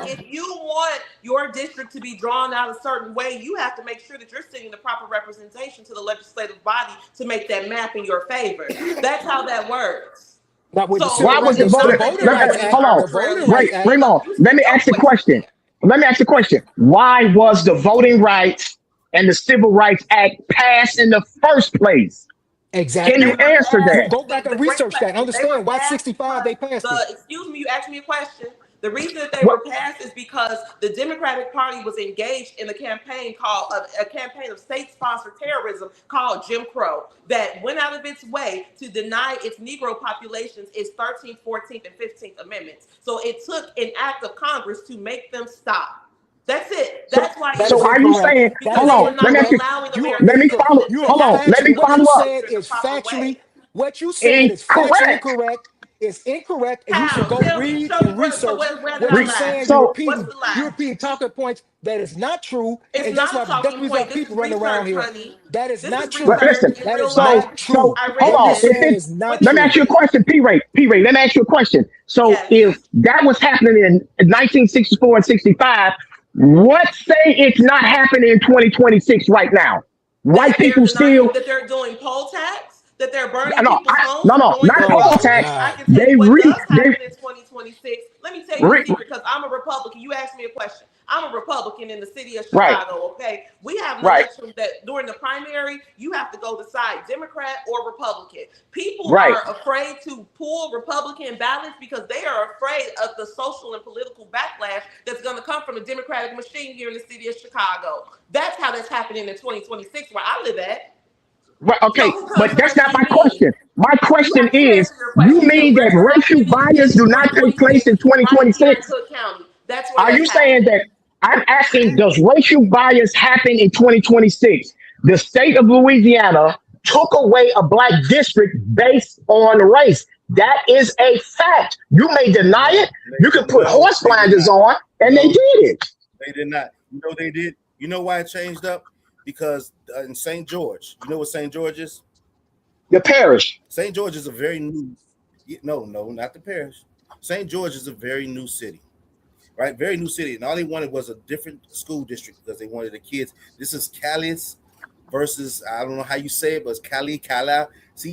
if you want your district to be drawn out a certain way, you have to make sure that you're sending the proper representation to the legislative body to make that map in your favor. That's how that works. not with the So civil Why was right. the it's The not voter? that Voting their Rights borders Act. Hold are on. The Voting arbitrarily Rights Wait, Act. placed. Raymond. You Let me no ask a question. question. Let me ask a question. Why was the Voting Rights and the Civil Rights Act passed in the first place? Can They you Exactly. were answer passed. that? Go back The and great research that. question. They were Understand why passed 65 because they passed it. the excuse me, you asked me a question. The reason that they What? were passed is because the Democratic Party was engaged in a campaign called a campaign of state-sponsored terrorism called Jim Crow that went out of its way to deny its Negro populations its 13th, 14th, and 15th Amendments. So it took an act of Congress to make them stop. That's it. So, That's why That it is so are you passed incorrect. saying? That because Hold is they were on. Let not me ask you. incorrect. allowing Let Americans me to follow. You to are Hold on. Let factually me execute what their you follow up. said culture in the is proper factually way. what you said is factually Incorrect. incorrect. It's incorrect, and you should How? go Tell me, read show me and what. So research where did what I you're lie? saying. So What's the You're lie? repeating talking points that is not true, It's and that's not why a talking we got point. This people is running around research, here. honey. That is This not is true. research listen. in That real is life. not So true. I hold read What you're on. this. If saying it, is not What did let me you true. ask you a read? question, P. Ray. P. Ray. Let me ask you a question. So Yes. if that was happening in 1964 and 65, what say it's not happening in 2026 right now? White That they're people denying still that they're doing poll tax, that they're burning no, people's homes no, for no, doing not their Oh poll my vote. tax. I God. can tell They you what does they happen in 2026. Let me tell you a re, secret because I'm a Republican. You asked me a question. I'm a Republican in the city of right, Chicago, okay? We have an right, election that during the primary, you have to go decide Democrat or Republican. People right. are afraid to pull Republican ballots because they are afraid of the social and political backlash that's going to come from the Democratic machine here in the city of Chicago. That's how that's happening in 2026 where I live at. Right, So okay, who but comes that's first, not me my or me? question. My question I did is, answer your you question too. mean Where that does it racial happen? It bias begins in do not take place 2026, in right here in 2026? Cook County. That's where Are you that's saying happening. that I'm asking, does racial bias happen in 2026? The state of Louisiana took away a black district based on race. That is a fact. You may deny No, it. You can put no, horse they did blinders not. on, and they No, did it. they did not. You know they did. You know why it changed up? Because in St. George, you know what St. George is? The parish. St. George is a very new. No, not the parish. St. George is a very new city, right? Very new city, and all they wanted was a different school district because they wanted the kids. This is Callis versus I don't know how you say it, but it's Cali, Calais.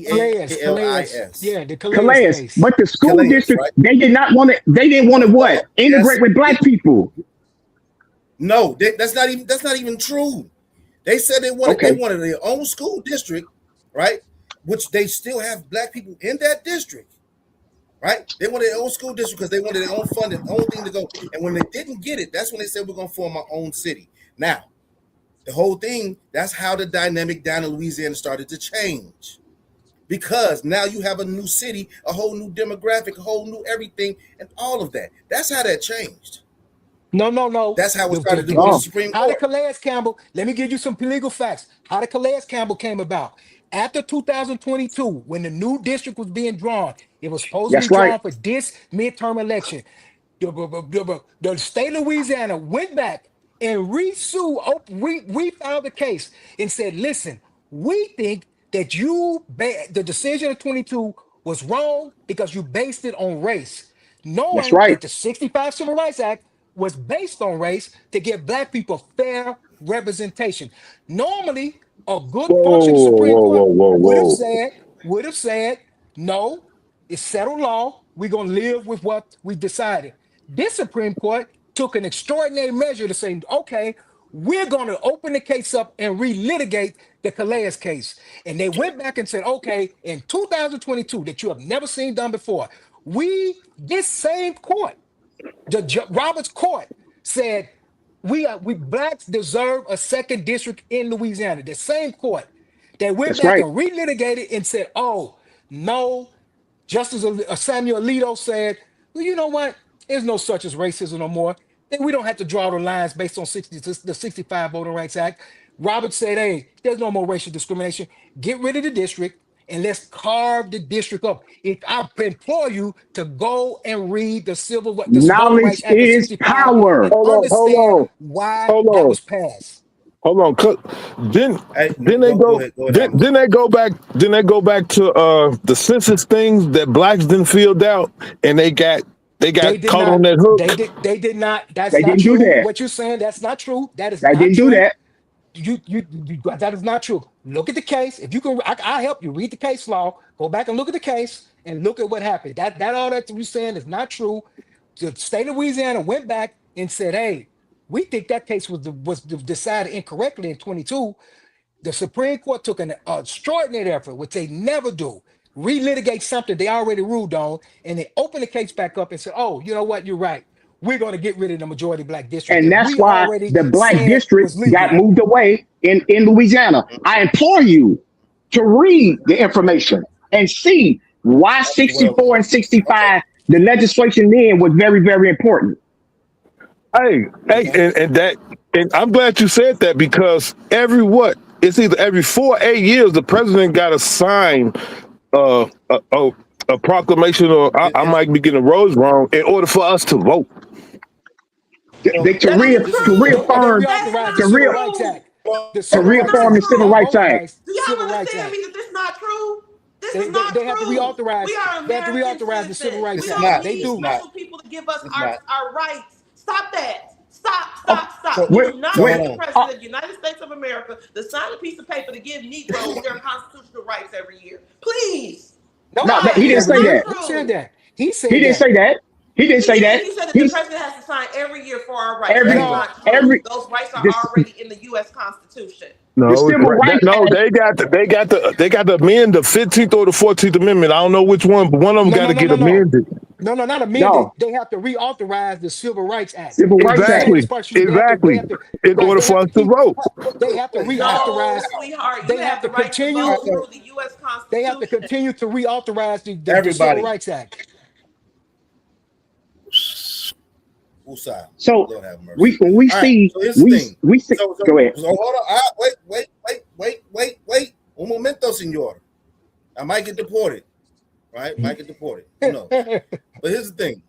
Calis, Yeah, the Calais Calais, case. but the school Calais, district right? they did not want it. They didn't want to what Yes, integrate with black people. no, that's not even true. They said they Okay, wanted their own school district, right? Which they still have black people in that district, right? They wanted their own school district because they wanted their own funding, own thing to go. And when they didn't get it, that's when they said we're gonna form our own city. Now, the whole thing, that's how the dynamic down in Louisiana started to change. Because now you have a new city, a whole new demographic, a whole new everything, and all of that. That's how that changed. No, no, no. That's how it started to with the no, Supreme How did Court. Calais Campbell? Let me give you some legal facts. How did Calais Campbell came about? After 2022, when the new district was being drawn, it was supposed to be that's right. drawn for this midterm election. The state of Louisiana went back and refiled the case and said, listen, we think that the decision of 22 was wrong because you based it on race, That's knowing right. that the 65 Civil Rights Act was based on race to give black people fair representation. Normally, a good Whoa, functioning Supreme whoa, Court whoa, whoa, would have whoa. said, would have said, no, it's settled law. We're going to live with what we decided. This Supreme Court took an extraordinary measure to say, okay, we're going to open the case up and relitigate the Calais case. And they went back and said, okay, in 2022, that you have never seen done before, this same court, Roberts Court, said we blacks deserve a second district in Louisiana. The same court. They went That's back right. and relitigated and said, oh, no, Justice Samuel Alito said, well, you know what? There's no such as racism no more. And we don't have to draw the lines based on the 65 Voting Rights Act. Roberts said, hey, there's no more racial discrimination. Get rid of the district and let's carve the district up. If I implore you to go and read the Voting Knowledge Rights Act of is 65 power. and Hold on, hold understand on, why hold that on, was passed. hold on. Didn't Hey, didn't they go go? ahead. Go ahead, Amos. Didn't they go back? Didn't they go back to the census things that blacks didn't fill out, and they got They did caught on not. that They hook? did not. That's They not didn't do true. that. What you're saying, that's not true. That is They not didn't do true. that. That is not true. Look at the case. If you can, I'll help you read the case law. Go back and look at the case and look at what happened. That all that you're saying is not true. The state of Louisiana went back and said, "Hey, we think that case was decided incorrectly in 22." The Supreme Court took an extraordinary effort, which they never do, relitigate something they already ruled on, and they opened the case back up and said, "Oh, you know what? You're right. We're going to get rid of the majority black district And that that's we why already the black said district was got legal." moved away in Louisiana. I implore you to read the information and see why Well, 64 and okay. 65, the legislation then was very, very important. Hey, and I'm glad you said that because it's either every 4 or 8 years the president got to sign uh, a, a, a proclamation, or I It's might be getting the roads wrong, in order for us to vote. so To, That ain't this is to true. Or they reaffirm That's reauthorized the to not Civil re, Rights true. Act. The to That Civil is Rights not reaffirm Act the was Civil true. Rights Act. reauthorized. Do The y'all Civil Rights understand Act. me that this not true? This They, is they, not they have to true. We reauthorize. are They have to American reauthorize the Civil citizens. We Rights it's Act. don't not. They need It's do. not. special people to give us It's not. our rights. Stop that. Stop, Oh, stop, stop. So You wait, do not so wait, hold need the on. uh, President of the United States of America to sign a piece of paper to give Negroes their constitutional rights every year. Please. No, no, Guys, he he this didn't is never say not did. that. Who said true. that? He He said didn't that. say that. He didn't say that. He said that the He's president has to sign every year for our rights. That every is No, not true. every Those rights are this already in the U.S. Constitution. the No, it's Civil right. Rights No, Act. they got to amend the 15th or the 14th Amendment. I don't know which one, but one of them no, got no, to no, get no, no. amended. No, not amended. No, They have to reauthorize the Civil Rights Act. Civil Rights The Act. Exactly, last part you they exactly. have to In right. order They have for to us to keep. vote. They have to Wait, how? No, reauthorize. sweetheart, you They have have to the right to continue. vote So through the U.S. They have to Constitution. continue to reauthorize the Civil everybody, Rights Act. Usai, So Lord have mercy. we when we All right. see So here's the thing. we see. Go ahead. So hold on. Wait. Un momento, senor. I might get deported. Right? Might get deported. Who knows? But here's the thing.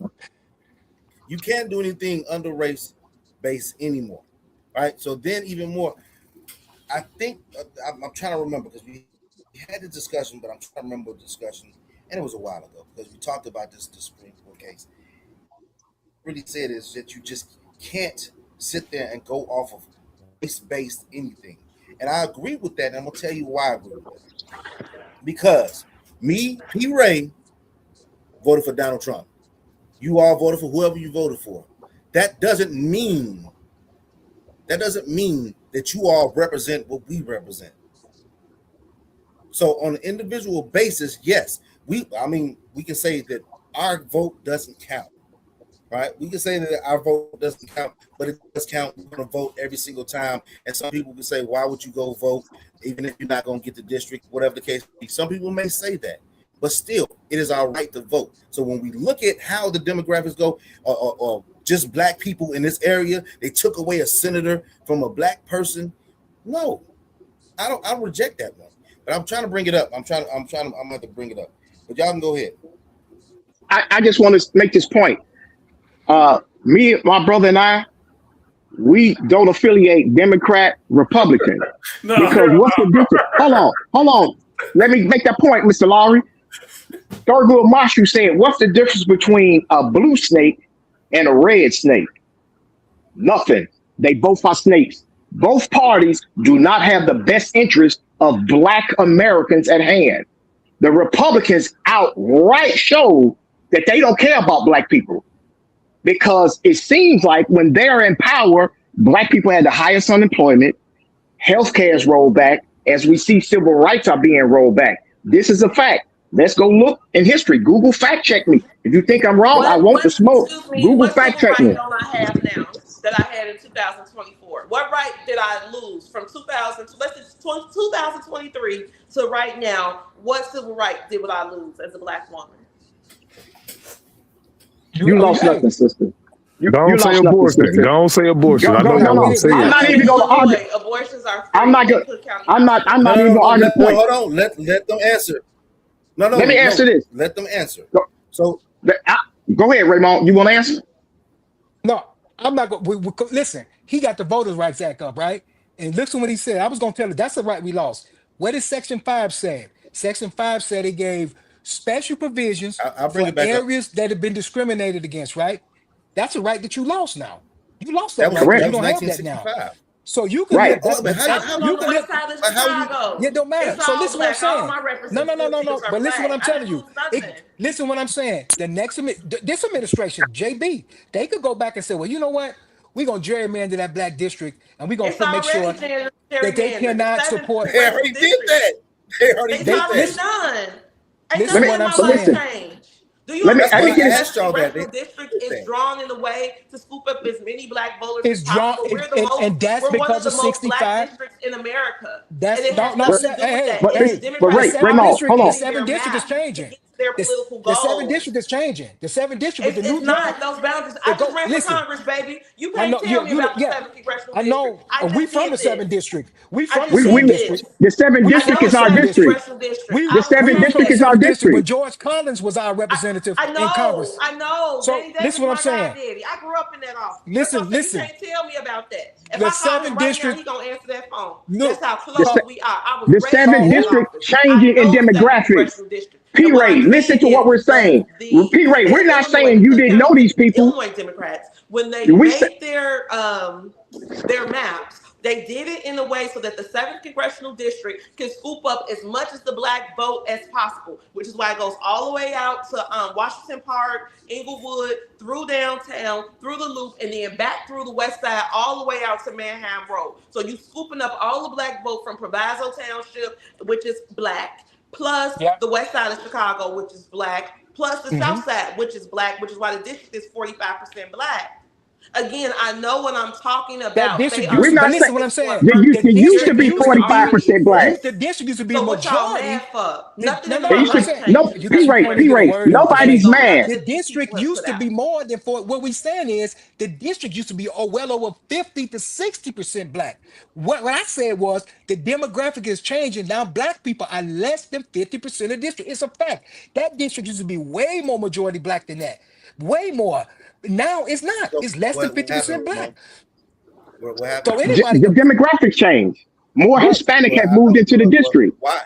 You can't do anything under race base anymore. Right? So then even more, I think I'm trying to remember because we had the discussion, but I'm trying to remember the discussion, and it was a while ago because we talked about this Supreme Court case. Really said is that you just can't sit there and go off of race-based anything. And I agree with that, and I'm gonna tell you why I agree with that. Because me, P. Ray, voted for Donald Trump. You all voted for whoever you voted for. That doesn't mean that you all represent what we represent. So on an individual basis, yes, we can say that our vote doesn't count. Right? We can say that our vote doesn't count, but it does count. We're going to vote every single time. And some people can say, why would you go vote even if you're not going to get the district, whatever the case may be. Some people may say that, but still, it is our right to vote. So when we look at how the demographics go, or just black people in this area, they took away a senator from a black person. No, I reject that one. But I'm trying to bring it up. I'm going to have to bring it up. But y'all can go ahead. I just want to make this point. Me, my brother, and I, we don't affiliate Democrat, Republican. No, Because what's the difference? Hold on. Let me make that point, Mr. Lowry. Thurgood Marshall said, what's the difference between a blue snake and a red snake? Nothing. They both are snakes. Both parties do not have the best interest of black Americans at hand. The Republicans outright show that they don't care about black people, because it seems like when they're in power, black people had the highest unemployment, healthcare is rolled back, as we see civil rights are being rolled back. This is a fact. Let's go look in history. Google fact check me. If you think I'm wrong, I want the smoke. Google What fact civil check right me. don't I have now that I had in 2024? What right did I lose from 2023 to right now? What civil right did I lose as a black woman? You lost nothing, sister. You Don't say lost nothing, abortion. sister. Don't say abortion. I know No, y'all we won't didn't. say We I'm it. didn't not say even that. going to argue. Abortions are free I'm not in going. Cook County I'm not Hospital. even going to argue the point. Hold on. Let them answer. No, Let me answer this. Let them answer. Go, So go ahead, Raymond. You want to answer? No, I'm not going. Listen, he got the Voters' Rights Act up, right? And listen what he said. I was going to tell you that's the right we lost. What did Section 5 say? Section 5 said it gave special provisions I'll bring for it back up. areas that have been discriminated against, right? That's a right that you lost now. You lost That that was right because Correct. you don't have that now. 1965. So you can Right. live. That's But but I'm from you the can west live. side of but how you? Chicago. Yeah, it don't matter. It's So all listen what I'm black. All saying. my No. representatives are But listen what black. I'm I telling didn't you. lose nothing. Listen what I'm saying. The next this administration, JB, they could go back and say, well, you know what? We're gonna gerrymander that black district, and we're It's gonna make already sure that they gerrymandered. The cannot seventh support. They congressional already did district. that. They already It's They did already that. done. Ain't listen Let me what nothing in I'm my but life saying. listen. changed. Do you Let That's me why understand get the I this. asked seventh y'all that. They congressional district did is that. drawn in a way to scoop up as many black voters as It's drawn, possible? and that's We're one of because the of most black 65. districts in America, and That's it has no, But nothing to do with that. but It's this the hey, but the Democrats seven Raymond, hold district, on. manipulating their is map to changing. get to their This political the seven goals. district is changing. The seven district with the new It's draft. not those boundaries. I It just go. ran for Listen, Congress, baby. You I can't know tell me about the yeah. seventh congressional I district. know. I We just from did the seventh this. district. We I from the just We seventh did district. this. the seventh We I district from know the is the our seventh seventh district. district. congressional district. We The I was seventh we from district the is elected. our seventh district when district. George Collins was our representative in Congress. I know. So Danny Davis, listen what I'm my saying. goddaddy. I grew up in that office. That's what I'm saying. You Listen. can't tell me about that. If The I call him seventh right now, he district. gonna answer that phone. That's Look, how The, close se- call we are. I was the raised seventh in that who? district office. I changing in know the seventh demographics. congressional district. P. And what I'm Ray, listen saying to what is we're saying. P. Ray, state we're of not Illinois, saying the you Cook didn't know County these people. Illinois Democrats, when they We say, made their maps, they did it in a way so that the seventh congressional district can scoop up as much as the black vote as possible, which is why it goes all the way out to Washington Park, Inglewood, through downtown, through the Loop, and then back through the West Side, all the way out to Manhattan Road. So you scooping up all the black vote from Proviso Township, which is black, plus Yeah. the West Side of Chicago, which is black, plus the hmm South Side, which is black, which is why the district is 45% black. Again, I know what I'm talking That about. They district are we're used to, but not saying listen what manipulating I'm for a saying. purpose. The it used district to Their be used to district be 45% already black. the exists. district used to be So what y'all mad majority. for? Nothing in It my No, used I'm to life saying no changed. because P. you Ray, can't even P. get a Ray. word in Nobody's today. Based on nothing mad. The that these people district have used put to out. be more than for what we saying is the district used to be well over 50 to 60% black. What I said was the demographic is changing. Now black people are less than 50% of the district. It's a fact. That district used to be way more majority black than that. Way more. Now it's not. So It's less than what happened, 50% black. Ramon? What happened? So anybody The could demographic change. More right. Hispanic have moved into the district. Why?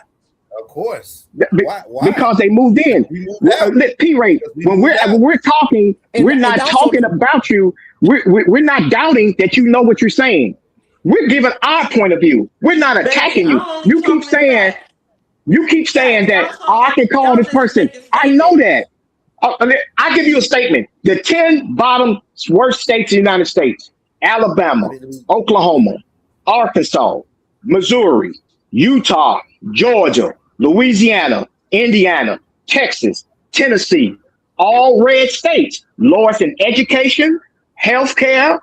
Of course. Be- Why? Why? because they moved Because in. we moved out. P. Ray, Because we when moved out. we're talking, we're And not also talking about you. We're not doubting that you know what you're saying. We're giving our point of view. We're not Baby, attacking you. I'm only talking in facts. You keep saying Facts. that, oh, I can call Y'all this just person. making I know statements. that. I give you a statement. The 10 bottom worst states in the United States: Alabama, Oklahoma, Arkansas, Missouri, Utah, Georgia, Louisiana, Indiana, Texas, Tennessee, all red states. Lowest in education, healthcare,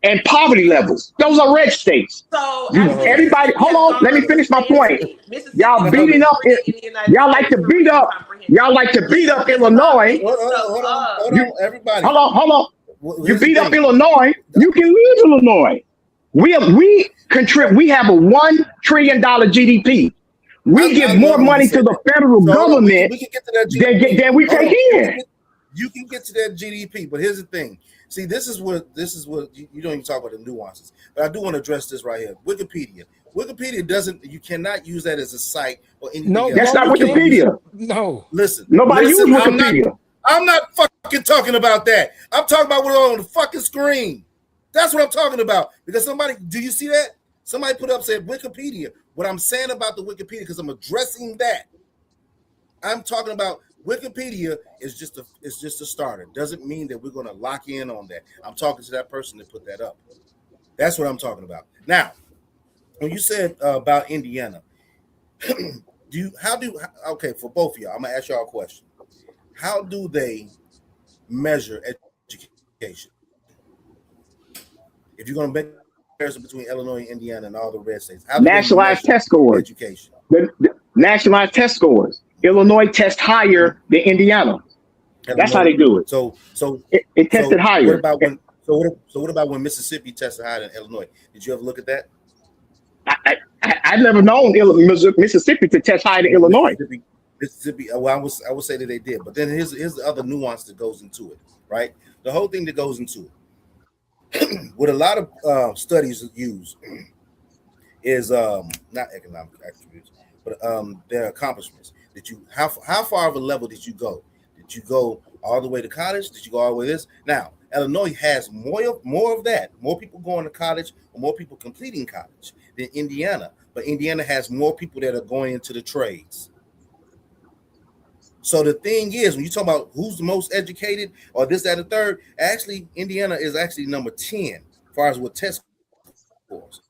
and poverty levels. Those are red states. So Everybody, Mississippi hold has on. gone Let me up to finish my point. 10 states. Mississippi Y'all was beating number up. 3 in the United Y'all like States to for beat reading up. comprehension. Y'all like to beat up Just stop Illinois. making stuff up. You everybody. hold on. You Here's the beat up thing. Illinois. You can leave Illinois. We contribute. We have a $1 trillion GDP. We I give more love when you money say to the that. federal So hold on, government we can get to that than GDP. than we Hold take on. in. You can get to that GDP, but here's the thing. See, this is what you don't even talk about the nuances. But I do want to address this right here. Wikipedia doesn't. You cannot use that as a site or anything no, else. That's no, not you You can't can't. use it. Wikipedia. No. Nobody use Listen. Wikipedia. I'm not fucking talking about that. I'm talking about what's on the fucking screen. That's what I'm talking about. Because do you see that? Somebody put up said Wikipedia. What I'm saying about the Wikipedia, because I'm addressing that. I'm talking about Wikipedia is just a starter. Doesn't mean that we're going to lock in on that. I'm talking to that person that put that up. That's what I'm talking about. Now, when you said about Indiana, okay, for both of y'all, I'm gonna ask y'all a question. How do they measure education? If you're gonna make a comparison between Illinois and Indiana and all the red states, how do they Nationalized measure test scores. education? The nationalized test scores. Illinois tests higher than Indiana. That's how they do it. So it tested higher. What about when Mississippi tested higher than Illinois? Did you ever look at that? I've never known Mississippi to test higher than Illinois. Mississippi. Well, I would say that they did, but then here's the other nuance that goes into it, right? The whole thing that goes into it, what a lot of studies use is not economic attributes, but their accomplishments. Did you how far of a level did you go? Did you go all the way to college? Did you go all the way to this? Now, Illinois has more of that, more people going to college or more people completing college than Indiana, but Indiana has more people that are going into the trades. So the thing is, when you talk about who's the most educated or this, that, and the third, actually, Indiana is actually number 10 as far as what test scores.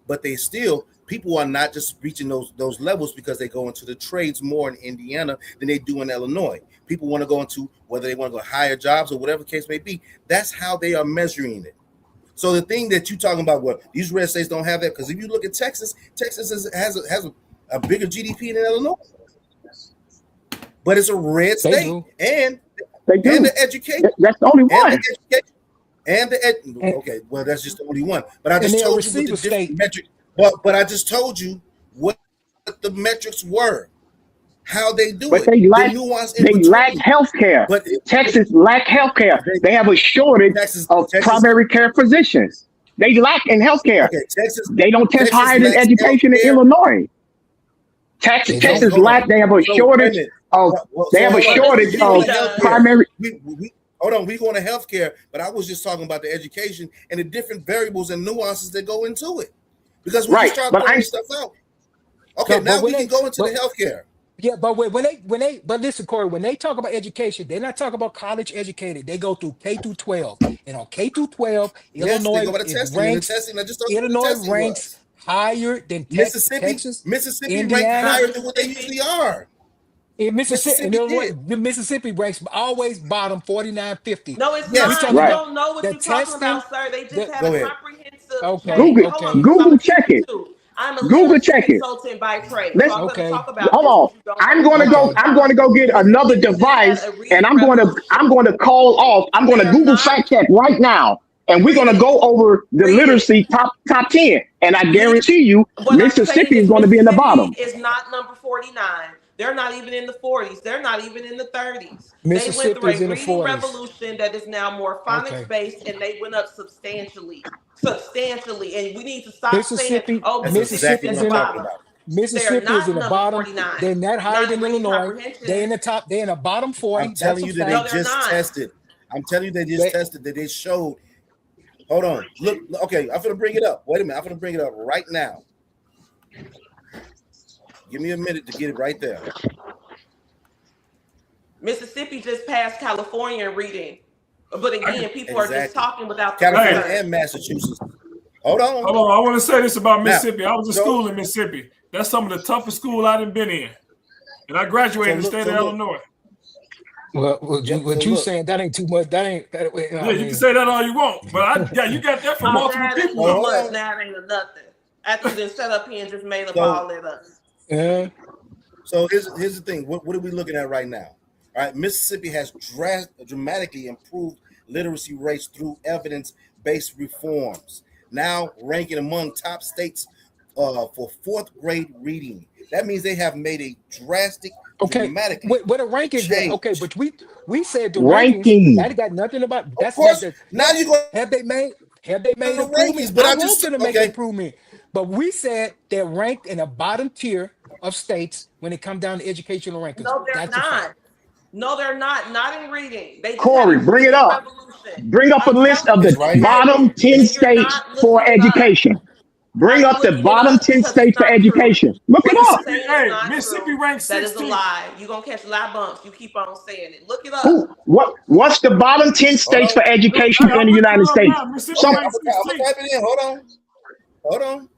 But they still, people are not just reaching those levels because they go into the trades more in Indiana than they do in Illinois. People want to go into whether they want to go higher jobs or whatever the case may be. That's how they are measuring it. So the thing that you're talking about, well, these red states don't have that, because if you look at Texas, has a bigger GDP than Illinois, but it's a red state, and the education. That's the only one. Okay, well, that's just the only one. But I just told you what the different metric. But I just told you what the metrics were, how they do but it. They lack healthcare. But Texas lack healthcare. They have a shortage of primary care physicians. They lack in healthcare. Okay, they don't test higher than education in Illinois. Texas lack. They have a shortage of. They have a shortage of primary. Hold on, we going to healthcare, but I was just talking about the education and the different variables and nuances that go into it. Because when you start throwing stuff out, okay, now we can go into the healthcare. Yeah, but but listen, Corey, when they talk about education, they're not talking about college educated. They go through K through 12, and on K through 12, Illinois ranks higher than Texas, Mississippi Indiana, ranks higher than what they usually are. In Mississippi ranks always bottom 49, 50. No, it's not. You don't know what you're talking about, sir. They just have a comprehensive. Google check it. I'm a Google check it. consultant by trade. Hold on. I'm going to go get another device, and I'm going to call off. I'm going to Google fact check right now, and we're going to go over the literacy top 10. And I guarantee you, Mississippi is going to be in the bottom. It's not number 49. They're not even in the 40s. They're not even in the 30s. They went through a reading revolution that is now more phonics based, and they went up substantially. And we need to stop saying, "Oh, Mississippi is in the bottom." Mississippi is in the bottom. They're not higher than Illinois. They're in the top. They're in the bottom 40. I'm telling you that they just tested. I'm telling you they just tested that they showed. Hold on. Look. Okay, I'm gonna bring it up. Wait a minute. I'm gonna bring it up right now. Give me a minute to get it right there. Mississippi just passed California in reading. But again, people are just talking without California and Massachusetts. Hold on. I want to say this about Mississippi. I was in school in Mississippi. That's some of the toughest school I've been in. And I graduated in the state of Illinois. Well, what you saying, that ain't too much. You can say that all you want. But you got that from multiple people. That ain't nothing. After you set up here and just made up all that up. Yeah. So here's the thing. What are we looking at right now? All right, Mississippi has dramatically improved literacy rates through evidence-based reforms. Now ranking among top states for 4th grade reading. That means they have made a drastic, dramatic. What a ranking change. Okay, but we said the ranking. That got nothing about. That's of course. Now you go. Have they made improvements? But I want them to make improvement. But we said they're ranked in the bottom tier of states when it comes down to educational rankings. No, they're not. No, they're not. Not in reading. They Corey, bring it up. Bring up a list of the bottom 10 states for education. Bring up the bottom 10 states for education. Look it up. Hey, Mississippi ranks 16th. That is a lie. You're going to catch a lot of bumps. You keep on saying it. Look it up. What's the bottom 10 states for education in the United States? I'm type it in. Hold on.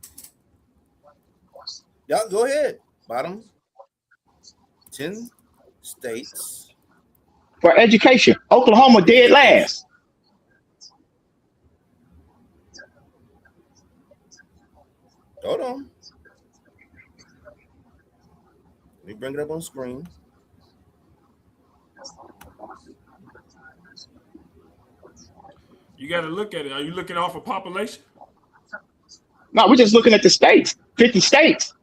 Y'all go ahead. Bottom 10 states for education. Oklahoma dead last. Hold on. Let me bring it up on screen. You got to look at it. Are you looking off of population? No, we're just looking at the states. 50 states.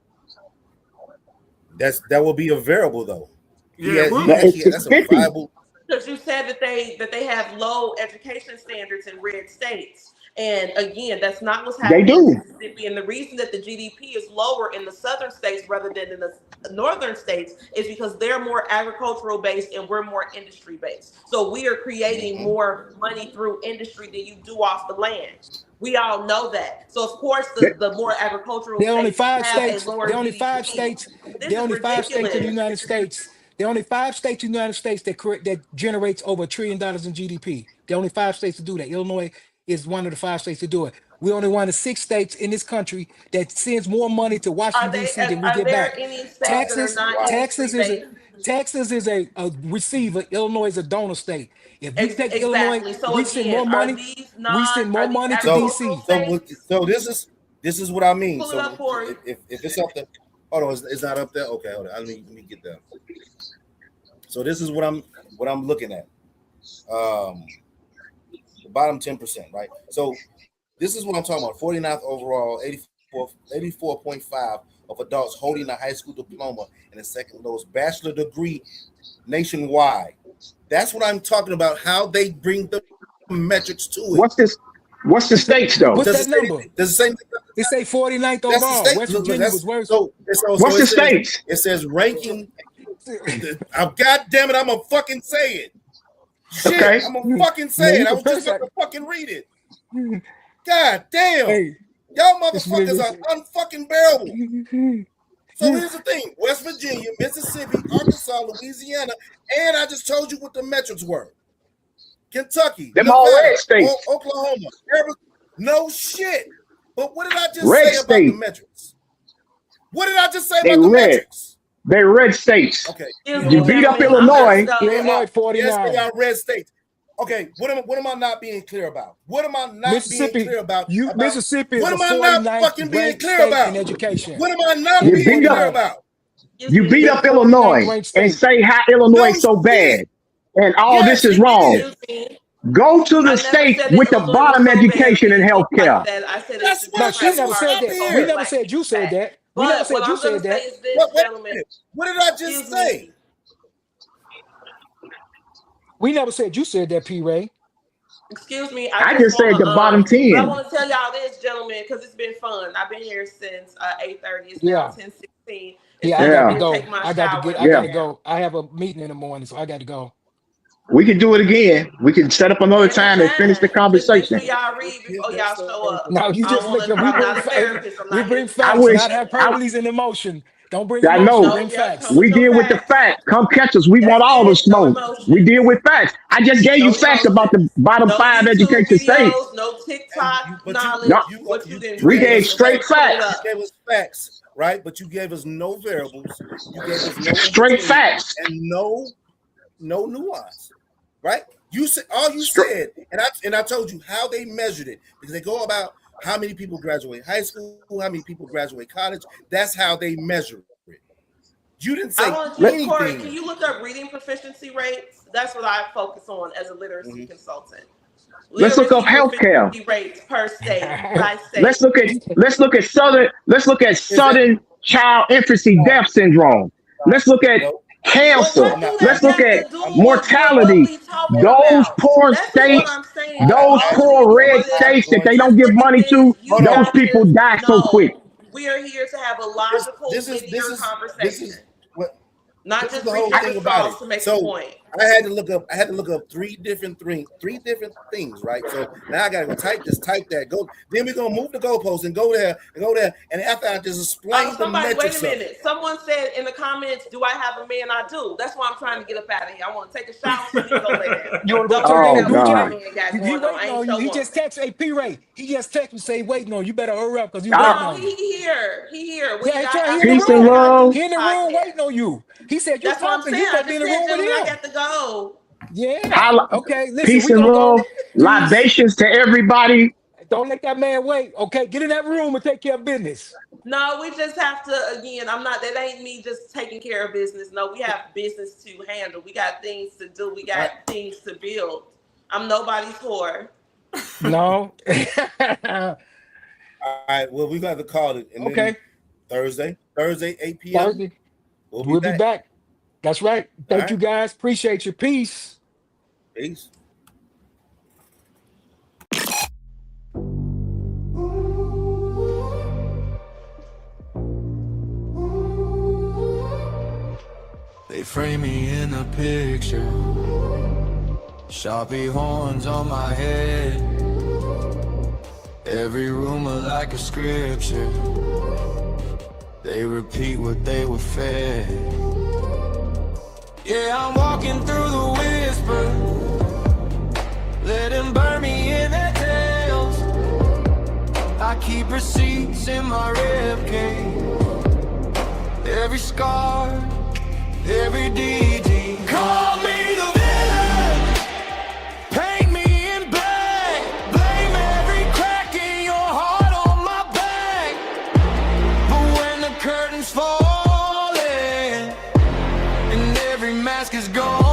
That will be a variable though. Yeah, That's a 50. viable. Because you said that they have low education standards in red states. And again, that's not what's They happening in do. Mississippi. And the reason that the GDP is lower in the southern states rather than in the northern states is because they're more agricultural based and we're more industry based. So we are creating more money through industry than you do off the land. We all know that. So of course, the more agricultural There are only states five have a states. lower There are only GDP. five states. This There are is only five states in the ridiculous. United States. There are only five states in the United States that generates over $1 trillion in GDP. There are only five states to do that. Illinois is one of the five states to do it. We're only one of 6 states in this country that sends more money to Washington D.C. than we Are get there back. any states that are Texas, not industry Texas is a based? Texas is a receiver. Illinois is a donor state. If you take Illinois, Exactly. So we send again, more money. We send more are these money to agricultural D.C. states? So this is what I mean. Pull it up, So Corey. if it's up there, hold on, it's not up there. Okay, hold on. Let me get that. So this is what I'm looking at. The bottom 10%, right? So this is what I'm talking about. 49th overall, 84.5 of adults holding a high school diploma and the second lowest bachelor degree nationwide. That's what I'm talking about. How they bring the metrics to it. What's the states though? What's that number? Does it say? It say 49th That's the overall. state. West Look, Virginia was worse. What's the states? It says ranking. God damn it! I'm gonna fucking say it. Shit, Okay. I'm gonna fucking say it. I was just about to fucking read it. God damn. Hey, Y'all motherfuckers are unfucking bearable. So here's the thing: West Virginia, Mississippi, Arkansas, Louisiana, and I just told you what the metrics were. Kentucky, Them Nevada, all red states. Oklahoma, Arizona. No shit. But what did I just Red say about the state. metrics? What did I just say They about the red. metrics? They're red states. Okay. Excuse You me, beat up gentlemen. Illinois. Illinois Yes, 49. they are red states. Okay, what am I not being clear about? What am I not being Mississippi, clear about? Mississippi is What the am I not 49th fucking being ranked clear state about? in education. What am I not They're the being beat up- clear 49th. about? You beat They're up the 49th Illinois ranked and state. say how Illinois No is so shit. bad and all Yes, this is he wrong. did. Excuse me. Go to the I never states said with that the Illinois was bottom so bad education and being health like care. that. I said That's it's what No, just she that's never what's hard said up to that. call We here. never black said you people said back. that. We never But said what you I'm going said to say that. is this, Wait a gentlemen. minute. What did I just Excuse say? me. We never said you said that, P. Ray. Excuse me. I just said the bottom But I 10. want to tell y'all this, gentlemen, because it's been fun. I've been here since 8:30. It's now Yeah. 10:16. It's Yeah, I time got for to me to Yeah, take go. my I got to shower get, and I lay got yeah. to down. go. I have a meeting in the morning, so I got to go. We can do it again. We can set up another time and finish the Anytime. Just make sure conversation. y'all read before y'all show up. Now you I just don't make want them. to. I'm not a therapist. I'm We not here bring to I facts, tell not wish you. I hyperboles and emotion. Don't bring I know. emotion. Bring No, yeah, come facts. with We your deal with the facts. facts. Come catch us. We want That's all the it. No smoke. We deal emotions. with facts. I just gave you No facts about emotions. the bottom No 5 YouTube education states. videos. No And TikTok but No, knowledge. What you didn't we gave gave read. us straight Okay, pull it facts. you up. gave us facts, right? But you gave us no variables. You gave us no in Straight between facts. and no nuance, right? You said all you Str- said, and I told you how they measured it because they go about how many people graduate high school, how many people graduate college. That's how they measure it. You didn't I say want you, let, Corey. Can anything. you look up reading proficiency rates? That's what I focus on as a literacy Mhm. consultant. let's look up Literacy healthcare. proficiency rates per state, by Let's state. look at Is that sudden child infancy no, death syndrome. Let's look at no? Well, cancer. what I'm do not. that Let's look got at to do I'm with what mortality. we talking Those about? poor This is what states, I'm saying. I'm those All of poor these, red all this, not states that going they to. don't just give look at money this. to, Hold You on. those got people to die so quick. know. We are here to have a This logical, this is this linear is this conversation, is what not this is just the whole reaching for thing about it. straws to make a So point. I had to look up three different things, right? So now I gotta go type this, type that, go. Then we're gonna move the goalpost and go there and go there. And after I just explain the Somebody, wait a metrics of it. minute. Someone said in the comments, "Do I have a man?" I do. That's why I'm trying to get up out of here. I want to take a shower so we can go lay down. You want to go Don't take worry that Oh and about do what my God. Jay? man got He going on. I waiting ain't on you. your He just woman. text, hey, P. Ray. He just text me, say, waiting on you. You better hurry up because he waiting I, No, on you. he here. He here. Yeah, he's right I here in the peace told and you room. how to love. use He the in the room waiting podcast. on you. He said, you That's what I'm talking. saying. You I must be in just the said, room with gentlemen, I him. got to go. Yeah. Holla- Okay, listen, Peace we and going to love. go. Peace. Libations to everybody. Don't let that man wait. Okay, get in that room and take care of business. No, we just have to, again, that ain't me just taking care of business. No, we have business to handle. We got things to do. We All got right, things to build. I'm nobody's whore. No. all right. Well, we got to call it, and then Okay, Thursday, 8 p.m. Thursday. We'll be back. That's right. All Thank you right. guys. Appreciate your peace. Peace. They frame me in a picture, Sharpie horns on my head, every rumor like a scripture, they repeat what they were fed. Yeah, I'm walking through the whisper, let them burn me in their tails. I keep receipts in my ribcage, every scar, every DD. Call me the villain, paint me in black, blame every crack in your heart on my back. But when the curtain's falling and every mask is gone,